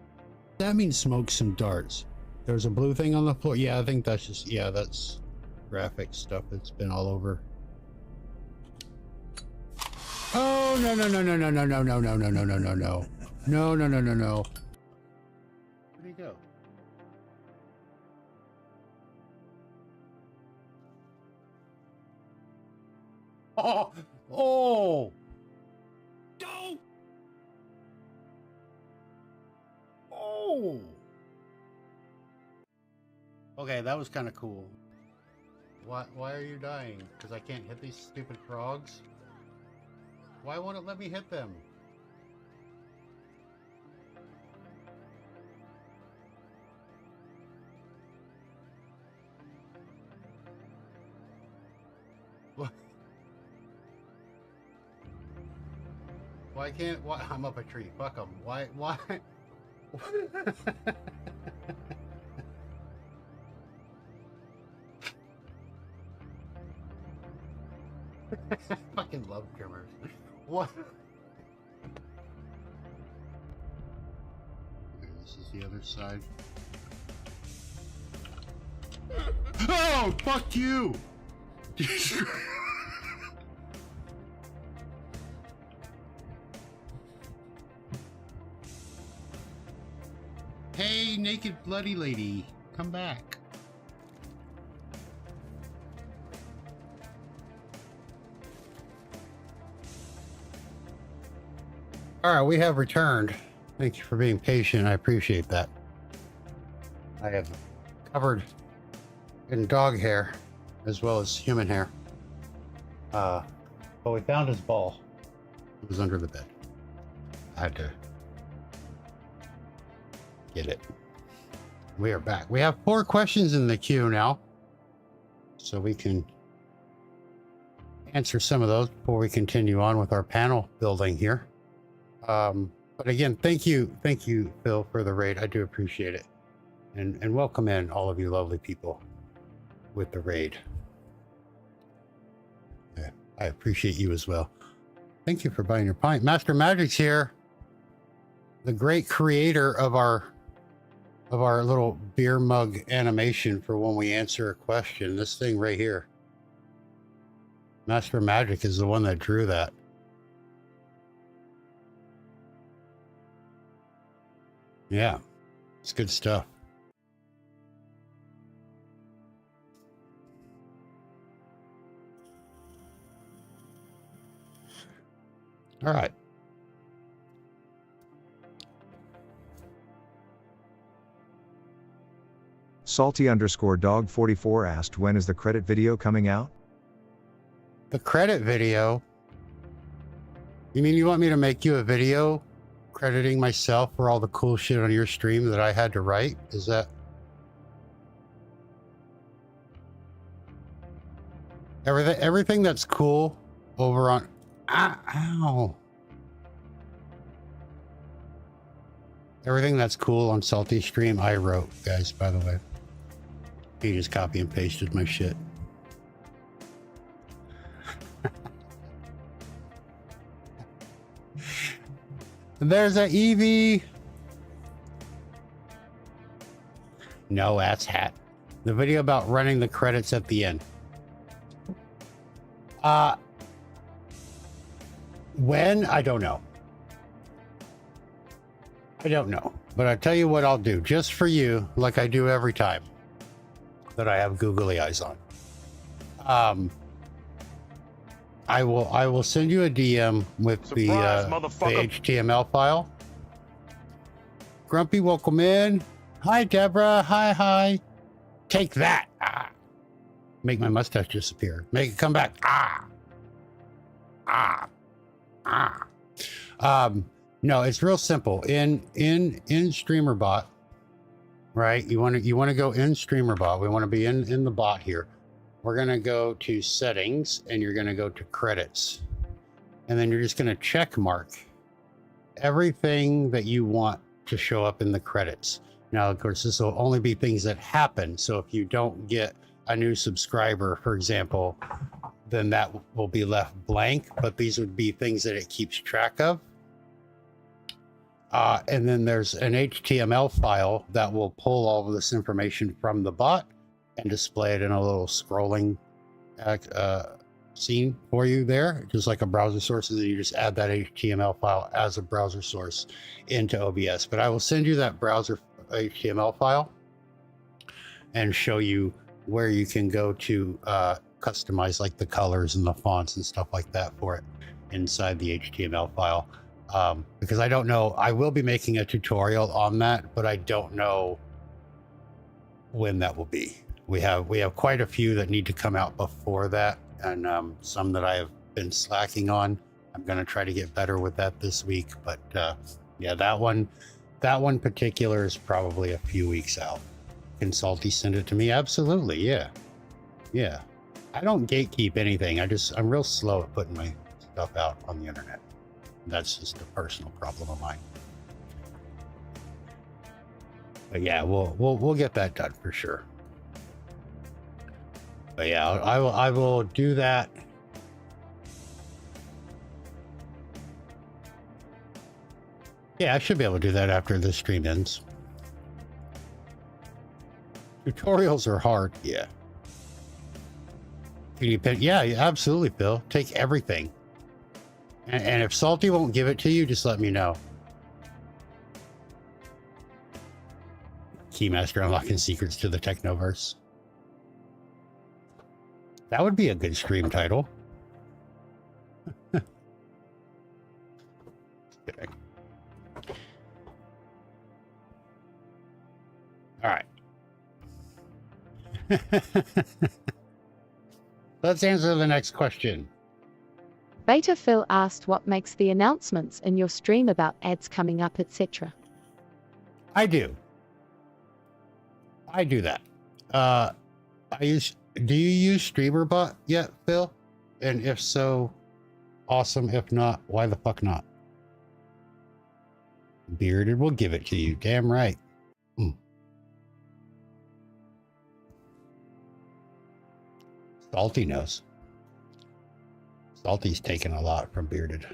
B: That means smoke some darts. There's a blue thing on the floor. Yeah, I think that's just, yeah, that's graphic stuff that's been all over. Oh, no. No. Where'd he go? Oh! No! Oh! Okay, that was kind of cool. Why are you dying? Because I can't hit these stupid frogs? Why won't it let me hit them? Why can't, why? I'm up a tree. Fuck them. Why? I fucking love trimmers. What? Okay, this is the other side. Oh, fuck you! Hey, naked bloody lady, come back. All right, we have returned. Thank you for being patient. I appreciate that. I have covered in dog hair as well as human hair. But we found his ball. It was under the bed. I had to get it. We are back. We have 4 questions in the queue now, so we can answer some of those before we continue on with our panel building here. But again, thank you, Phil, for the raid. I do appreciate it, and welcome in all of you lovely people with the raid. Yeah, I appreciate you as well. Thank you for buying your pint. Master Magic's here, the great creator of our little beer mug animation for when we answer a question. This thing right here. Master Magic is the one that drew that. Yeah, it's good stuff. All right.
M: Salty_dog44 asked, when is the credit video coming out?
B: The credit video? You mean you want me to make you a video crediting myself for all the cool shit on your stream that I had to write? Is that... everything that's cool over on... Ow. Everything that's cool on Salty Stream, I wrote, guys, by the way. He just copy and pasted my shit. There's a Eevee. No, that's Hat. The video about running the credits at the end. When? I don't know. I don't know. But I tell you what I'll do, just for you, like I do every time that I have googly eyes on. I will send you a DM with the HTML file. Grumpy, welcome in. Hi, Deborah. Hi. Take that. Make my mustache disappear. Make it come back. No, it's real simple. In StreamerBot, right? You want to go in StreamerBot. We want to be in the bot here. We're going to go to settings and you're going to go to credits. And then you're just going to check mark everything that you want to show up in the credits. Now, of course, this will only be things that happen. So if you don't get a new subscriber, for example, then that will be left blank. But these would be things that it keeps track of. And then there's an HTML file that will pull all of this information from the bot and display it in a little scrolling scene for you there, just like a browser source. And then you just add that HTML file as a browser source into OBS. But I will send you that browser HTML file and show you where you can go to customize like the colors and the fonts and stuff like that for it inside the HTML file. Because I don't know, I will be making a tutorial on that, but I don't know when that will be. We have quite a few that need to come out before that, and some that I have been slacking on. I'm going to try to get better with that this week, but yeah, that one particular is probably a few weeks out. Can Salty send it to me? Absolutely, yeah. I don't gatekeep anything. I'm real slow at putting my stuff out on the internet. That's just a personal problem of mine. But yeah, we'll get that done for sure. But yeah, I will do that. Yeah, I should be able to do that after this stream ends. Tutorials are hard, yeah. Can you pick? Yeah, absolutely, Phil. Take everything. And if Salty won't give it to you, just let me know. Keymaster unlocking secrets to the Technoverse. That would be a good stream title. Kidding. All right. Let's answer the next question.
J: Beta Phil asked what makes the announcements in your stream about ads coming up, etc.
B: I do that. Do you use StreamerBot yet, Phil? And if so, awesome. If not, why the fuck not? Bearded will give it to you. Damn right. Salty knows. Salty's taken a lot from Bearded.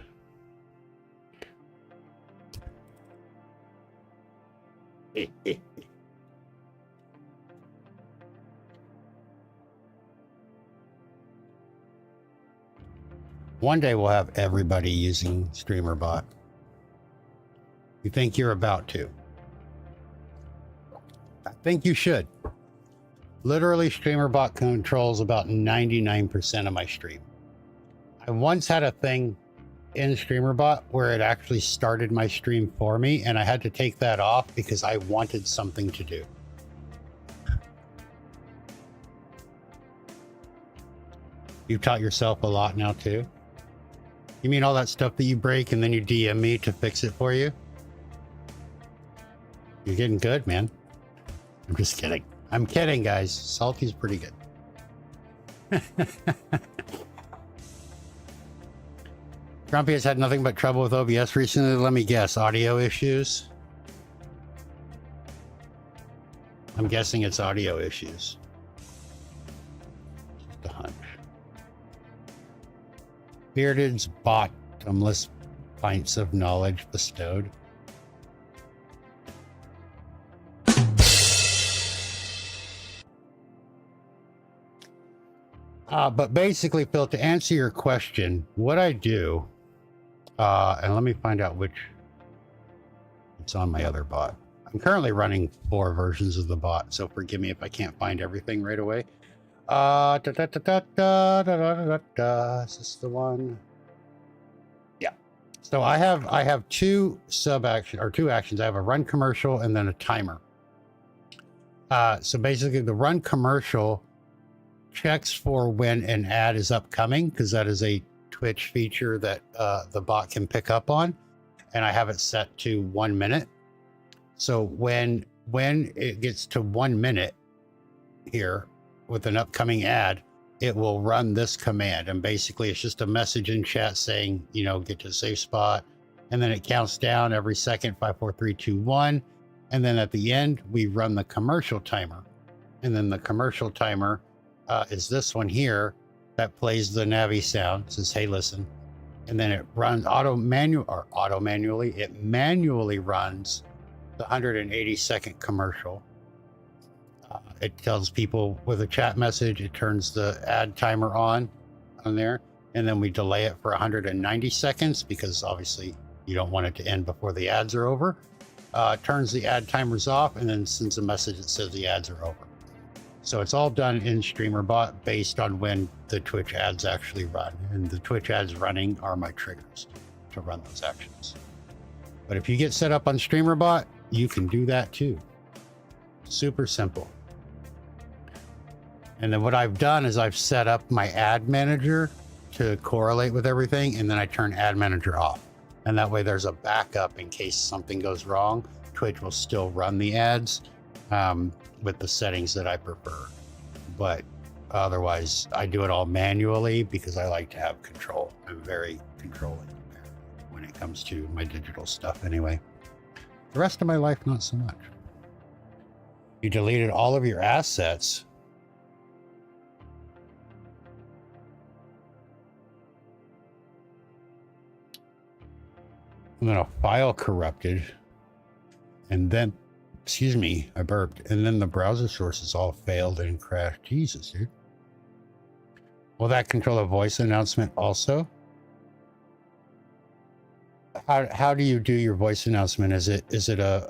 B: One day we'll have everybody using StreamerBot. You think you're about to? I think you should. Literally, StreamerBot controls about 99% of my stream. I once had a thing in StreamerBot where it actually started my stream for me, and I had to take that off because I wanted something to do. You've taught yourself a lot now too? You mean all that stuff that you break and then you DM me to fix it for you? You're getting good, man. I'm just kidding. I'm kidding, guys. Salty's pretty good. Grumpy has had nothing but trouble with OBS recently. Let me guess, audio issues? I'm guessing it's audio issues. Just a hunch. Bearded's bottomless pints of knowledge bestowed. But basically, Phil, to answer your question, what I do, and let me find out which it's on my other bot. I'm currently running 4 versions of the bot, so forgive me if I can't find everything right away. Is this the one? Yeah. So I have 2 two actions. I have a run commercial and then a timer. So basically, the run commercial checks for when an ad is upcoming, because that is a Twitch feature that the bot can pick up on, and I have it set to 1 minute. So when it gets to 1 minute here with an upcoming ad, it will run this command, and basically it's just a message in chat saying, you know, get to a safe spot, and then it counts down every second, 5, 4, 3, 2, 1, and then at the end we run the commercial timer, and then the commercial timer is this one here that plays the Navi sound, says, hey, listen. And then it runs it manually runs the 180-second commercial. It tells people with a chat message, it turns the ad timer on there, and then we delay it for 190 seconds because obviously you don't want it to end before the ads are over. Turns the ad timers off and then sends a message that says the ads are over. So it's all done in StreamerBot based on when the Twitch ads actually run. And the Twitch ads running are my triggers to run those actions. But if you get set up on StreamerBot, you can do that too. Super simple. And then what I've done is I've set up my ad manager to correlate with everything, and then I turn ad manager off. And that way there's a backup in case something goes wrong. Twitch will still run the ads. With the settings that I prefer, but otherwise I do it all manually because I like to have control. I'm very controlling when it comes to my digital stuff anyway. The rest of my life, not so much. You deleted all of your assets. And then a file corrupted, and then excuse me, I burped. And then the browser sources all failed and crashed. Jesus, dude. Will that control a voice announcement also? How do you do your voice announcement? Is it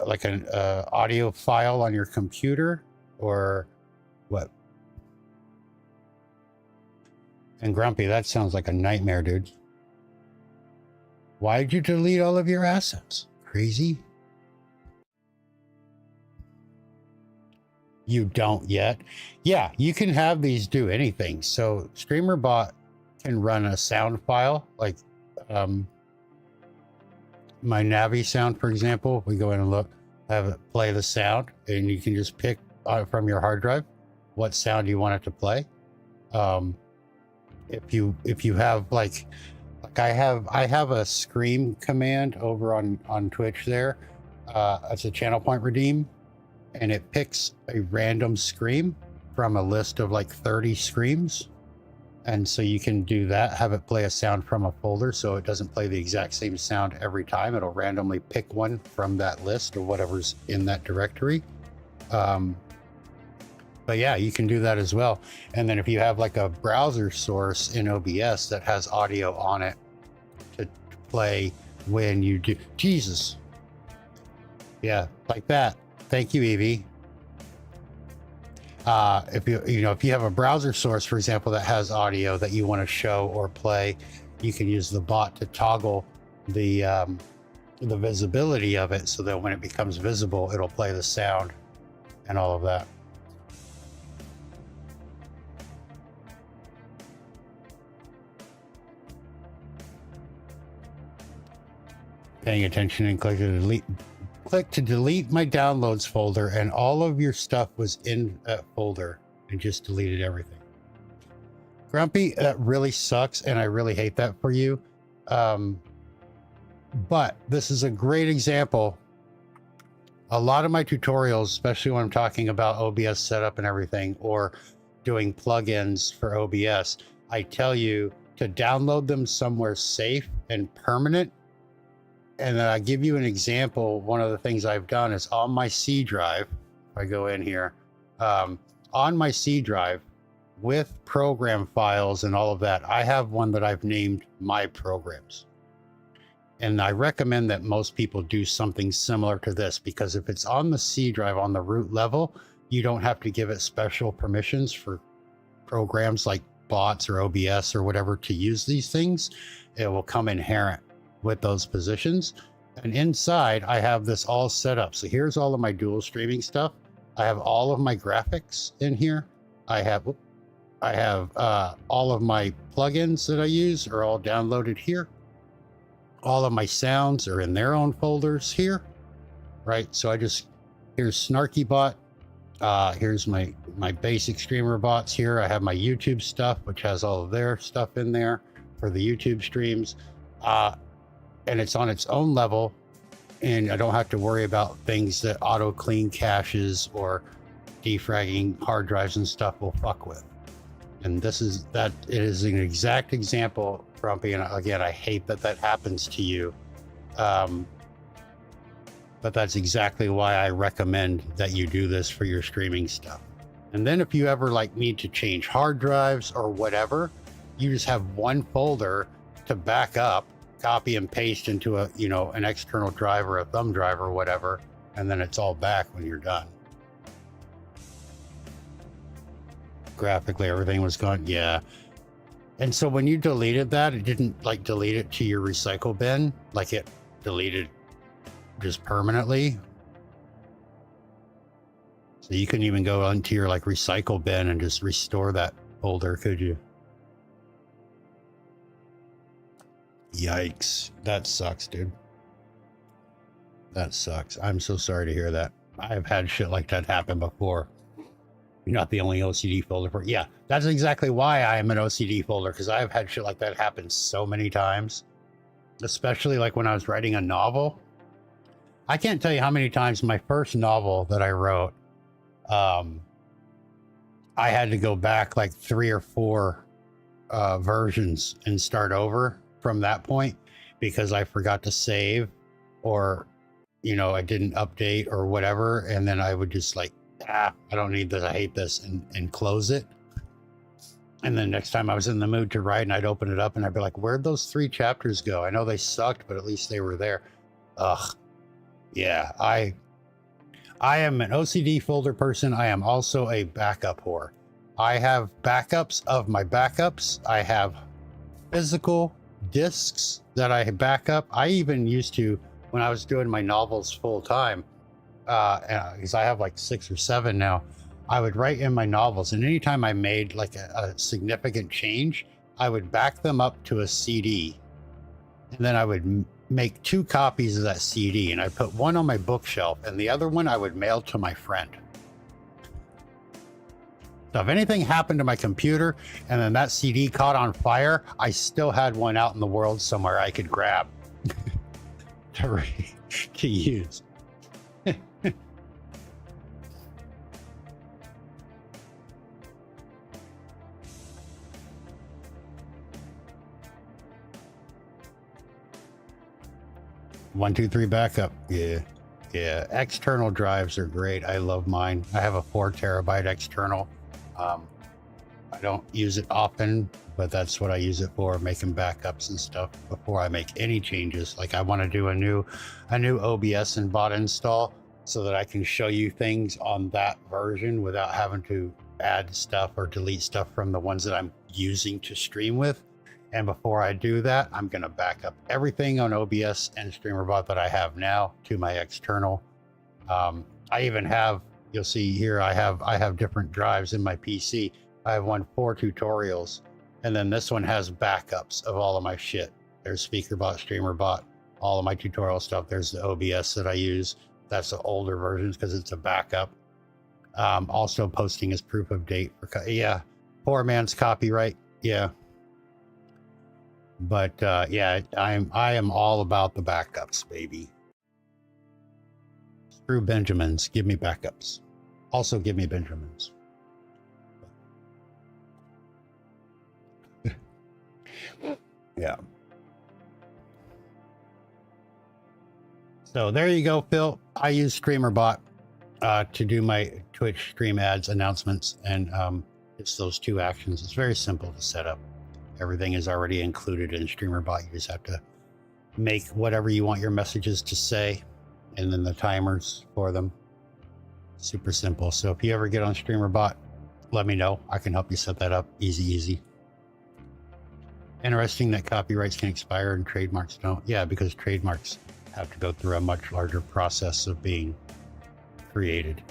B: like an audio file on your computer or what? And Grumpy, that sounds like a nightmare, dude. Why did you delete all of your assets? Crazy. You don't yet? Yeah, you can have these do anything. So StreamerBot can run a sound file, like my Navi sound, for example. We go in and look, have it play the sound, and you can just pick from your hard drive what sound you want it to play. If you have like I have a scream command over on Twitch there. It's a channel point redeem. And it picks a random scream from a list of like 30 screams. And so you can do that, have it play a sound from a folder so it doesn't play the exact same sound every time. It'll randomly pick one from that list or whatever's in that directory. But yeah, you can do that as well. And then if you have like a browser source in OBS that has audio on it to play when you do, Jesus. Yeah, like that. Thank you, Evie. If you have a browser source, for example, that has audio that you want to show or play, you can use the bot to toggle the visibility of it so that when it becomes visible, it'll play the sound and all of that. Paying attention and click to delete. Click to delete my downloads folder, and all of your stuff was in that folder and just deleted everything. Grumpy, that really sucks, and I really hate that for you. But this is a great example. A lot of my tutorials, especially when I'm talking about OBS setup and everything, or doing plugins for OBS, I tell you to download them somewhere safe and permanent. And then I give you an example. One of the things I've done is on my C drive, if I go in here, on my C drive with program files and all of that, I have one that I've named My Programs. And I recommend that most people do something similar to this, because if it's on the C drive on the root level, you don't have to give it special permissions for programs like bots or OBS or whatever to use these things. It will come inherent with those positions. And inside, I have this all set up. So here's all of my dual streaming stuff. I have all of my graphics in here. I have all of my plugins that I use are all downloaded here. All of my sounds are in their own folders here, right? So here's Snarky Bot. Here's my basic streamer bots here. I have my YouTube stuff, which has all of their stuff in there for the YouTube streams. And it's on its own level, and I don't have to worry about things that auto clean caches or defragging hard drives and stuff will fuck with. And it is an exact example, Grumpy, and again, I hate that happens to you. But that's exactly why I recommend that you do this for your streaming stuff. And then if you ever need to change hard drives or whatever, you just have one folder to back up, copy and paste into an external drive or a thumb drive or whatever, and then it's all back when you're done. Graphically, everything was gone. Yeah. And so when you deleted that, it didn't delete it to your recycle bin, it deleted just permanently. So you couldn't even go into your recycle bin and just restore that folder, could you? Yikes. That sucks, dude. That sucks. I'm so sorry to hear that. I've had shit like that happen before. You're not the only OCD folder for. Yeah, that's exactly why I am an OCD folder, because I've had shit like that happen so many times, especially when I was writing a novel. I can't tell you how many times my first novel that I wrote, I had to go back 3 or 4 versions and start over from that point because I forgot to save, or I didn't update or whatever, and then I would just I don't need this, I hate this, and close it. And then next time I was in the mood to write, and I'd open it up and I'd be like, where'd those 3 chapters go? I know they sucked, but at least they were there. Ugh. Yeah, I am an OCD folder person. I am also a backup whore. I have backups of my backups. I have physical discs that I back up. I even used to, when I was doing my novels full time, because I have 6 or 7 now, I would write in my novels, and anytime I made a significant change, I would back them up to a CD, and then I would make 2 copies of that CD, and I put one on my bookshelf, and the other one I would mail to my friend. So if anything happened to my computer and then that CD caught on fire, I still had one out in the world somewhere I could grab to use. One, 2, 3 backup. Yeah. External drives are great. I love mine. I have a 4 terabyte external. I don't use it often, but that's what I use it for, making backups and stuff before I make any changes. I want to do a new OBS and bot install so that I can show you things on that version without having to add stuff or delete stuff from the ones that I'm using to stream with. And before I do that, I'm going to back up everything on OBS and StreamerBot that I have now to my external. I even have, you'll see here, I have different drives in my PC. I have one for tutorials, and then this one has backups of all of my shit. There's SpeakerBot, StreamerBot, all of my tutorial stuff. There's the OBS that I use. That's the older versions because it's a backup. Also posting as proof of date. Yeah, poor man's copyright. Yeah. But yeah, I am all about the backups, baby. Screw Benjamins, give me backups. Also give me Benjamins. Yeah. So there you go, Phil. I use StreamerBot to do my Twitch stream ads announcements, and it's those two actions. It's very simple to set up. Everything is already included in StreamerBot. You just have to make whatever you want your messages to say, and then the timers for them. Super simple. So if you ever get on StreamerBot, let me know. I can help you set that up. Easy. Interesting that copyrights can expire and trademarks don't. Yeah, because trademarks have to go through a much larger process of being created.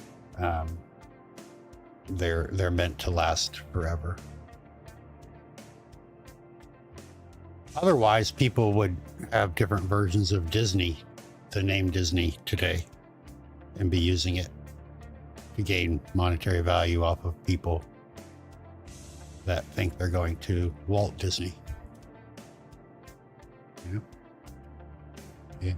B: They're meant to last forever. Otherwise, people would have different versions of Disney, the name Disney today, and be using it to gain monetary value off of people that think they're going to Walt Disney. Yeah.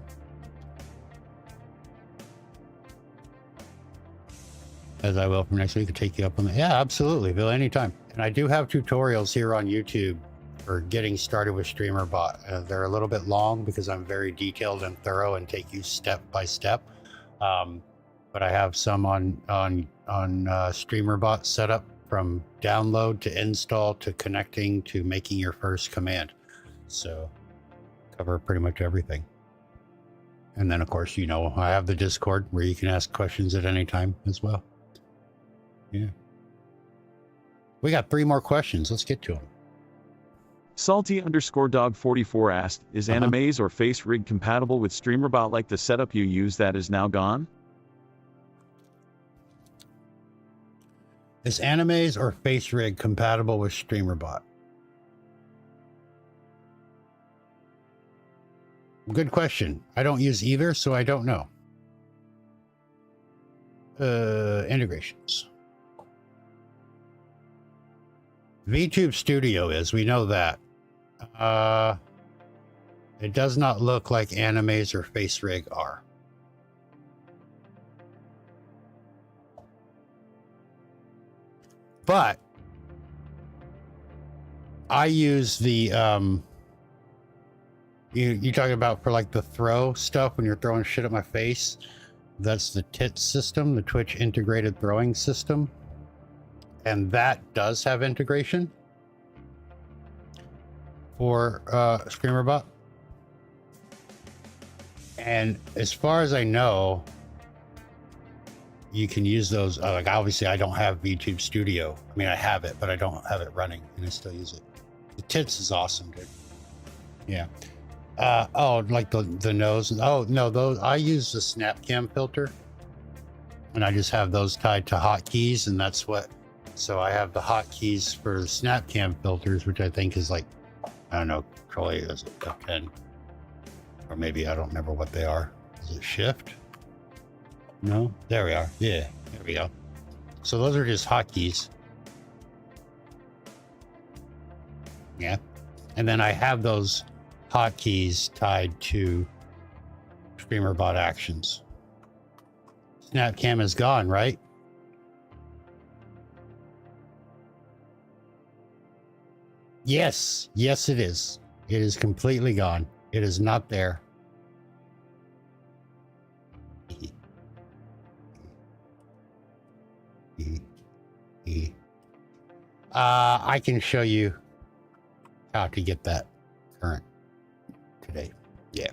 B: As I will from next week to take you up on that. Yeah, absolutely, Bill, anytime. And I do have tutorials here on YouTube for getting started with StreamerBot. They're a little bit long because I'm very detailed and thorough and take you step by step. But I have some on StreamerBot setup, from download to install to connecting to making your first command. So cover pretty much everything. And then, of course, you know, I have the Discord where you can ask questions at any time as well. Yeah. We got 3 more questions. Let's get to them.
N: Salty_dog44 asked, is Animaze or Face Rig compatible with StreamerBot like the setup you use that is now gone?
B: Is Animaze or Face Rig compatible with StreamerBot? Good question. I don't use either, so I don't know. Integrations. VTube Studio is, we know that. It does not look like Animaze or Face Rig are. But I use the you talking about for like the throw stuff when you're throwing shit at my face. That's the TTS system, the Twitch integrated throwing system. And that does have integration for StreamerBot. And as far as I know, you can use those. Like, obviously, I don't have VTube Studio. I mean, I have it, but I don't have it running, and I still use it. The TTS is awesome, dude. Yeah. Oh, like the nose. Oh no, those I use the SnapCam filter, and I just have those tied to hotkeys, and that's what. So I have the hotkeys for the SnapCam filters, which I think is like, I don't know, probably is it F10, or maybe I don't remember what they are. Is it Shift? No, there we are. Yeah, there we go. So those are just hotkeys. Yeah, and then I have those hotkeys tied to StreamerBot actions. SnapCam is gone, right? Yes, yes, it is. It is completely gone. It is not there. I can show you how to get that current today. Yeah.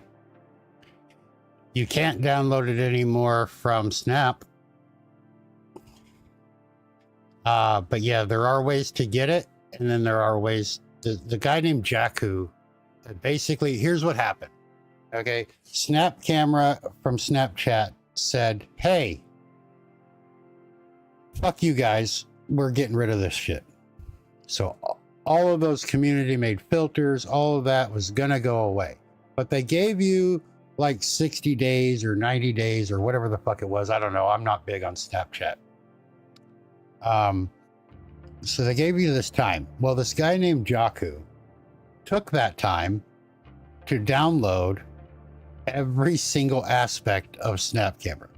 B: You can't download it anymore from Snap. But yeah, there are ways to get it. And then there are ways. The guy named Jakku, basically, here's what happened. Okay. Snap Camera from Snapchat said, hey, fuck you guys. We're getting rid of this shit. So all of those community made filters, all of that was going to go away. But they gave you like 60 days or 90 days or whatever the fuck it was. I don't know. I'm not big on Snapchat. So they gave you this time. Well, this guy named Jakku took that time to download every single aspect of Snap Camera,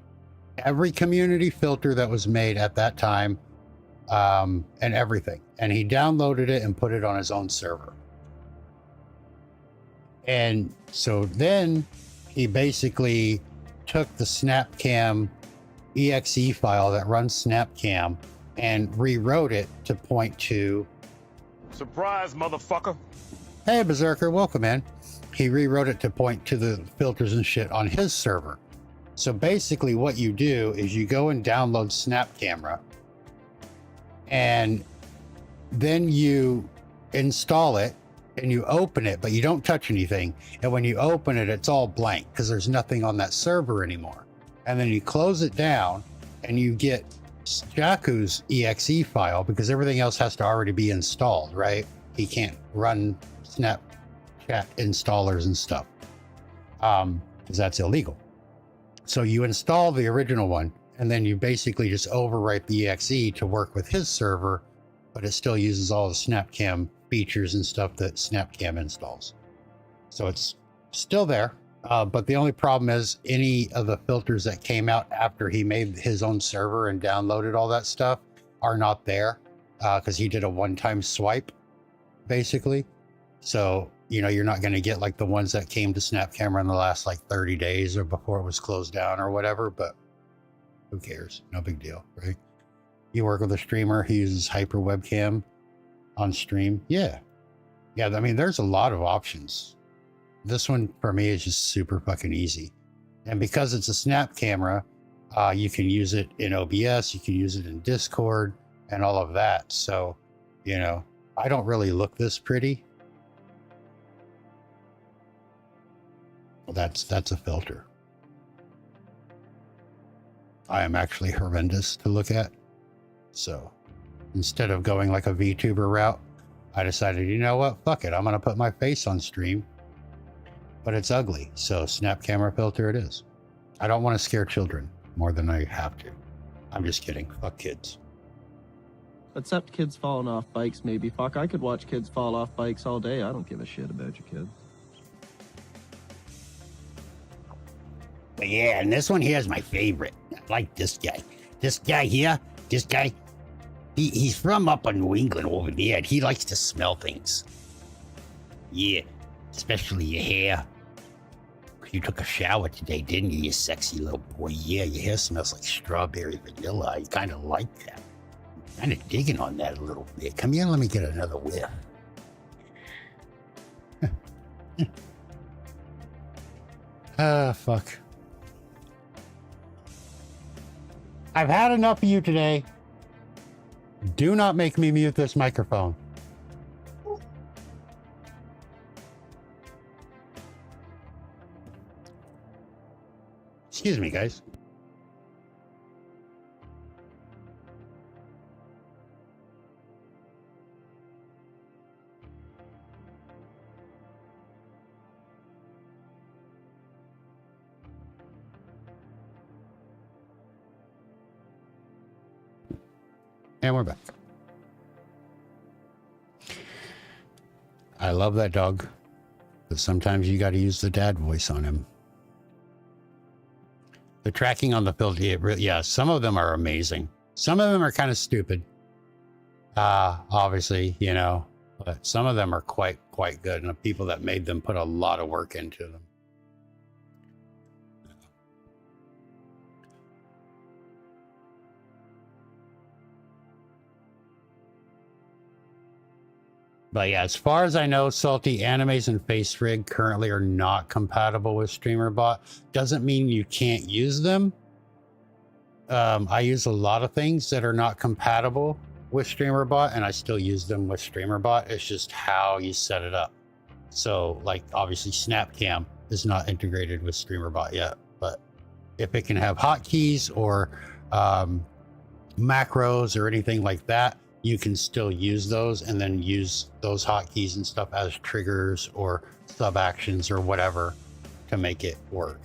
B: every community filter that was made at that time, and everything. And he downloaded it and put it on his own server. And so then he basically took the SnapCam exe file that runs SnapCam and rewrote it to point to...
O: Surprise, motherfucker.
B: Hey, Berserker, welcome in. He rewrote it to point to the filters and shit on his server. So basically what you do is you go and download Snap Camera, and then you install it and you open it, but you don't touch anything. And when you open it, it's all blank because there's nothing on that server anymore. And then you close it down and you get Jaku's exe file, because everything else has to already be installed, right? He can't run Snapchat installers and stuff because that's illegal. So you install the original one, and then you basically just overwrite the exe to work with his server, but it still uses all the SnapCam features and stuff that SnapCam installs. So it's still there, but the only problem is any of the filters that came out after he made his own server and downloaded all that stuff are not there, because he did a one-time swipe, basically. So, you know, you're not going to get like the ones that came to Snap Camera in the last like 30 days or before it was closed down or whatever, but who cares? No big deal, right? You work with a streamer who uses hyper webcam on stream. Yeah. I mean, there's a lot of options. This one for me is just super fucking easy. And because it's a Snap Camera, you can use it in OBS, you can use it in Discord and all of that. So, you know, I don't really look this pretty. Well, that's a filter. I am actually horrendous to look at. So instead of going like a VTuber route, I decided, you know what? Fuck it. I'm going to put my face on stream, but it's ugly. So Snap Camera filter it is. I don't want to scare children more than I have to. I'm just kidding. Fuck kids.
P: Except kids falling off bikes, maybe. Fuck, I could watch kids fall off bikes all day. I don't give a shit about your kids.
Q: But yeah, and this one here is my favorite. I like this guy. This guy here, this guy, he's from up in New England over there, and he likes to smell things. Yeah, especially your hair. You took a shower today, didn't you, you sexy little boy? Yeah, your hair smells like strawberry vanilla. I kind of like that. Kind of digging on that a little bit. Come here, let me get another whiff.
B: Fuck. I've had enough of you today. Do not make me mute this microphone. Excuse me, guys. And we're back. I love that dog, but sometimes you got to use the dad voice on him. The tracking on the filter, yeah, some of them are amazing. Some of them are kind of stupid. Obviously, you know, but some of them are quite good, and the people that made them put a lot of work into them. But yeah, as far as I know, Salty, Animes and Face Rig currently are not compatible with StreamerBot. Doesn't mean you can't use them. I use a lot of things that are not compatible with StreamerBot, and I still use them with StreamerBot. It's just how you set it up. So, like, obviously, SnapCam is not integrated with StreamerBot yet, but if it can have hotkeys or macros or anything like that, you can still use those and then use those hotkeys and stuff as triggers or sub actions or whatever to make it work.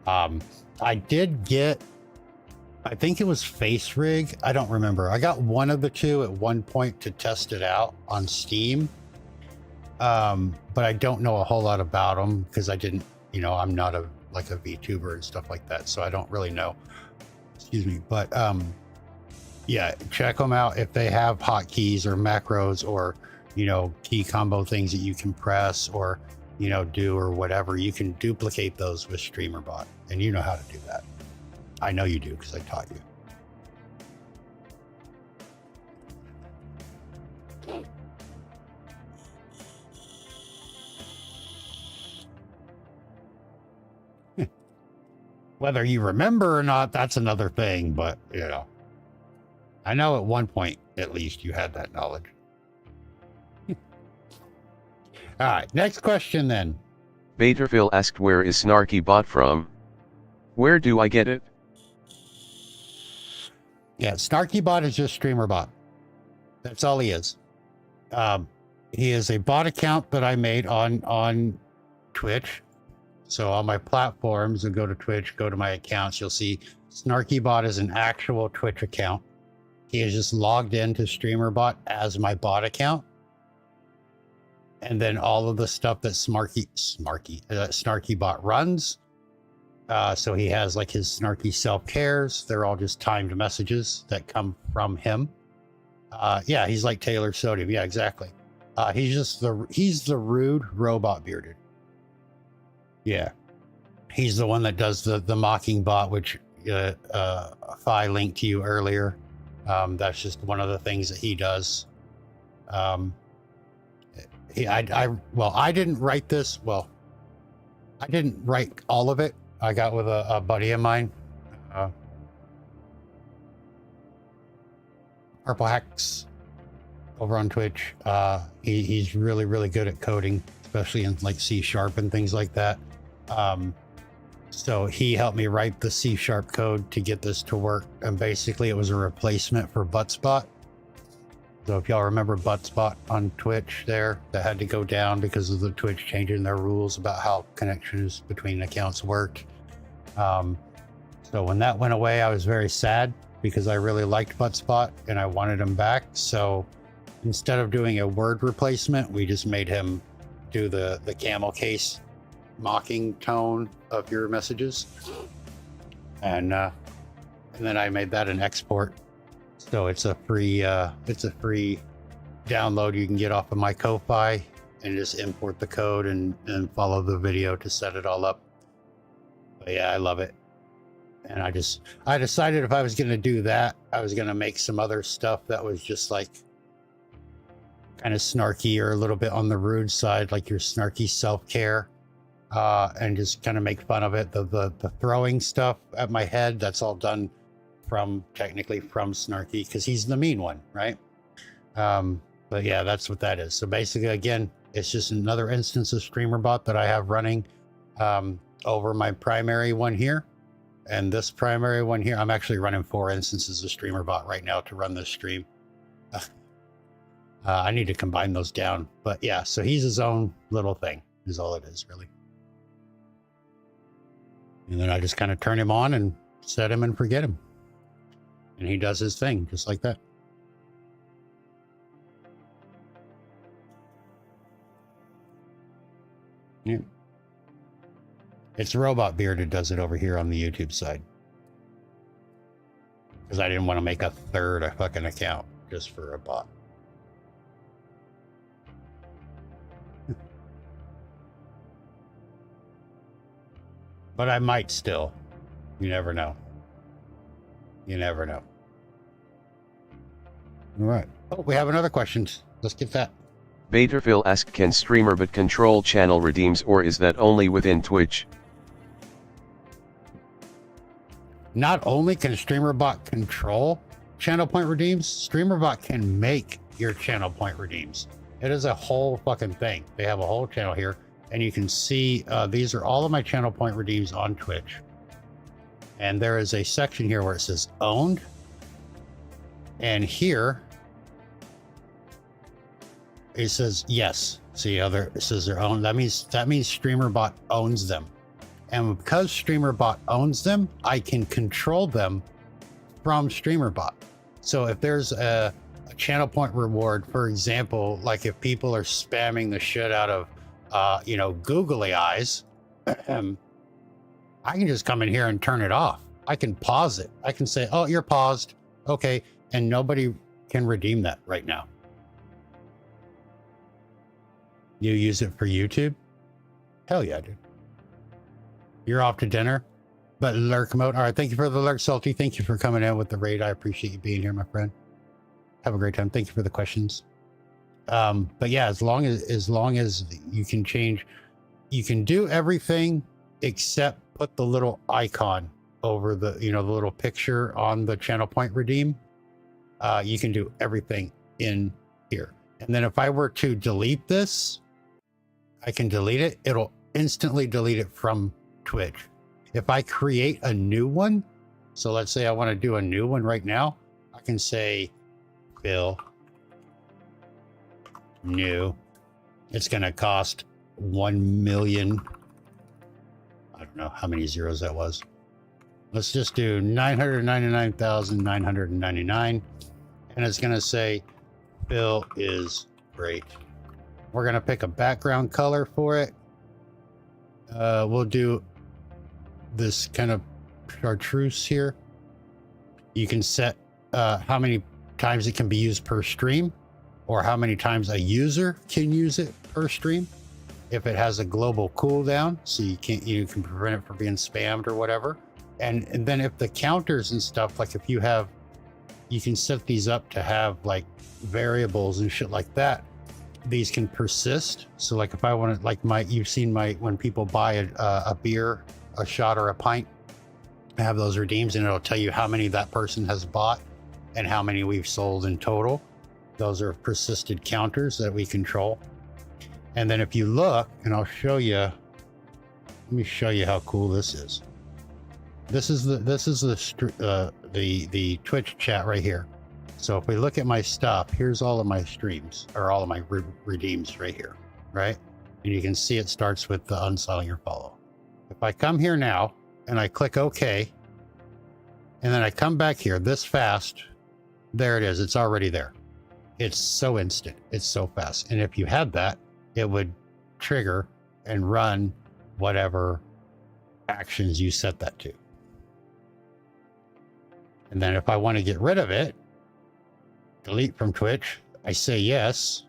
B: I did get, I think it was Face Rig. I don't remember. I got one of the two at one point to test it out on Steam. But I don't know a whole lot about them because I didn't, I'm not a VTuber and stuff like that, so I don't really know. Excuse me, but yeah, check them out if they have hotkeys or macros or key combo things that you can press or do or whatever. You can duplicate those with StreamerBot, and you know how to do that. I know you do because I taught you. Whether you remember or not, that's another thing, but I know at one point at least you had that knowledge. All right, next question then.
I: Baterville asked, where is Snarky Bot from? Where do I get it?
B: Yeah, Snarky Bot is just StreamerBot. That's all he is. He is a bot account that I made on Twitch. So on my platforms, and go to Twitch, go to my accounts, you'll see Snarky Bot is an actual Twitch account. He is just logged into StreamerBot as my bot account. And then all of the stuff that Snarky Bot runs. So he has like his Snarky self-cares. They're all just timed messages that come from him. Yeah, he's like Taylor Sodium. Yeah, exactly. He's the rude robot bearded. Yeah, he's the one that does the mocking bot, which Phi linked to you earlier. That's just one of the things that he does. I didn't write this. Well, I didn't write all of it. I got with a buddy of mine, Purple Hacks, over on Twitch. He's really, really good at coding, especially in like C# and things like that. So he helped me write the C# code to get this to work, and basically it was a replacement for Buttspot. So if y'all remember Buttspot on Twitch there, that had to go down because of the Twitch changing their rules about how connections between accounts worked. So when that went away, I was very sad because I really liked Buttspot and I wanted him back. So instead of doing a word replacement, we just made him do the camel case mocking tone of your messages, and then I made that an export, so it's a free download you can get off of my Ko-Fi and just import the code and follow the video to set it all up. But yeah, I love it. And I decided if I was going to do that, I was going to make some other stuff that was just like kind of snarky or a little bit on the rude side, like your snarky self-care. And just kind of make fun of it. The throwing stuff at my head, that's all done technically from Snarky, because he's the mean one, right? But yeah, that's what that is. So basically, again, it's just another instance of StreamerBot that I have running over my primary one here. And this primary one here, I'm actually running 4 instances of StreamerBot right now to run this stream. I need to combine those down. But yeah, so he's his own little thing, is all it is, really. And then I just kind of turn him on and set him and forget him. And he does his thing, just like that. Yeah. It's Robot Bearded does it over here on the YouTube side. Because I didn't want to make a fucking account just for a bot. But I might still. You never know. You never know. All right. Oh, we have another question. Let's get that.
I: Baterville asked, can StreamerBot control channel redeems, or is that only within Twitch?
B: Not only can StreamerBot control channel point redeems, StreamerBot can make your channel point redeems. It is a whole fucking thing. They have a whole channel here. And you can see these are all of my channel point redeems on Twitch. And there is a section here where it says owned. And here it says yes. See how it says they're owned. That means StreamerBot owns them. And because StreamerBot owns them, I can control them from StreamerBot. So if there's a a channel point reward. For example, like if people are spamming the shit out of, you know, googly eyes, I can just come in here and turn it off. I can pause it. I can say, oh, you're paused. Okay. And nobody can redeem that right now. You use it for YouTube? Hell yeah, dude. You're off to dinner, but lurk mode. All right. Thank you for the lurk, Salty. Thank you for coming in with the raid. I appreciate you being here, my friend. Have a great time. Thank you for the questions. But yeah, as long as you can change, you can do everything except put the little icon over the, you know, the little picture on the channel point redeem. You can do everything in here. And then if I were to delete this, I can delete it. It'll instantly delete it from Twitch. If I create a new one, so let's say I want to do a new one right now, I can say Bill new. It's going to cost 1 million. I don't know how many zeros that was. Let's just do 999,999. And it's going to say Bill is great. We're going to pick a background color for it. We'll do this kind of chartreuse here. You can set how many times it can be used per stream, or how many times a user can use it per stream. If it has a global cooldown, so you can prevent it from being spammed or whatever. And then if the counters and stuff, like if you have, you can set these up to have like variables and shit like that. These can persist. So like if I want to, like you've seen when people buy a beer, a shot or a pint, I have those redeems and it'll tell you how many that person has bought and how many we've sold in total. Those are persisted counters that we control. And then if you look, and I'll show you, let me show you how cool this is. This is the Twitch chat right here. So if we look at my stuff, here's all of my streams, or all of my redeems right here, right? And you can see it starts with the unselling your follow. If I come here now and I click OK, and then I come back here this fast, there it is. It's already there. It's so instant. It's so fast. And if you had that, it would trigger and run whatever actions you set that to. And then if I want to get rid of it, delete from Twitch, I say yes.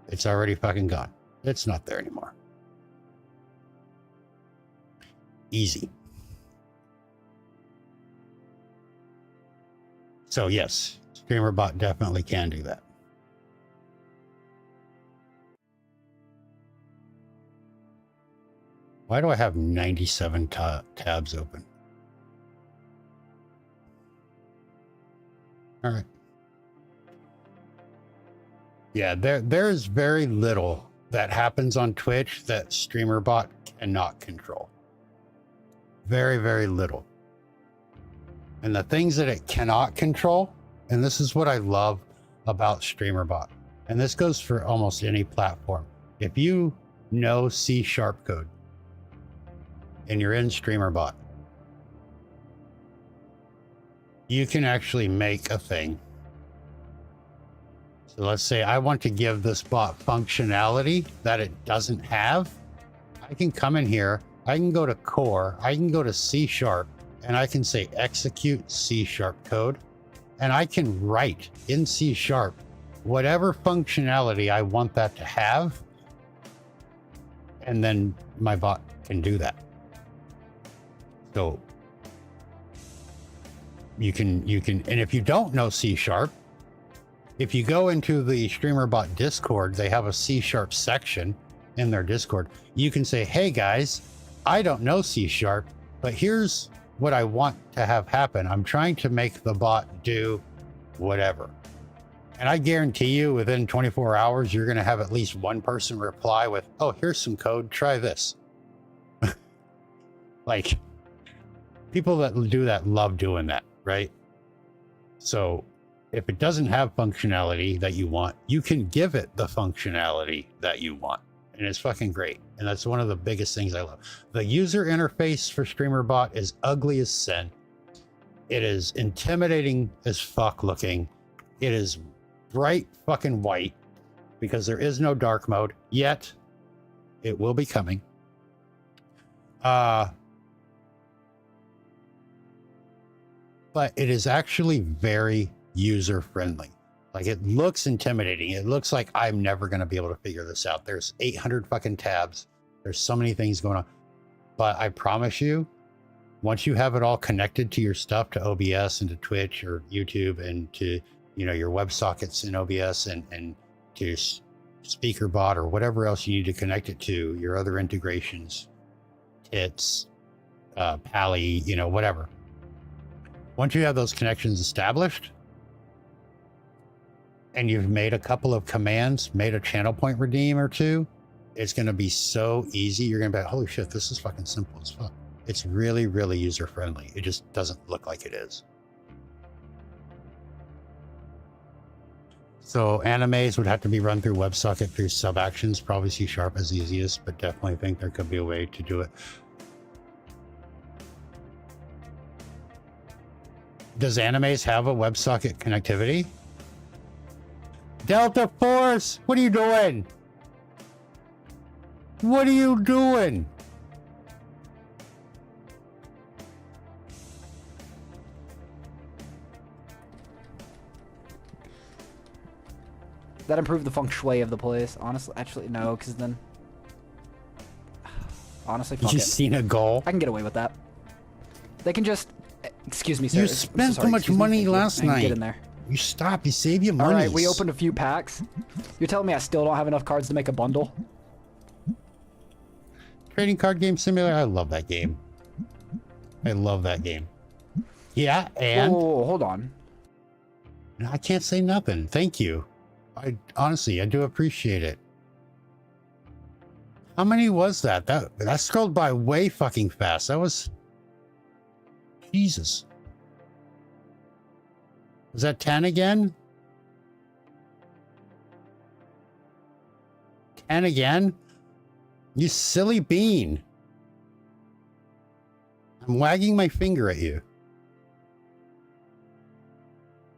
B: It's already fucking gone. It's not there anymore. Easy. So yes, StreamerBot definitely can do that. Why do I have 97 tabs open? All right. Yeah, there is very little that happens on Twitch that StreamerBot cannot control. Very, very little. And the things that it cannot control, and this is what I love about StreamerBot, and this goes for almost any platform. If you know C# code and you're in StreamerBot, you can actually make a thing. So let's say I want to give this bot functionality that it doesn't have. I can come in here, I can go to core, I can go to C#, and I can say execute C# code, and I can write in C# whatever functionality I want that to have, and then my bot can do that. So you can, and if you don't know C#, if you go into the StreamerBot Discord, they have a C# section in their Discord. You can say, hey guys, I don't know C#, but here's what I want to have happen. I'm trying to make the bot do whatever. And I guarantee you within 24 hours, you're going to have at least one person reply with, oh, here's some code, try this. Like, people that do that love doing that, right? So if it doesn't have functionality that you want, you can give it the functionality that you want. And it's fucking great. And that's one of the biggest things I love. The user interface for StreamerBot is ugly as sin. It is intimidating as fuck looking. It is bright fucking white because there is no dark mode yet. It will be coming. But it is actually very user friendly. Like, it looks intimidating. It looks like I'm never going to be able to figure this out. There's 800 fucking tabs. There's so many things going on. But I promise you, once you have it all connected to your stuff, to OBS and to Twitch or YouTube and to, you know, your WebSockets in OBS and to SpeakerBot or whatever else you need to connect it to, your other integrations, Tits, Pally, you know, whatever. Once you have those connections established and you've made a couple of commands, made a channel point redeem or two, it's going to be so easy. You're going to be like, holy shit, this is fucking simple as fuck. It's really, really user friendly. It just doesn't look like it is. So animes would have to be run through WebSocket through sub actions, probably C# as the easiest, but definitely think there could be a way to do it. Does animes have a WebSocket connectivity? Delta Force, what are you doing? What are you doing?
R: That improved the feng shui of the place. Honestly, actually, no, because then... Honestly, fuck
B: You
R: it.
B: seen a goal?
R: I can get away with that. They can just... Excuse me, sir.
B: You spent too much money last night.
R: Get in there.
B: You stop. You save your money.
R: All right, we opened a few packs. You're telling me I still don't have enough cards to make a bundle?
B: Trading card game simulator. I love that game. I love that game. Yeah, and...
R: Whoa, hold on.
B: I can't say nothing. Thank you. I honestly, I do appreciate it. How many was that? That scrolled by way fucking fast. That was... Jesus. Was that 10 again? 10 again? You silly bean. I'm wagging my finger at you.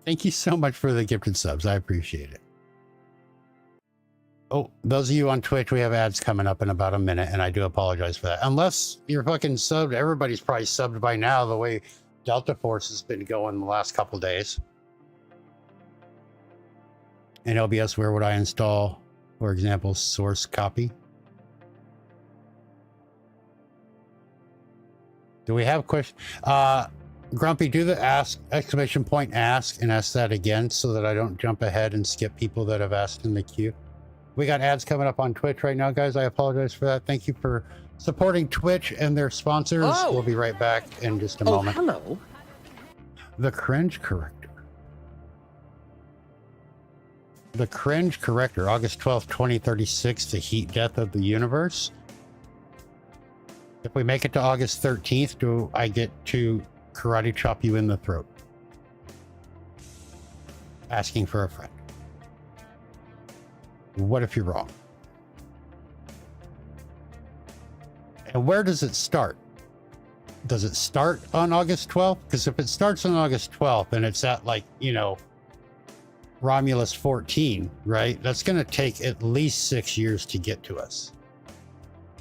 B: Thank you so much for the gifted subs. I appreciate it. Oh, those of you on Twitch, we have ads coming up in about a minute, and I do apologize for that. Unless you're fucking subbed, everybody's probably subbed by now, the way Delta Force has been going the last couple days. In OBS, where would I install, for example, source copy? Do we have questions? Grumpy, do the ask, exclamation point ask, and ask that again so that I don't jump ahead and skip people that have asked in the queue. We got ads coming up on Twitch right now, guys. I apologize for that. Thank you for supporting Twitch and their sponsors.
C: Oh.
B: We'll be right back in just a moment.
C: Hello.
B: The cringe corrector. The cringe corrector, August 12th, 2036, the heat death of the universe. If we make it to August 13th, do I get to karate chop you in the throat? Asking for a friend. What if you're wrong? And where does it start? Does it start on August 12th? Because if it starts on August 12th and it's at, like, you know, Romulus 14, right? That's going to take at least 6 years to get to us.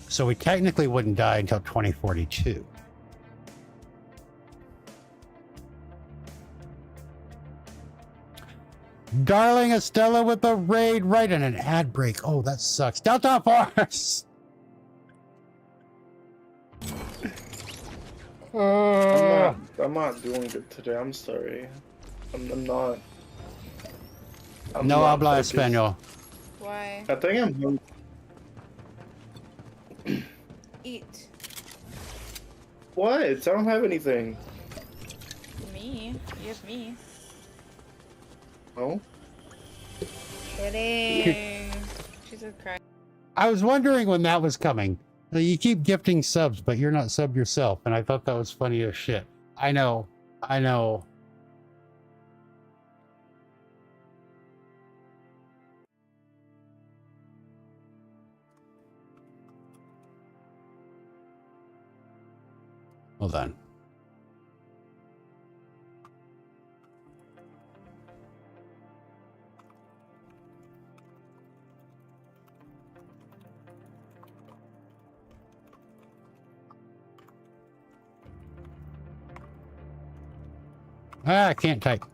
B: So we technically wouldn't die until 2042. Darling Estella with the raid, right, and an ad break. Oh, that sucks. Delta Force!
S: I'm not doing it today. I'm sorry. I'm not.
B: No habla español.
F: Why?
S: I think I'm hungry.
F: Eat.
S: What? I don't have anything.
F: Me? You have me.
S: No?
F: Kidding. Jesus Christ.
B: I was wondering when that was coming. You keep gifting subs, but you're not sub yourself, and I thought that was funny as shit. I know. I know. Hold on. Ah, I can't type.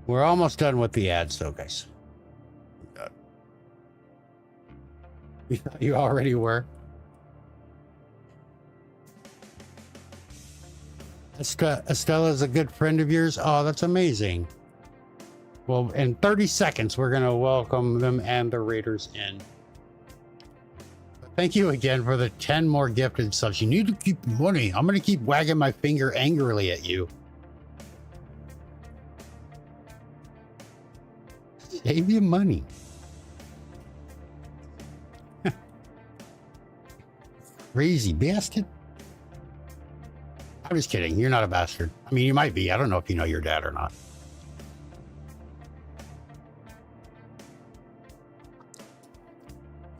B: We're almost done with the ads, though, guys. You thought you already were? Estella's a good friend of yours? Oh, that's amazing. Well, in 30 seconds, we're going to welcome them and the raiders in. Thank you again for the 10 more gifted subs. You need to keep money. I'm going to keep wagging my finger angrily at you. Save you money. Crazy bastard. I'm just kidding. You're not a bastard. I mean, you might be. I don't know if you know your dad or not.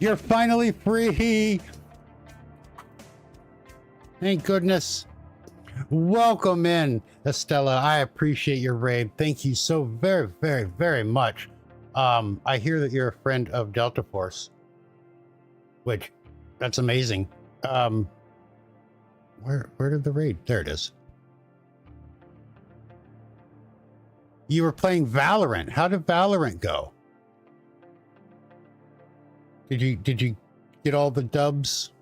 B: You're finally free. Thank goodness. Welcome in, Estella. I appreciate your raid. Thank you so very, very, very much. I hear that you're a friend of Delta Force, which that's amazing. Where did the raid? There it is. You were playing Valorant. How did Valorant go? Did you get all the dubs?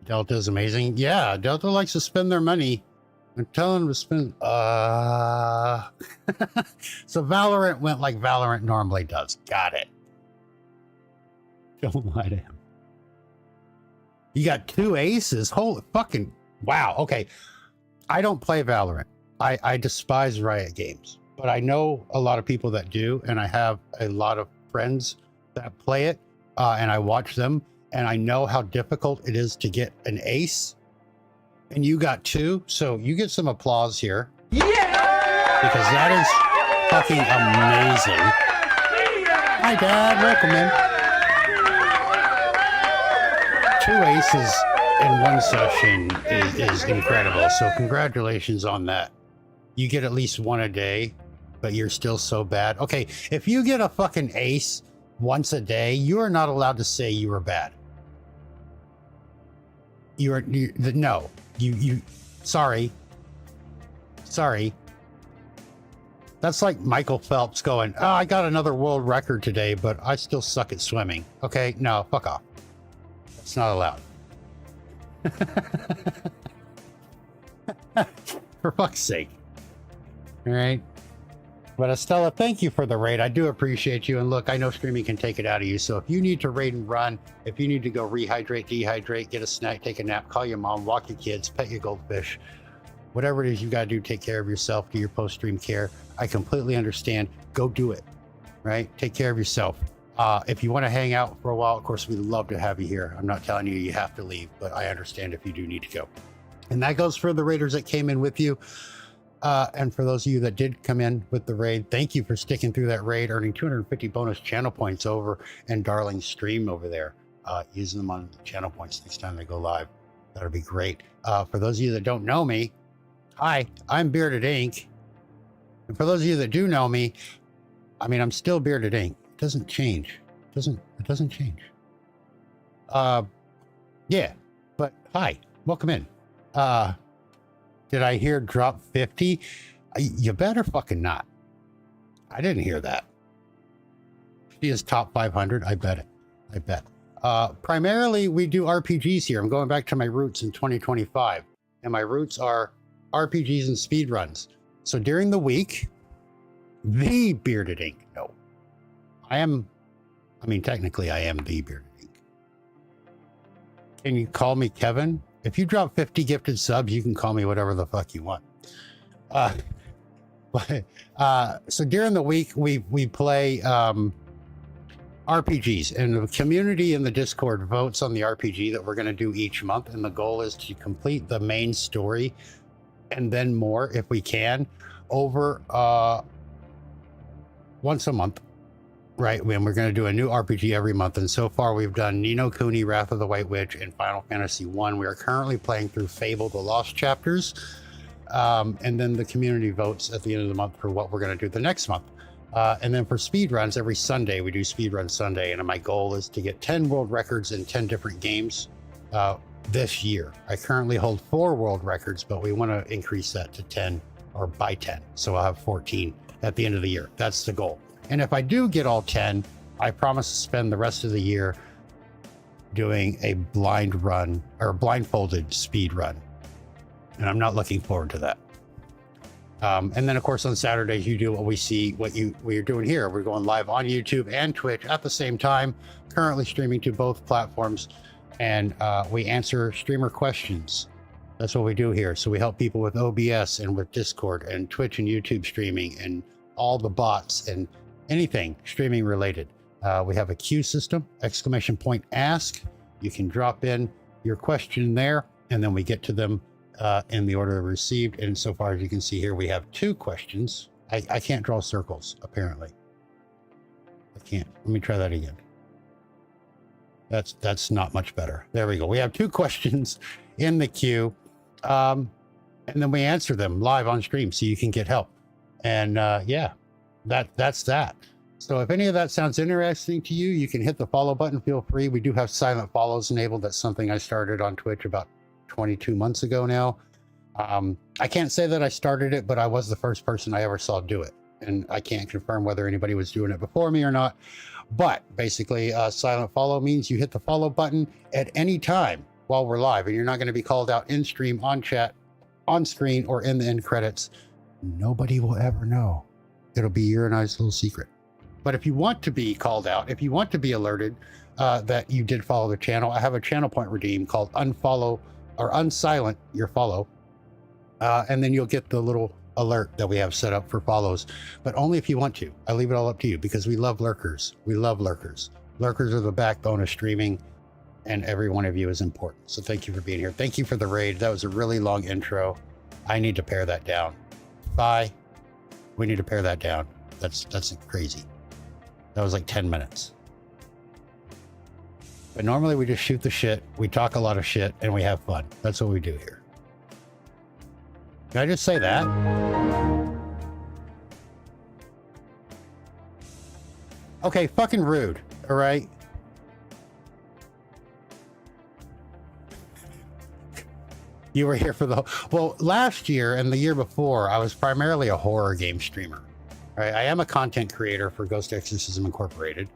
B: Delta's amazing. Yeah, Delta likes to spend their money. I'm telling them to spend. So Valorant went like Valorant normally does. Got it. Don't lie to him. You got 2 aces. Holy fucking wow. Okay. I don't play Valorant. I despise Riot Games, but I know a lot of people that do, and I have a lot of friends that play it, and I watch them, and I know how difficult it is to get an ace. And you got 2, so you get some applause here. Yeah! Because that is fucking amazing. Hi, Dad. Welcome in. 2 aces in one session is incredible. So congratulations on that. You get at least 1 a day, but you're still so bad. Okay, if you get a fucking ace once a day, you are not allowed to say you were bad. No. Sorry. That's like Michael Phelps going, oh, I got another world record today, but I still suck at swimming. Okay, no, fuck off. It's not allowed. For fuck's sake. All right. But Estella, thank you for the raid. I do appreciate you. And look, I know streaming can take it out of you. So if you need to raid and run, if you need to go rehydrate, dehydrate, get a snack, take a nap, call your mom, walk your kids, pet your goldfish, whatever it is you got to do, take care of yourself, do your post-stream care. I completely understand. Go do it, right? Take care of yourself. If you want to hang out for a while, of course, we'd love to have you here. I'm not telling you you have to leave, but I understand if you do need to go. And that goes for the raiders that came in with you. And for those of you that did come in with the raid, thank you for sticking through that raid, earning 250 bonus channel points over in Darling's stream over there. Using them on the channel points next time they go live. That'll be great. For those of you that don't know me, hi, I'm Bearded Ink. And for those of you that do know me, I mean, I'm still Bearded Ink. It doesn't change. It doesn't change. Yeah, but hi, welcome in. Did I hear drop 50? You better fucking not. I didn't hear that. She is top 500. I bet it. I bet. Primarily, we do RPGs here. I'm going back to my roots in 2025. And my roots are RPGs and speedruns. So during the week, the Bearded Ink. No. Technically, I am the Bearded Ink. Can you call me Kevin? If you drop 50 gifted subs, you can call me whatever the fuck you want. So during the week, we play RPGs, and the community in the Discord votes on the RPG that we're going to do each month. And the goal is to complete the main story and then more if we can over once a month. Right, when we're going to do a new RPG every month, and so far we've done Ni no Kuni, Wrath of the White Witch, and Final Fantasy 1. We are currently playing through Fable: The Lost Chapters, and then the community votes at the end of the month for what we're going to do the next month. And then for speed runs, every Sunday we do speed run Sunday, and my goal is to get 10 world records in 10 different games this year. I currently hold 4 world records, but we want to increase that to 10 or by 10. So I'll have 14 at the end of the year. That's the goal. And if I do get all 10, I promise to spend the rest of the year doing a blind run or blindfolded speed run. And I'm not looking forward to that. And then of course on Saturdays you do what we see, what we're doing here. We're going live on YouTube and Twitch at the same time, currently streaming to both platforms. And we answer streamer questions. That's what we do here. So we help people with OBS and with Discord and Twitch and YouTube streaming and all the bots and anything streaming related. We have a queue system, ! Ask. You can drop in your question there, and then we get to them in the order received. And so far as you can see here, we have 2 questions. I can't draw circles, apparently. I can't. Let me try that again. That's not much better. There we go. We have 2 questions in the queue. And then we answer them live on stream so you can get help. And yeah, that's that. So if any of that sounds interesting to you, you can hit the follow button. Feel free. We do have silent follows enabled. That's something I started on Twitch about 22 months ago now. I can't say that I started it, but I was the first person I ever saw do it. And I can't confirm whether anybody was doing it before me or not. But basically, silent follow means you hit the follow button at any time while we're live, and you're not going to be called out in stream, on chat, on screen, or in the end credits. Nobody will ever know. It'll be your and I's little secret. But if you want to be called out, if you want to be alerted that you did follow the channel, I have a channel point redeem called unfollow or unsilent your follow. And then you'll get the little alert that we have set up for follows, but only if you want to. I leave it all up to you because we love lurkers. We love lurkers. Lurkers are the backbone of streaming, and every one of you is important. So thank you for being here. Thank you for the raid. That was a really long intro. I need to pare that down. Bye. We need to pare that down. That's crazy. That was like 10 minutes. But normally we just shoot the shit, we talk a lot of shit, and we have fun. That's what we do here. Can I just say that? Okay, fucking rude, all right? You were here for the... Well, last year and the year before, I was primarily a horror game streamer. Right? I am a content creator for Ghost Exorcism Incorporated.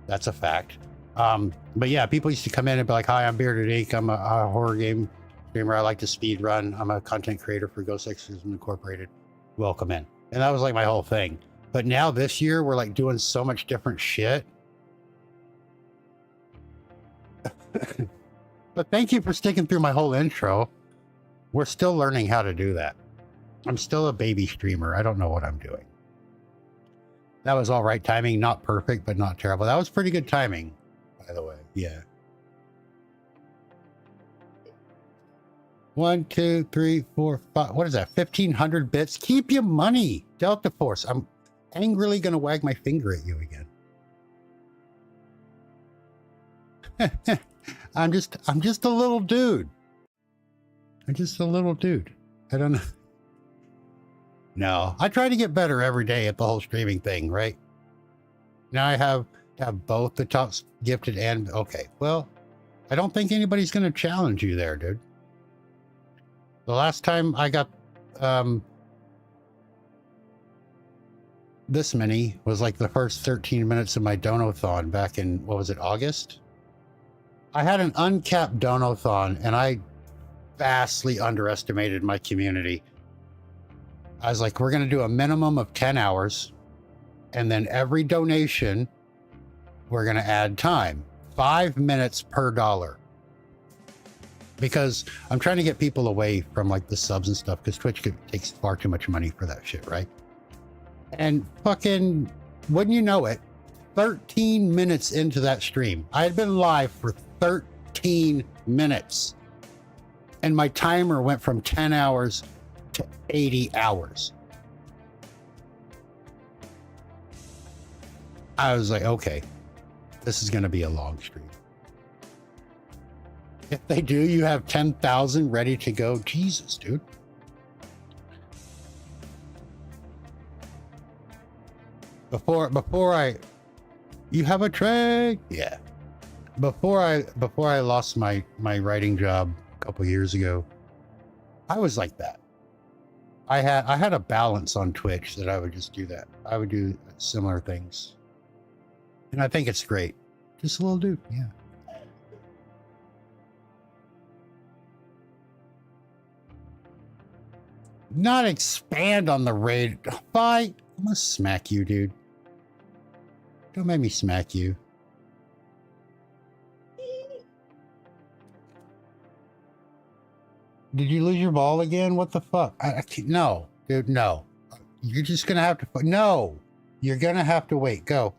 B: That's a fact. But yeah, people used to come in and be like, hi, I'm Bearded Ink. I'm a horror game streamer. I like to speed run. I'm a content creator for Ghost Exorcism Incorporated. Welcome in. And that was like my whole thing. But now this year, we're like doing so much different shit. But thank you for sticking through my whole intro. We're still learning how to do that. I'm still a baby streamer. I don't know what I'm doing. That was all right timing. Not perfect, but not terrible. That was pretty good timing, by the way. Yeah. 1, 2, 3, 4, 5. What is that? 1,500 bits. Keep your money, Delta Force. I'm angrily going to wag my finger at you again. I'm just a little dude. I'm just a little dude. I don't know. No, I try to get better every day at the whole streaming thing, right? Now I have both the top gifted and okay. Well, I don't think anybody's going to challenge you there, dude. The last time I got this many was like the first 13 minutes of my Donathon back in, what was it, August? I had an uncapped Donathon and I vastly underestimated my community. I was like, we're going to do a minimum of 10 hours. And then every donation, we're going to add time. 5 minutes per dollar. Because I'm trying to get people away from like the subs and stuff. Because Twitch takes far too much money for that shit, right? And fucking, wouldn't you know it, 13 minutes into that stream, I had been live for 13 minutes. And my timer went from 10 hours to 80 hours. I was like, okay, this is going to be a long stream. If they do, you have 10,000 ready to go. Jesus, dude. before I, you have a tray. Yeah. Before I lost my writing job a couple years ago, I was like that. I had a balance on Twitch that I would just do that. I would do similar things. And I think it's great. Just a little dude, yeah. Not expand on the raid. Bye. I'm gonna smack you, dude. Don't make me smack you. Did you lose your ball again? What the fuck? I can't, no, dude, no. You're just gonna have to, no. You're gonna have to wait. Go.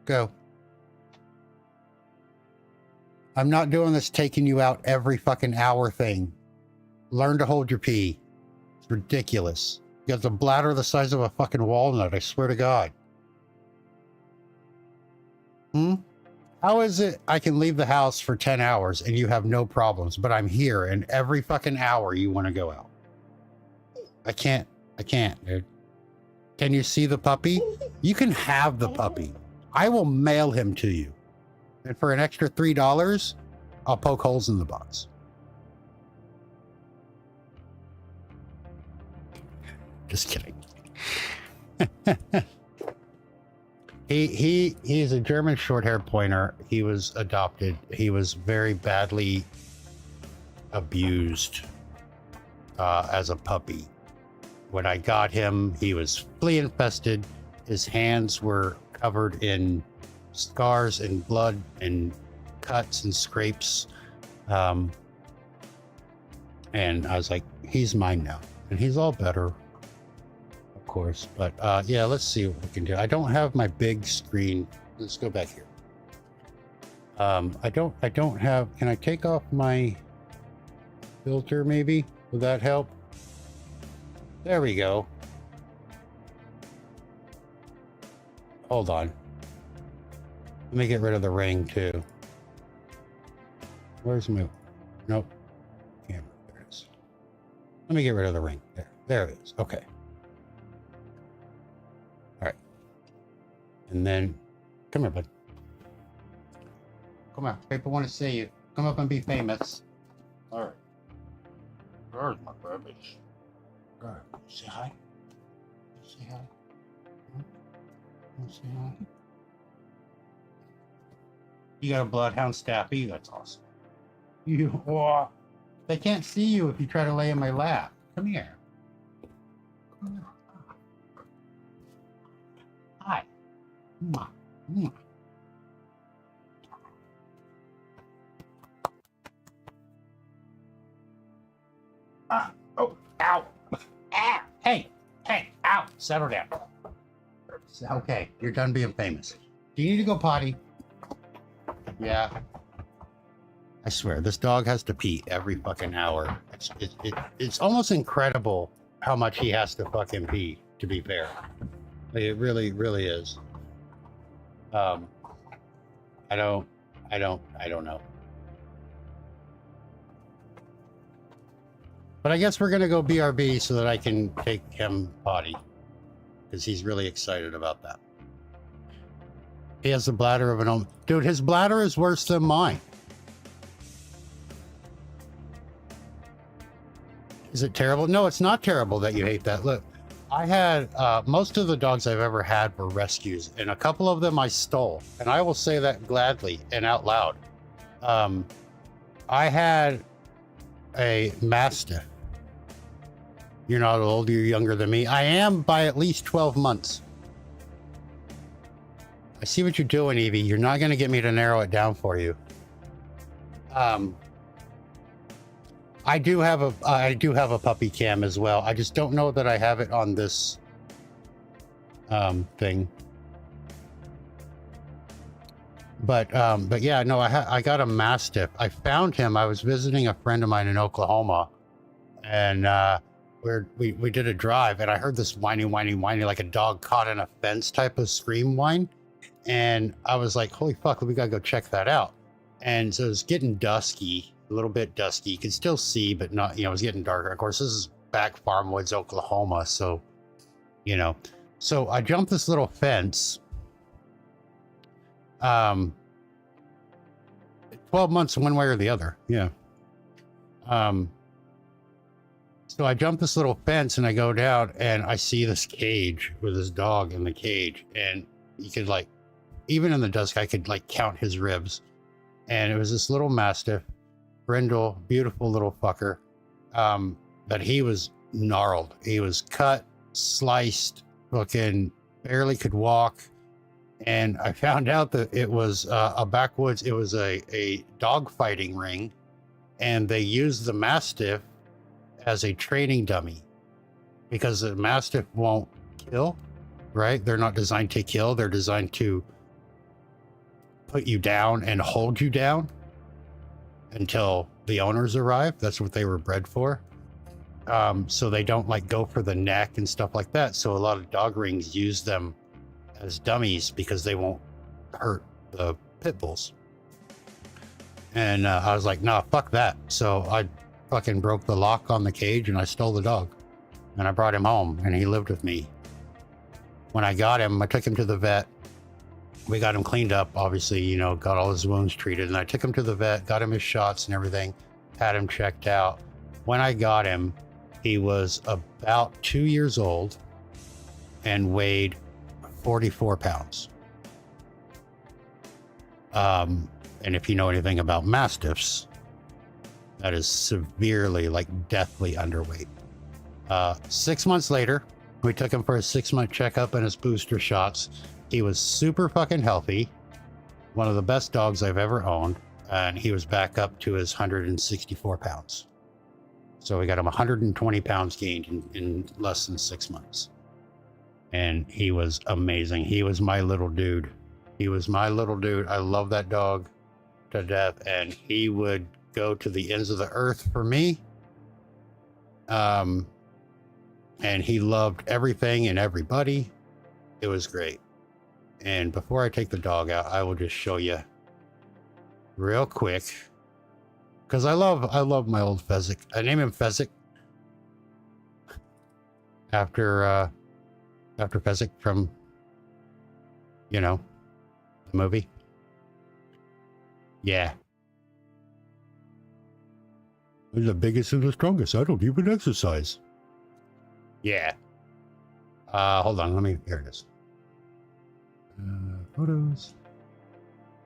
B: Go. I'm not doing this taking you out every fucking hour thing. Learn to hold your pee. It's ridiculous. You got the bladder the size of a fucking walnut, I swear to God. How is it I can leave the house for 10 hours and you have no problems, but I'm here and every fucking hour you want to go out? I can't, dude. Can you see the puppy? You can have the puppy. I will mail him to you. And for an extra $3, I'll poke holes in the box. Just kidding. He's a German short-haired pointer. He was adopted. He was very badly abused as a puppy. When I got him, he was flea infested. His hands were covered in scars and blood and cuts and scrapes. And I was like, he's mine now. And he's all better, of course. But yeah, let's see what we can do. I don't have my big screen. Let's go back here. I don't have, can I take off my filter maybe? Would that help? There we go. Hold on. Let me get rid of the ring too. Where's my, nope. Camera, there it is. Let me get rid of the ring. There it is. Okay. All right. And then, come here, bud. Come on. People want to see you. Come up and be famous. All right. Where's my babies? All right. Say hi. Say hi. Say hi. You got a bloodhound staffy. That's awesome. Oh, they can't see you if you try to lay in my lap. Come here. Hi. Mwah. Mwah. Oh, ow. Ah, hey, ow. Settle down. Okay, you're done being famous. Do you need to go potty? Yeah. I swear, this dog has to pee every fucking hour. It's almost incredible how much he has to fucking pee, to be fair. Like, it really, really is. I don't know. But I guess we're gonna go BRB so that I can take him potty. Because he's really excited about that. He has the bladder of an old... Dude, his bladder is worse than mine. Is it terrible? No, it's not terrible that you hate that. Look, I had... most of the dogs I've ever had were rescues, and a couple of them I stole. And I will say that gladly and out loud. I had a Mastiff. You're not old, you're younger than me. I am by at least 12 months. I see what you're doing, Evie. You're not going to get me to narrow it down for you. I do have a puppy cam as well. I just don't know that I have it on this thing. But yeah, no, I got a Mastiff. I found him. I was visiting a friend of mine in Oklahoma, and we did a drive, and I heard this whiny like a dog caught in a fence type of scream whine. And I was like, holy fuck, we gotta go check that out. And so it was getting dusky, a little bit dusky. You could still see, but not, it was getting darker. Of course, this is back farm woods, Oklahoma. So, So I jumped this little fence. 12 months one way or the other. Yeah. So I jump this little fence and I go down and I see this cage with this dog in the cage. And you could like, even in the dusk, I could like count his ribs. And it was this little Mastiff, brindle, beautiful little fucker. But he was gnarled. He was cut, sliced, fucking barely could walk. And I found out that it was a backwoods, it was a dog fighting ring. And they used the Mastiff as a training dummy because the Mastiff won't kill, right? They're not designed to kill. They're designed to put you down and hold you down until the owners arrive. That's what they were bred for. So they don't like go for the neck and stuff like that. So a lot of dog rings use them as dummies because they won't hurt the pit bulls. And I was like, nah, fuck that. So I fucking broke the lock on the cage and I stole the dog. And I brought him home and he lived with me. When I got him, I took him to the vet. We got him cleaned up, obviously, you know, got all his wounds treated. And I took him to the vet, got him his shots and everything, had him checked out. When I got him, he was about 2 years old and weighed 44 pounds. And if you know anything about Mastiffs, that is severely, like deathly underweight. 6 months later, we took him for a 6-month checkup and his booster shots. He was super fucking healthy. One of the best dogs I've ever owned. And he was back up to his 164 pounds. So we got him 120 pounds gained in less than 6 months. And he was amazing. He was my little dude. He was my little dude. I love that dog to death. And he would go to the ends of the earth for me. And he loved everything and everybody. It was great. And before I take the dog out, I will just show you real quick. Because I love my old Fezzik. I named him Fezzik. After Fezzik from, you know, the movie. Yeah. He's the biggest and the strongest. I don't even exercise. Yeah. Hold on. Here it is. Photos.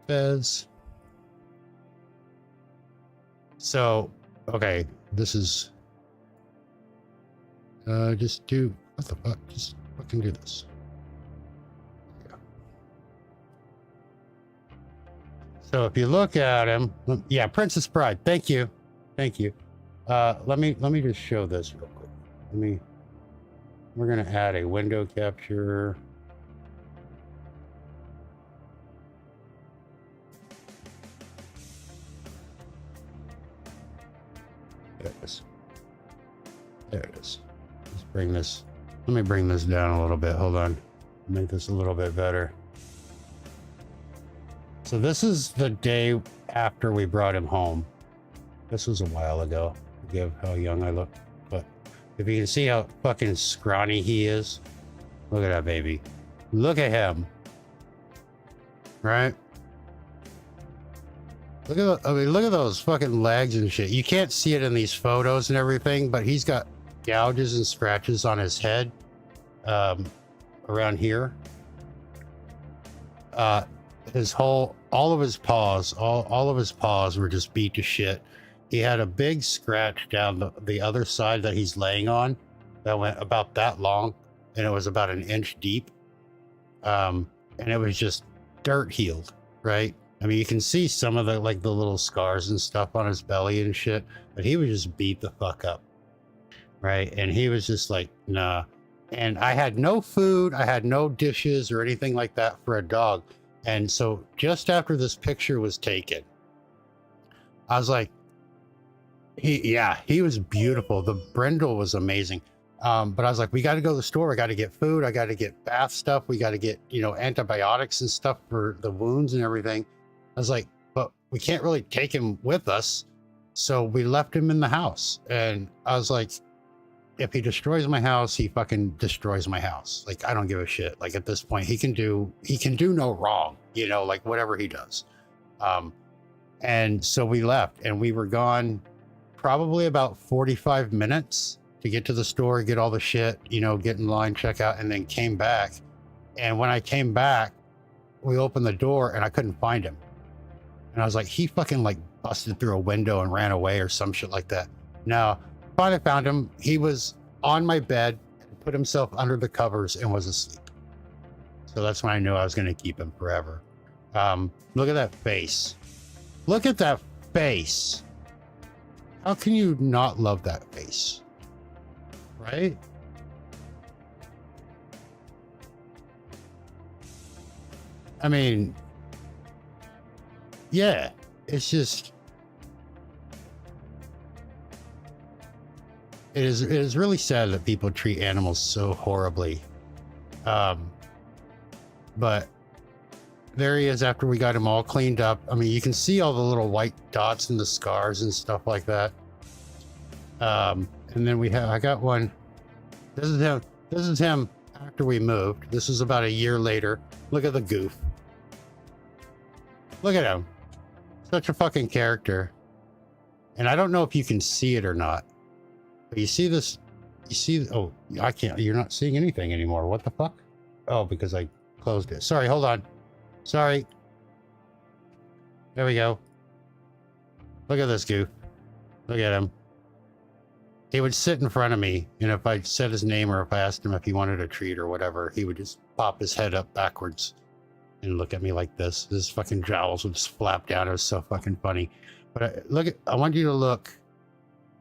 B: Fez. So, okay. This is... just do... What the fuck? Just fucking do this. Yeah. So if you look at him... Yeah, Princess Bride. Thank you. Thank you. Let me just show this real quick. We're gonna add a window capture. There it is. There it is. Let's bring this. Let me bring this down a little bit. Hold on. Make this a little bit better. So this is the day after we brought him home. This was a while ago. Forgive how young I look. But if you can see how fucking scrawny he is. Look at that baby. Look at him. Right? Look at look at those fucking legs and shit. You can't see it in these photos and everything, but he's got gouges and scratches on his head. Around here. All of his paws were just beat to shit. He had a big scratch down the other side that he's laying on that went about that long, and it was about 1 inch deep. And it was just dirt healed, right? I mean, you can see some of the little scars and stuff on his belly and shit, but he was just beat the fuck up, right? And he was just like, nah. And I had no food, I had no dishes or anything like that for a dog. And so just after this picture was taken, I was like, he was beautiful. The brindle was amazing. But I was like, we got to go to the store. I got to get food. I got to get bath stuff. We got to get, antibiotics and stuff for the wounds and everything. I was like, but we can't really take him with us. So we left him in the house. And I was like, if he destroys my house, he fucking destroys my house. Like, I don't give a shit. Like, at this point, he can do no wrong, you know, like whatever he does. And so we left, and we were gone probably about 45 minutes to get to the store, get all the shit, you know, get in line, check out, and then came back. And when I came back, we opened the door and I couldn't find him. And I was like, he fucking like busted through a window and ran away or some shit like that. No, finally found him. He was on my bed and put himself under the covers and was asleep. So that's when I knew I was going to keep him forever. Look at that face. Look at that face. How can you not love that face? Right? I mean, yeah, it's just, it is really sad that people treat animals so horribly. But there he is after we got him all cleaned up. I mean, you can see all the little white dots and the scars and stuff like that. And then I got one. This is him after we moved. This is about a year later. Look at the goof. Look at him. Such a fucking character. And I don't know if you can see it or not. But you see this, oh, I can't, you're not seeing anything anymore. What the fuck? Oh, because I closed it. Sorry, hold on. Sorry. There we go. Look at this goof. Look at him. He would sit in front of me, and if I said his name or if I asked him if he wanted a treat or whatever, he would just pop his head up backwards and look at me like this. His fucking jowls would just flap down. It was so fucking funny. But I want you to look.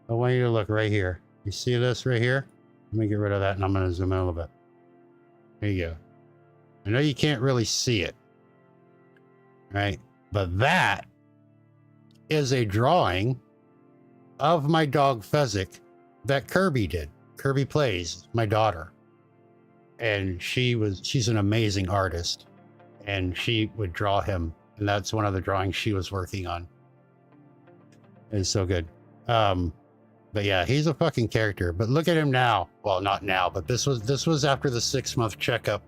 B: I want you to look right here. You see this right here? Let me get rid of that, and I'm going to zoom in a little bit. There you go. I know you can't really see it, right? But that is a drawing of my dog Fezzik that Kirby did. Kirby Plays, my daughter. And she's an amazing artist. And she would draw him. And that's one of the drawings she was working on. It's so good. But yeah, he's a fucking character. But look at him now. Well, not now, but this was after the 6-month checkup.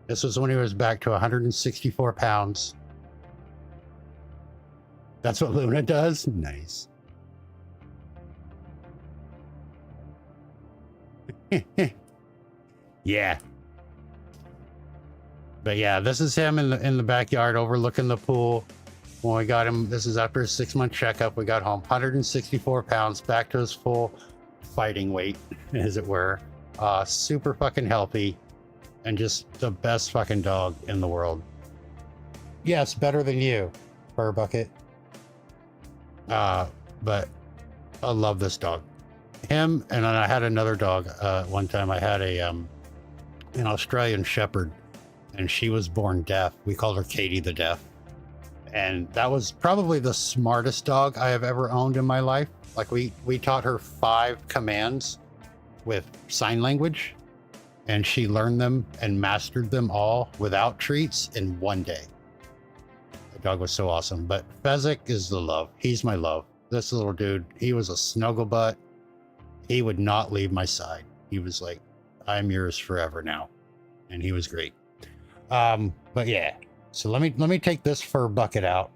B: This was when he was back to 164 pounds. That's what Luna does? Nice. Yeah. But yeah, this is him in the backyard overlooking the pool. When we got him, this is after a 6-month checkup. We got home 164 pounds, back to his full fighting weight, as it were. Super fucking healthy, and just the best fucking dog in the world. Yes, better than you, Fur Bucket. But I love this dog. Him, and then I had another dog. One time I had an Australian Shepherd, and she was born deaf. We called her Katie the Deaf. And that was probably the smartest dog I have ever owned in my life. Like we taught her 5 commands with sign language, and she learned them and mastered them all without treats in 1 day. The dog was so awesome. But Fezzik is the love. He's my love. This little dude, he was a snuggle butt. He would not leave my side. He was like, I'm yours forever now. And he was great. But yeah. So let me take this fur bucket out.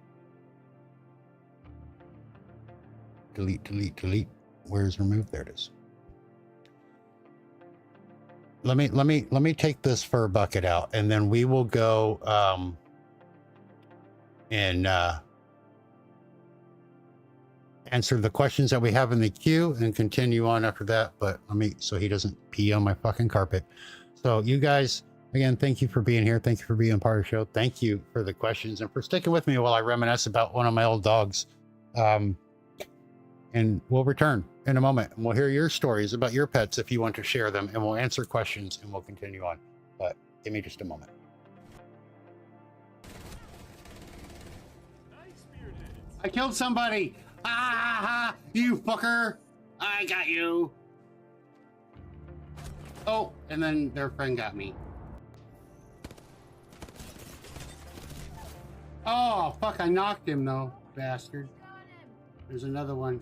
B: Delete. Where's remove? There it is. Let me take this fur bucket out, and then we will go and answer the questions that we have in the queue and continue on after that. But so he doesn't pee on my fucking carpet. So you guys, again, thank you for being here. Thank you for being part of the show. Thank you for the questions and for sticking with me while I reminisce about one of my old dogs. And we'll return in a moment, and we'll hear your stories about your pets if you want to share them, and we'll answer questions, and we'll continue on. But give me just a moment. I killed somebody. Ah, you fucker. I got you. Oh, and then their friend got me. Oh, fuck, I knocked him though, bastard. There's another one.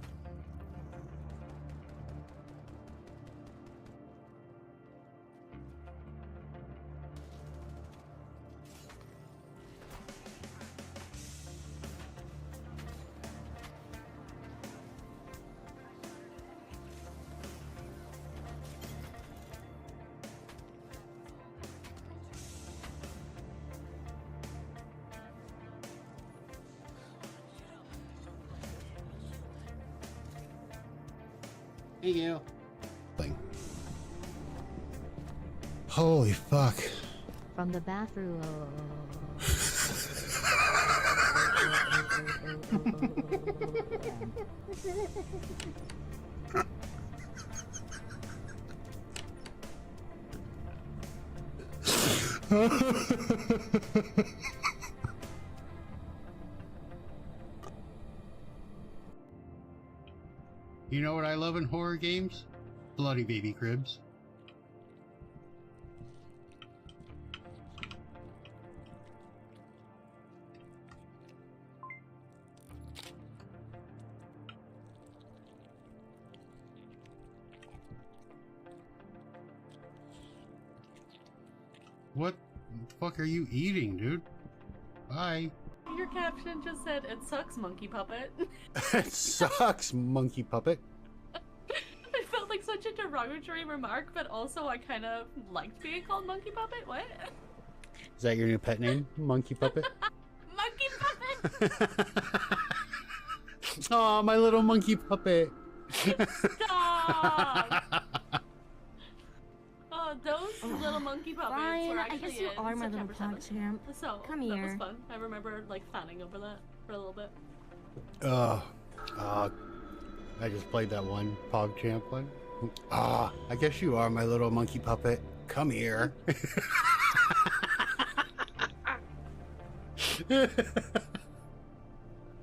B: Thank you. Thing. Holy fuck.
T: From the bathroom.
B: You know what I love in horror games? Bloody baby cribs. What the fuck are you eating, dude? Bye.
U: Your caption just said, "It sucks, monkey puppet."
B: It sucks, monkey puppet.
U: It felt like such a derogatory remark, but also I kind of liked being called monkey puppet. What?
B: Is that your new pet name? Monkey puppet?
U: Monkey puppet!
B: Oh, my little monkey puppet.
U: Stop! Oh, those little monkey puppets
T: Ryan,
U: were
T: I
U: actually
T: guess you
U: in
T: are my little
U: September
T: pog
U: 7th.
T: champ.
U: So,
T: Come
U: that was
T: here.
U: fun. I remember, like, fanning over that for a little bit.
B: I just played that one PogChamp one. I guess you are my little monkey puppet. Come here.
U: I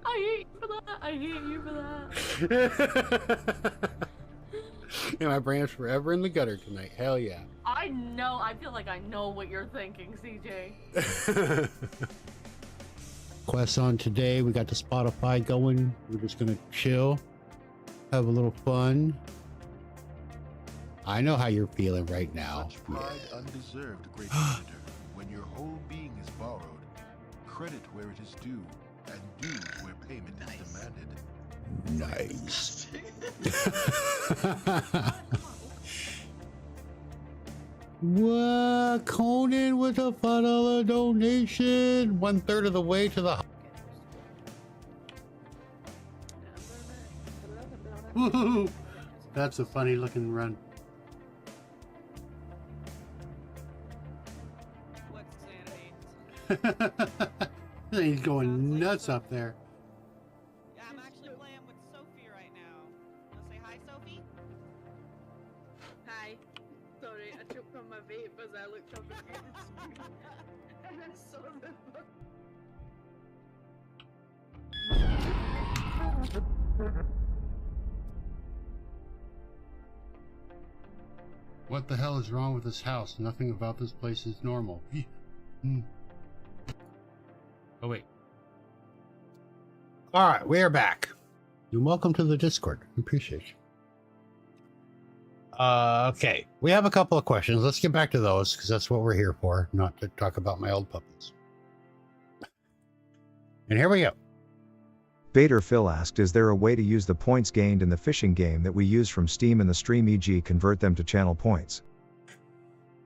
U: hate you for that. I hate you for that.
B: And my brain's forever in the gutter tonight. Hell yeah.
U: I know. I feel like I know what you're thinking, CJ.
B: Quests on today. We got the Spotify going. We're just gonna chill, have a little fun. I know how you're feeling right now.
V: Pride undeserved, great visitor. When your whole being is borrowed, credit where it is due, and due where payment is demanded.
B: Nice. What? Conan with a $5 donation. 1/3 of the way to the. Woohoo! That's a funny looking run. He's going nuts up there.
F: Yeah, I'm actually playing with Sophie right now. Wanna say hi, Sophie?
W: Hi. Sorry, I choked on my vape as I looked up at the screen. And I saw the
B: What the hell is wrong with this house? Nothing about this place is normal. Oh, wait. All right, we are back. And welcome to the Discord. We appreciate you. Okay, we have a couple of questions. Let's get back to those because that's what we're here for, not to talk about my old puppies. And here we go.
M: Bader Phil asked, is there a way to use the points gained in the fishing game that we use from Steam in the stream, e.g. convert them to channel points?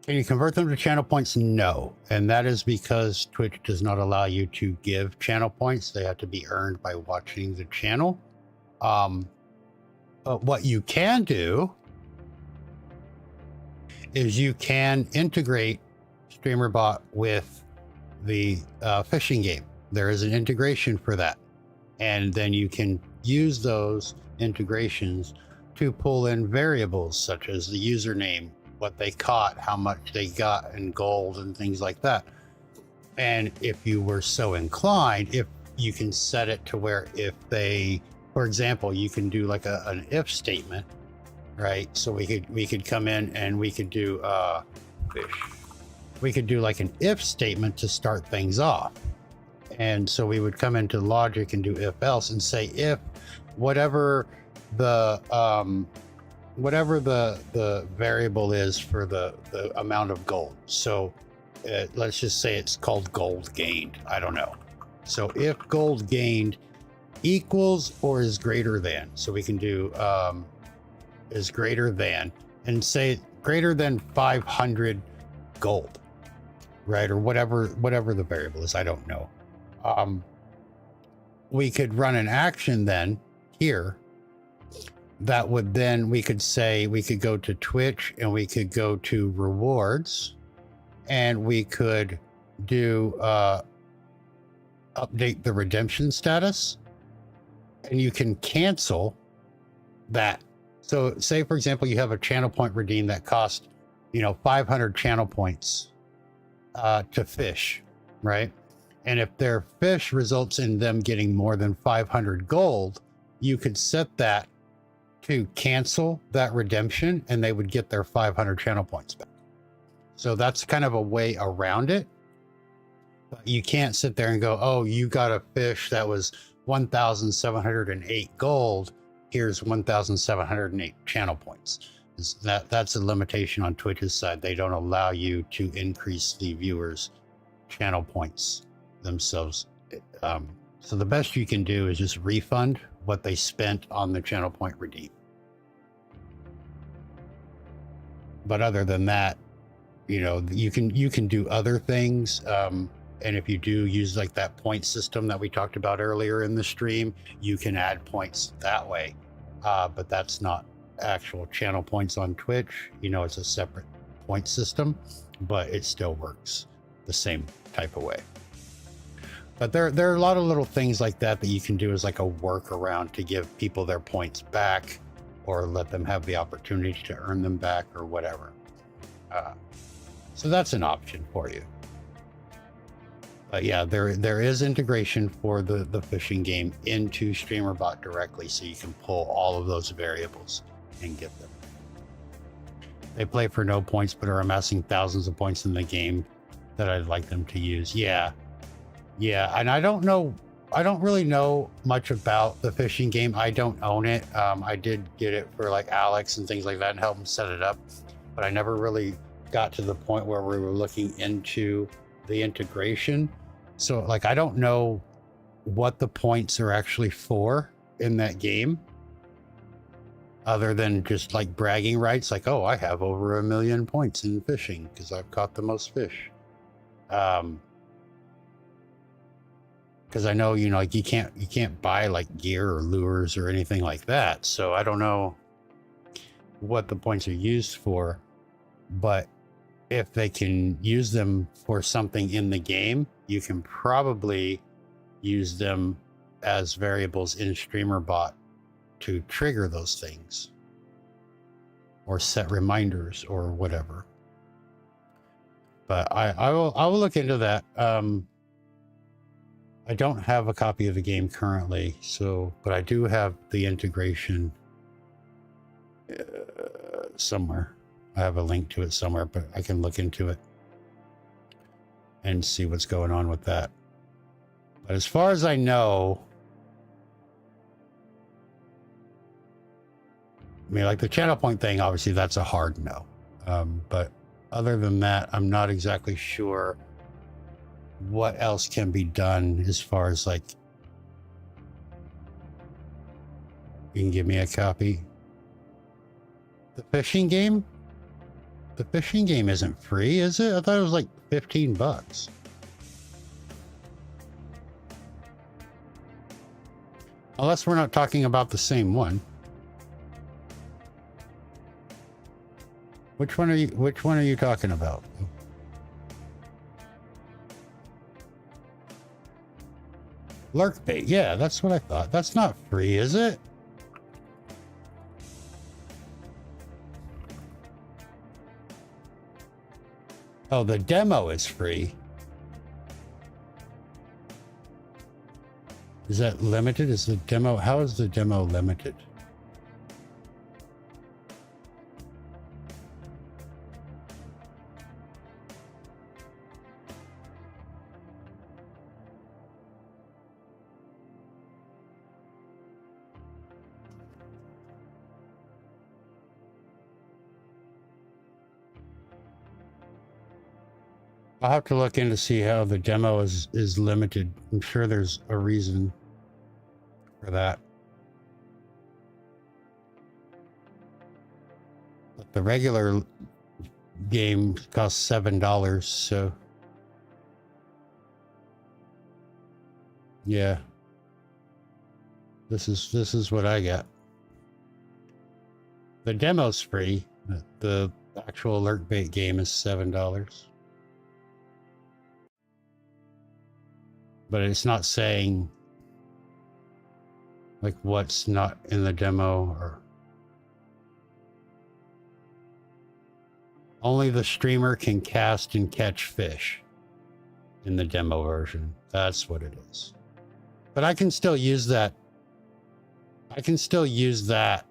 B: Can you convert them to channel points? No. And that is because Twitch does not allow you to give channel points. They have to be earned by watching the channel. What you can do is you can integrate StreamerBot with the fishing game. There is an integration for that. And then you can use those integrations to pull in variables such as the username, what they caught, how much they got in gold and things like that. And if you were so inclined, if you can set it to where if they, for example, you can do like an if statement, right? So we could come in and we could do fish. We could do like an if statement to start things off. And so we would come into logic and do if else and say if whatever the variable is for the amount of gold. So let's just say it's called gold gained. I don't know. So if gold gained equals or is greater than, so we can do is greater than and say greater than 500 gold, right? Or whatever the variable is. I don't know. We could run an action then here that would then, we could say, we could go to Twitch and we could go to rewards and we could do update the redemption status, and you can cancel that. So say, for example, you have a channel point redeem that cost, 500 channel points to fish, right? And if their fish results in them getting more than 500 gold, you could set that to cancel that redemption and they would get their 500 channel points back. So that's kind of a way around it. But you can't sit there and go, oh, you got a fish that was 1,708 gold. Here's 1,708 channel points. That's a limitation on Twitch's side. They don't allow you to increase the viewers' channel points themselves. So the best you can do is just refund what they spent on the channel point redeem. But other than that, you can do other things. And if you do use like that point system that we talked about earlier in the stream, you can add points that way. But that's not actual channel points on Twitch. It's a separate point system, but it still works the same type of way. But there are a lot of little things like that you can do as like a workaround to give people their points back or let them have the opportunity to earn them back or whatever. So that's an option for you. But yeah, there is integration for the fishing game into StreamerBot directly, so you can pull all of those variables and get them. They play for no points, but are amassing thousands of points in the game that I'd like them to use. Yeah, and I don't really know much about the fishing game. I don't own it. I did get it for like Alex and things like that and help him set it up, but I never really got to the point where we were looking into the integration. So like, I don't know what the points are actually for in that game, other than just like bragging rights, like, oh, I have over 1 million points in fishing because I've caught the most fish. Because I know, like you can't buy like gear or lures or anything like that. So I don't know what the points are used for, but if they can use them for something in the game, you can probably use them as variables in StreamerBot to trigger those things or set reminders or whatever. But I will look into that. I don't have a copy of the game currently, but I do have the integration somewhere. I have a link to it somewhere, but I can look into it and see what's going on with that. But as far as I know, like the channel point thing, obviously that's a hard no. But other than that, I'm not exactly sure what else can be done as far as like, you can give me a copy. The fishing game? The fishing game isn't free, is it? I thought it was like $15. Unless we're not talking about the same one. Which one are you talking about? Lurk bait. Yeah, that's what I thought. That's not free, is it? Oh, the demo is free. Is that limited? Is the demo, how is the demo limited? I'll have to look in to see how the demo is limited. I'm sure there's a reason for that. But the regular game costs $7, so yeah. This is what I got. The demo's free. The actual lurk bait game is $7. But it's not saying like what's not in the demo, or only the streamer can cast and catch fish in the demo version. That's what it is. But I can still use that. I can still use that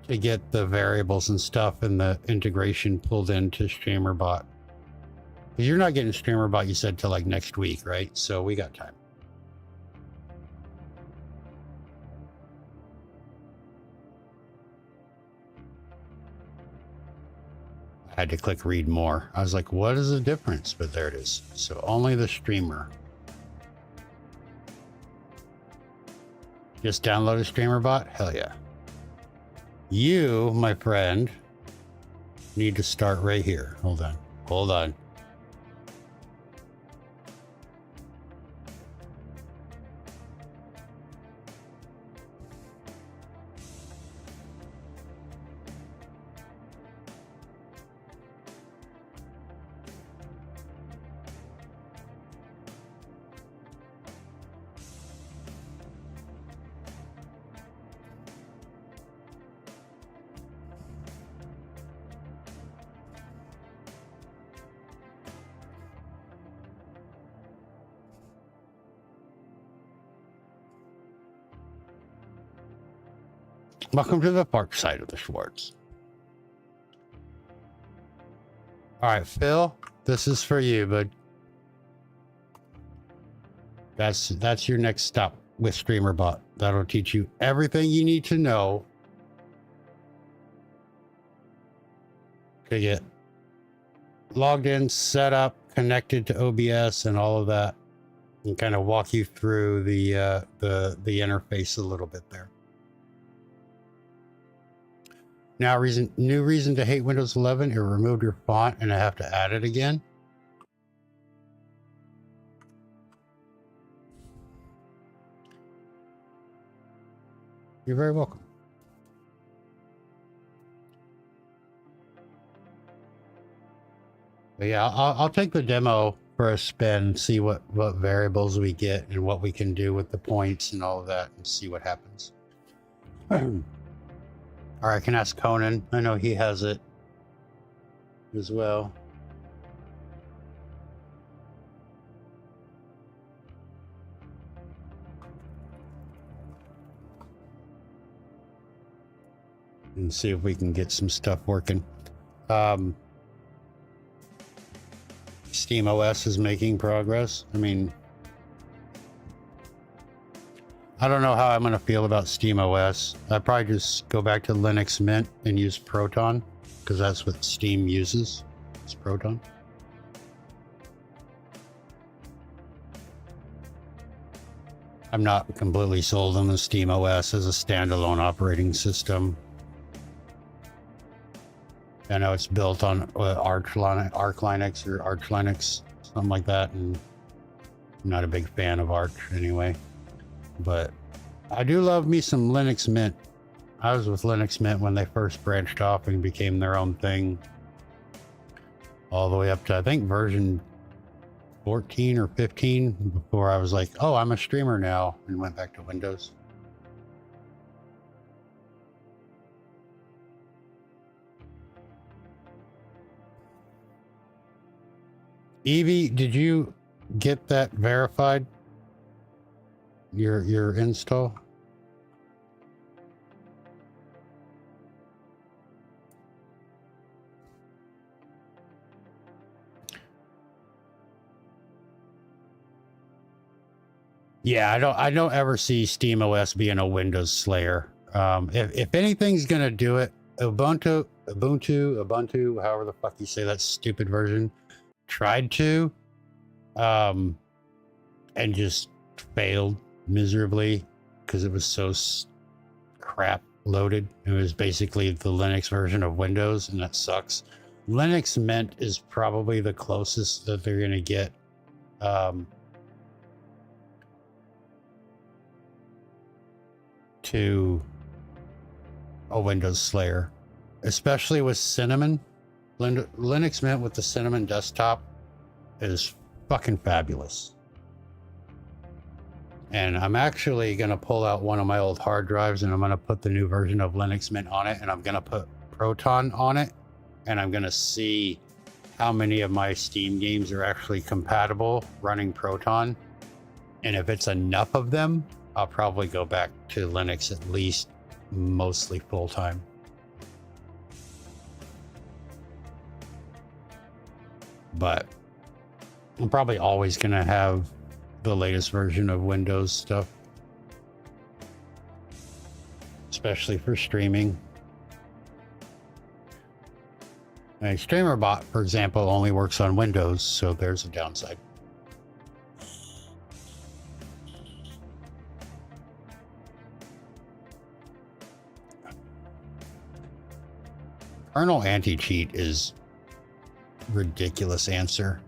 B: to get the variables and stuff and the integration pulled into StreamerBot. Because you're not getting StreamerBot, you said, till like next week, right? So we got time. I had to click read more. I was like, what is the difference? But there it is. So only the streamer. Just download a StreamerBot? Hell yeah. You, my friend, need to start right here. Hold on. Hold on. Welcome to the park side of the Schwartz. All right, Phil, this is for you, bud. That's your next stop with StreamerBot. That'll teach you everything you need to know to get logged in, set up, connected to OBS, and all of that, and kind of walk you through the interface a little bit there. Now, new reason to hate Windows 11, it removed your font and I have to add it again. You're very welcome. But yeah, I'll take the demo for a spin, see what variables we get and what we can do with the points and all of that, and see what happens. All right, I can ask Conan. I know he has it as well. And see if we can get some stuff working. SteamOS is making progress. I mean, I don't know how I'm going to feel about SteamOS. I'd probably just go back to Linux Mint and use Proton, because that's what Steam uses. It's Proton. I'm not completely sold on the SteamOS as a standalone operating system. I know it's built on Arch Linux or Arch Linux, something like that, and I'm not a big fan of Arch anyway. But I do love me some Linux Mint. I was with Linux Mint when they first branched off and became their own thing, all the way up to, I think, version 14 or 15, before I was like, oh, I'm a streamer now, and went back to Windows. Evie, did you get that verified? Your install? Yeah, I don't ever see SteamOS being a Windows slayer. If anything's gonna do it, Ubuntu, however the fuck you say that stupid version, tried to, and just failed miserably because it was so crap loaded. It was basically the Linux version of Windows, and that sucks. Linux Mint is probably the closest that they're gonna get. To a Windows Slayer, especially with Cinnamon. Linux Mint with the Cinnamon desktop is fucking fabulous. And I'm actually going to pull out one of my old hard drives and I'm going to put the new version of Linux Mint on it, and I'm going to put Proton on it, and I'm going to see how many of my Steam games are actually compatible running Proton. And if it's enough of them, I'll probably go back to Linux at least mostly full time. But I'm probably always going to have the latest version of Windows stuff, especially for streaming. A streamer bot, for example, only works on Windows, so there's a downside. Kernel anti-cheat is ridiculous answer.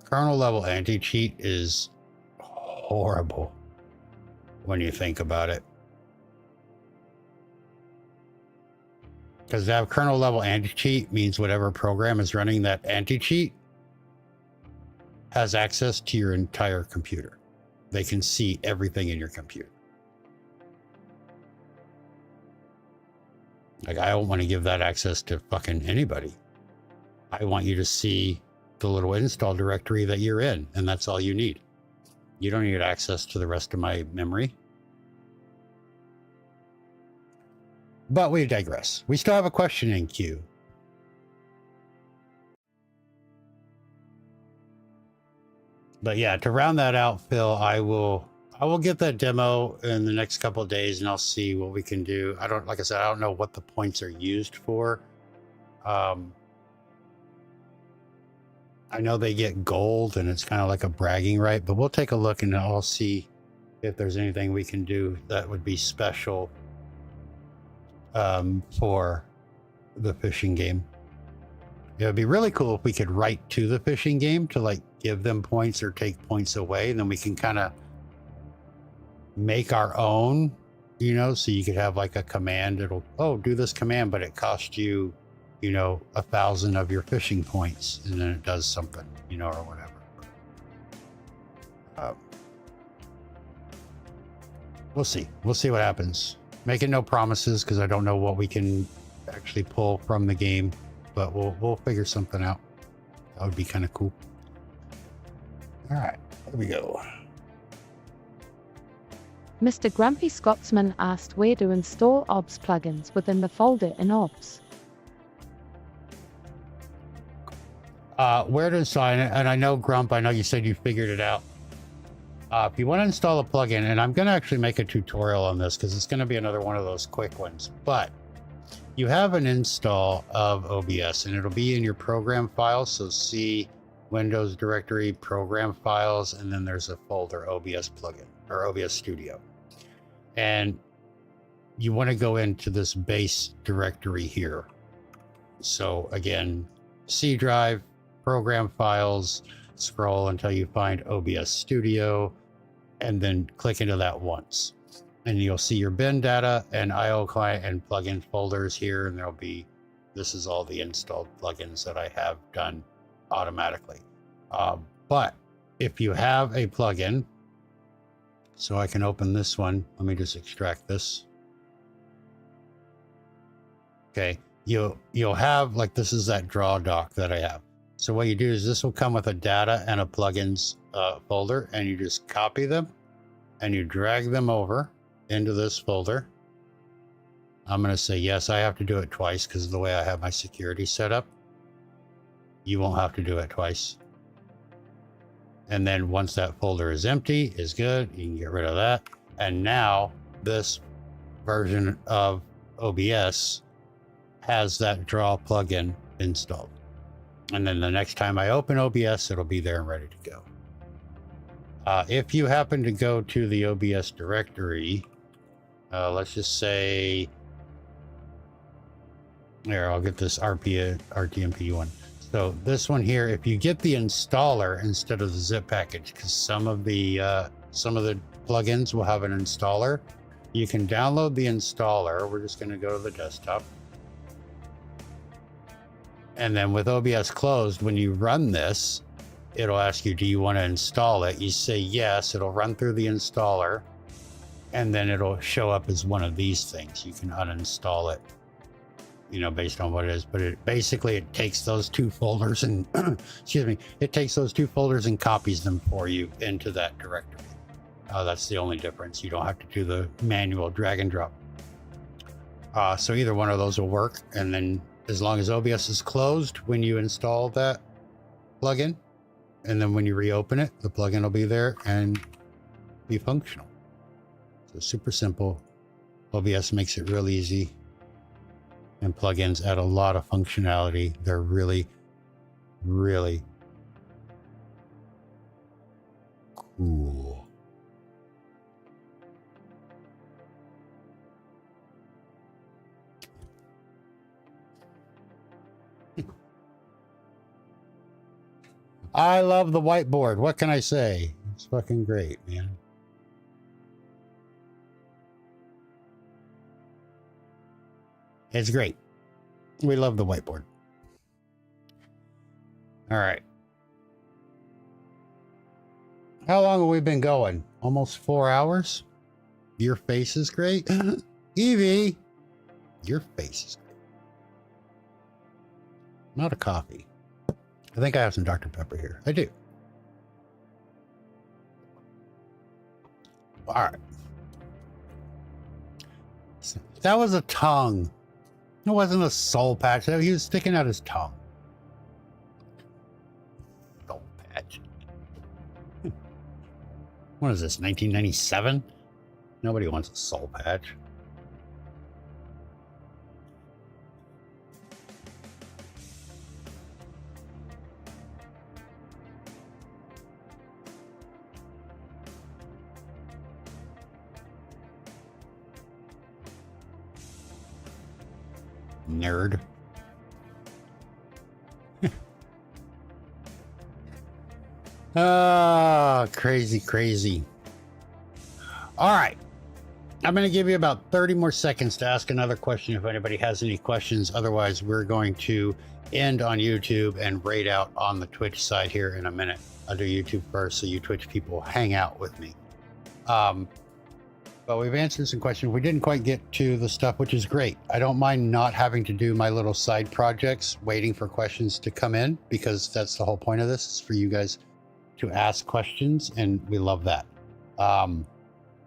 B: Kernel level anti-cheat is horrible when you think about it. Because to have kernel level anti-cheat means whatever program is running that anti-cheat has access to your entire computer. They can see everything in your computer. Like, I don't want to give that access to fucking anybody. I want you to see the little install directory that you're in, and that's all you need. You don't need access to the rest of my memory. But we digress. We still have a question in queue. But yeah, to round that out, Phil, I will get that demo in the next couple of days, and I'll see what we can do. Like I said, I don't know what the points are used for. I know they get gold, and it's kind of like a bragging right, but we'll take a look and I'll see if there's anything we can do that would be special for the fishing game. It would be really cool if we could write to the fishing game to like give them points or take points away, and then we can kind of make our own, you know, so you could have like a command. It'll, oh, do this command, but it costs you, you know, 1,000 of your fishing points, and then it does something, you know, or whatever. We'll see. We'll see what happens. Making no promises because I don't know what we can actually pull from the game, but we'll figure something out. That would be kind of cool. All right, here we go.
J: Mr. Grumpy Scotsman asked where to install OBS plugins within the folder in OBS.
B: Where to sign it, and I know Grump, I know you said you figured it out. If you want to install a plugin, and I'm going to actually make a tutorial on this because it's going to be another one of those quick ones, but you have an install of OBS and it'll be in your program files. So see Windows directory, program files, and then there's a folder OBS plugin or OBS Studio. And you want to go into this base directory here. So again, C drive, program files, scroll until you find OBS Studio, and then click into that once. And you'll see your bin data and IO client and plugin folders here, and there'll be, this is all the installed plugins that I have done automatically. But if you have a plugin, so I can open this one, let me just extract this. Okay, you'll have, like, this is that draw doc that I have. So what you do is this will come with a data and a plugins folder, and you just copy them and you drag them over into this folder. I'm going to say yes, I have to do it twice because of the way I have my security set up. You won't have to do it twice. And then once that folder is empty, is good, you can get rid of that. And now this version of OBS has that draw plugin installed. And then the next time I open OBS, it'll be there and ready to go. If you happen to go to the OBS directory, let's just say, here, I'll get this RTMP one. So this one here, if you get the installer instead of the zip package, because some of the plugins will have an installer, You can download the installer. We're just going to go to the desktop. And then with OBS closed, when you run this, it'll ask you, do you want to install it? You say yes, it'll run through the installer, and then it'll show up as one of these things. You can uninstall it, you know, based on what it is. But it basically, it takes those two folders and, excuse me, it takes those two folders and copies them for you into that directory. That's the only difference. You don't have to do the manual drag and drop. So either one of those will work. And then as long as OBS is closed when you install that plugin, and then when you reopen it, the plugin will be there and be functional. So super simple. OBS makes it real easy. And plugins add a lot of functionality. They're really, really cool. I love the whiteboard. What can I say? It's fucking great, man. It's great. We love the whiteboard. All right. How long have we been going? Almost 4 hours? Your face is great. Evie, your face is great. Not a coffee. I think I have some Dr. Pepper here. I do. All right. That was a tongue. It wasn't a soul patch. He was sticking out his tongue. Soul patch. What is this, 1997? Nobody wants a soul patch. Nerd. Crazy, crazy. All right. I'm going to give you about 30 more seconds to ask another question if anybody has any questions. Otherwise, we're going to end on YouTube and raid out on the Twitch side here in a minute. I'll do YouTube first so you Twitch people hang out with me. But we've answered some questions. We didn't quite get to the stuff, which is great. I don't mind not having to do my little side projects, waiting for questions to come in, because that's the whole point of this, is for you guys to ask questions, and we love that.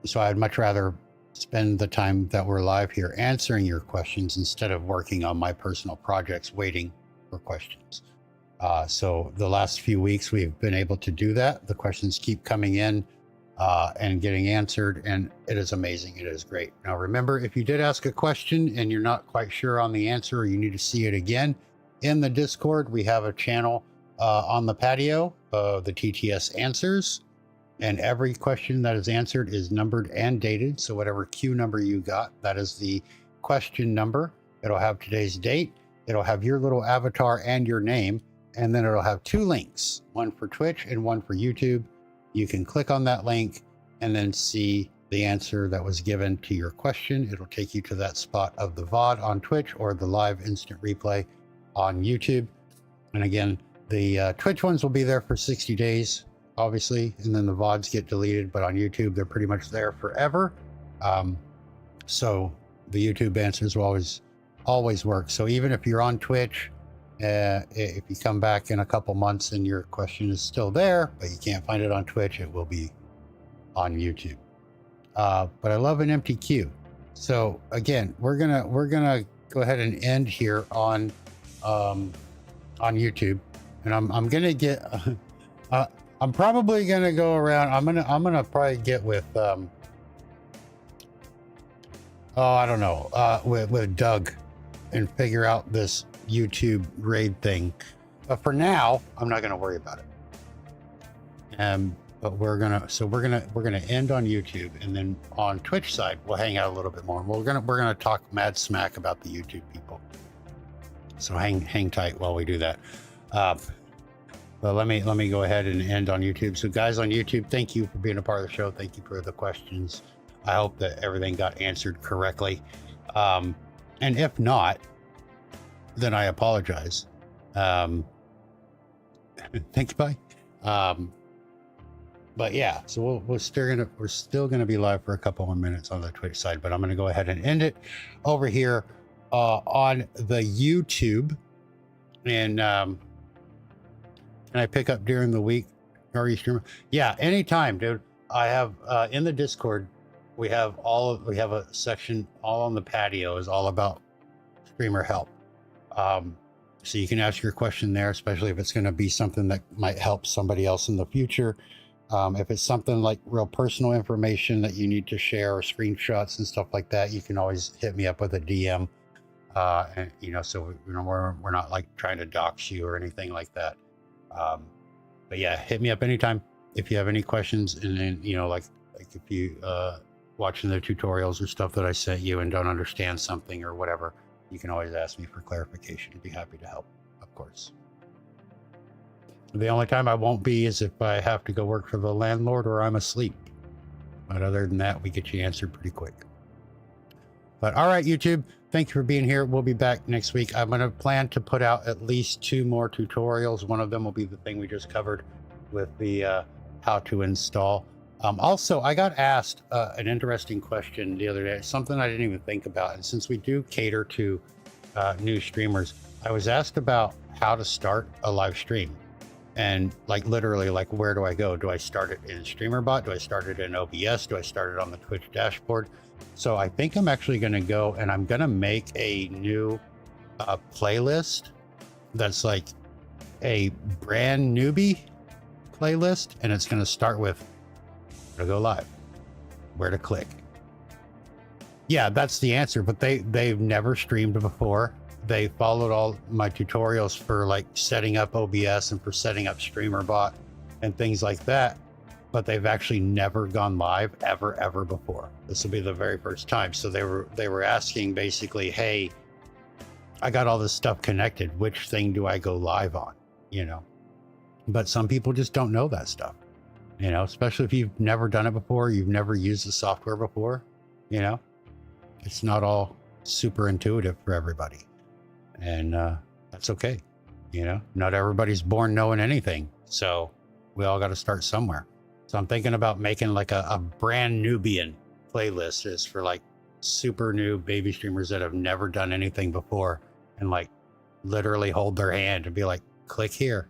B: So I'd much rather spend the time that we're live here answering your questions instead of working on my personal projects, waiting for questions. So the last few weeks, we've been able to do that. The questions keep coming in. And getting answered, and it is amazing. It is great. Now, remember, if you did ask a question and you're not quite sure on the answer, or you need to see it again, in the Discord, we have a channel on the patio, the TTS Answers, and every question that is answered is numbered and dated. So whatever queue number you got, that is the question number. It'll have today's date. It'll have your little avatar and your name, and then it'll have two links, one for Twitch and one for YouTube. You can click on that link and then see the answer that was given to your question. It'll take you to that spot of the VOD on Twitch or the live instant replay on YouTube. And again, the Twitch ones will be there for 60 days, obviously, and then the VODs get deleted, but on YouTube, they're pretty much there forever. So the YouTube answers will always work. So even if you're on Twitch, if you come back in a couple months and your question is still there, but you can't find it on Twitch, it will be on YouTube. But I love an empty queue. So again, we're gonna go ahead and end here on YouTube, and I'm gonna get. I'm probably gonna go around. I'm gonna probably get with. I don't know. With Doug, and figure out this YouTube raid thing, but for now I'm not going to worry about it. But we're gonna end on YouTube, and then on Twitch side we'll hang out a little bit more. We're gonna talk mad smack about the YouTube people. So hang tight while we do that. But let me go ahead and end on YouTube. So guys on YouTube, thank you for being a part of the show. Thank you for the questions. I hope that everything got answered correctly. And if not, then I apologize. Thank you, bye. But yeah, so we're still gonna be live for a couple more minutes on the Twitch side, but I'm gonna go ahead and end it over here on the YouTube. And can I pick up during the week? Are you streaming? Yeah, anytime, dude. I have in the Discord, we have a section all on the patio is all about streamer help. So you can ask your question there, especially if it's going to be something that might help somebody else in the future. If it's something like real personal information that you need to share or screenshots and stuff like that, you can always hit me up with a DM. And so we're not like trying to dox you or anything like that. But yeah, hit me up anytime if you have any questions. And then like if you watching the tutorials or stuff that I sent you and don't understand something or whatever, you can always ask me for clarification. I'd be happy to help, of course. The only time I won't be is if I have to go work for the landlord or I'm asleep. But other than that, we get you answered pretty quick. But all right, YouTube, thank you for being here. We'll be back next week. I'm going to plan to put out at least 2 more tutorials. One of them will be the thing we just covered with the how to install. Also, I got asked an interesting question the other day, something I didn't even think about. And since we do cater to new streamers, I was asked about how to start a live stream. And like literally, like, where do I go? Do I start it in StreamerBot? Do I start it in OBS? Do I start it on the Twitch dashboard? So I think I'm actually going to go and I'm going to make a new playlist that's like a brand newbie playlist. And it's going to start with where to go live, where to click. Yeah, that's the answer. But they've never streamed before. They followed all my tutorials for like setting up OBS and for setting up StreamerBot and things like that. But they've actually never gone live ever before. This will be the very first time. So they were asking basically, hey, I got all this stuff connected. Which thing do I go live on? But some people just don't know that stuff, especially if you've never done it before, you've never used the software before, it's not all super intuitive for everybody. And that's okay. Not everybody's born knowing anything. So we all got to start somewhere. So I'm thinking about making like a brand Nubian playlist is for like super new baby streamers that have never done anything before, and like literally hold their hand and be like, click here,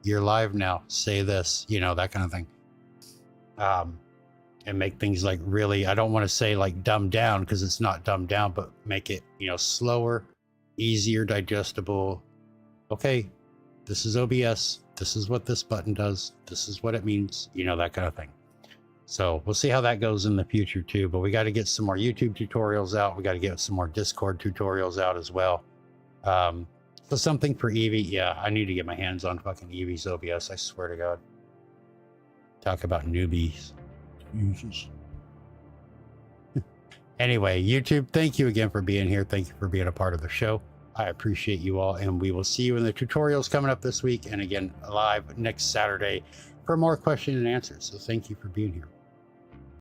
B: you're live now, say this, that kind of thing. And make things like really, I don't want to say like dumbed down because it's not dumbed down, but make it, slower, easier, digestible. Okay, this is OBS. This is what this button does. This is what it means, that kind of thing. So we'll see how that goes in the future too, but we got to get some more YouTube tutorials out. We got to get some more Discord tutorials out as well. So something for Eevee. Yeah, I need to get my hands on fucking Eevee's OBS. I swear to God. Talk about newbies. Jesus. Anyway, YouTube, thank you again for being here. Thank you for being a part of the show. I appreciate you all, and we will see you in the tutorials coming up this week, and again live next Saturday for more question and answers. So thank you for being here.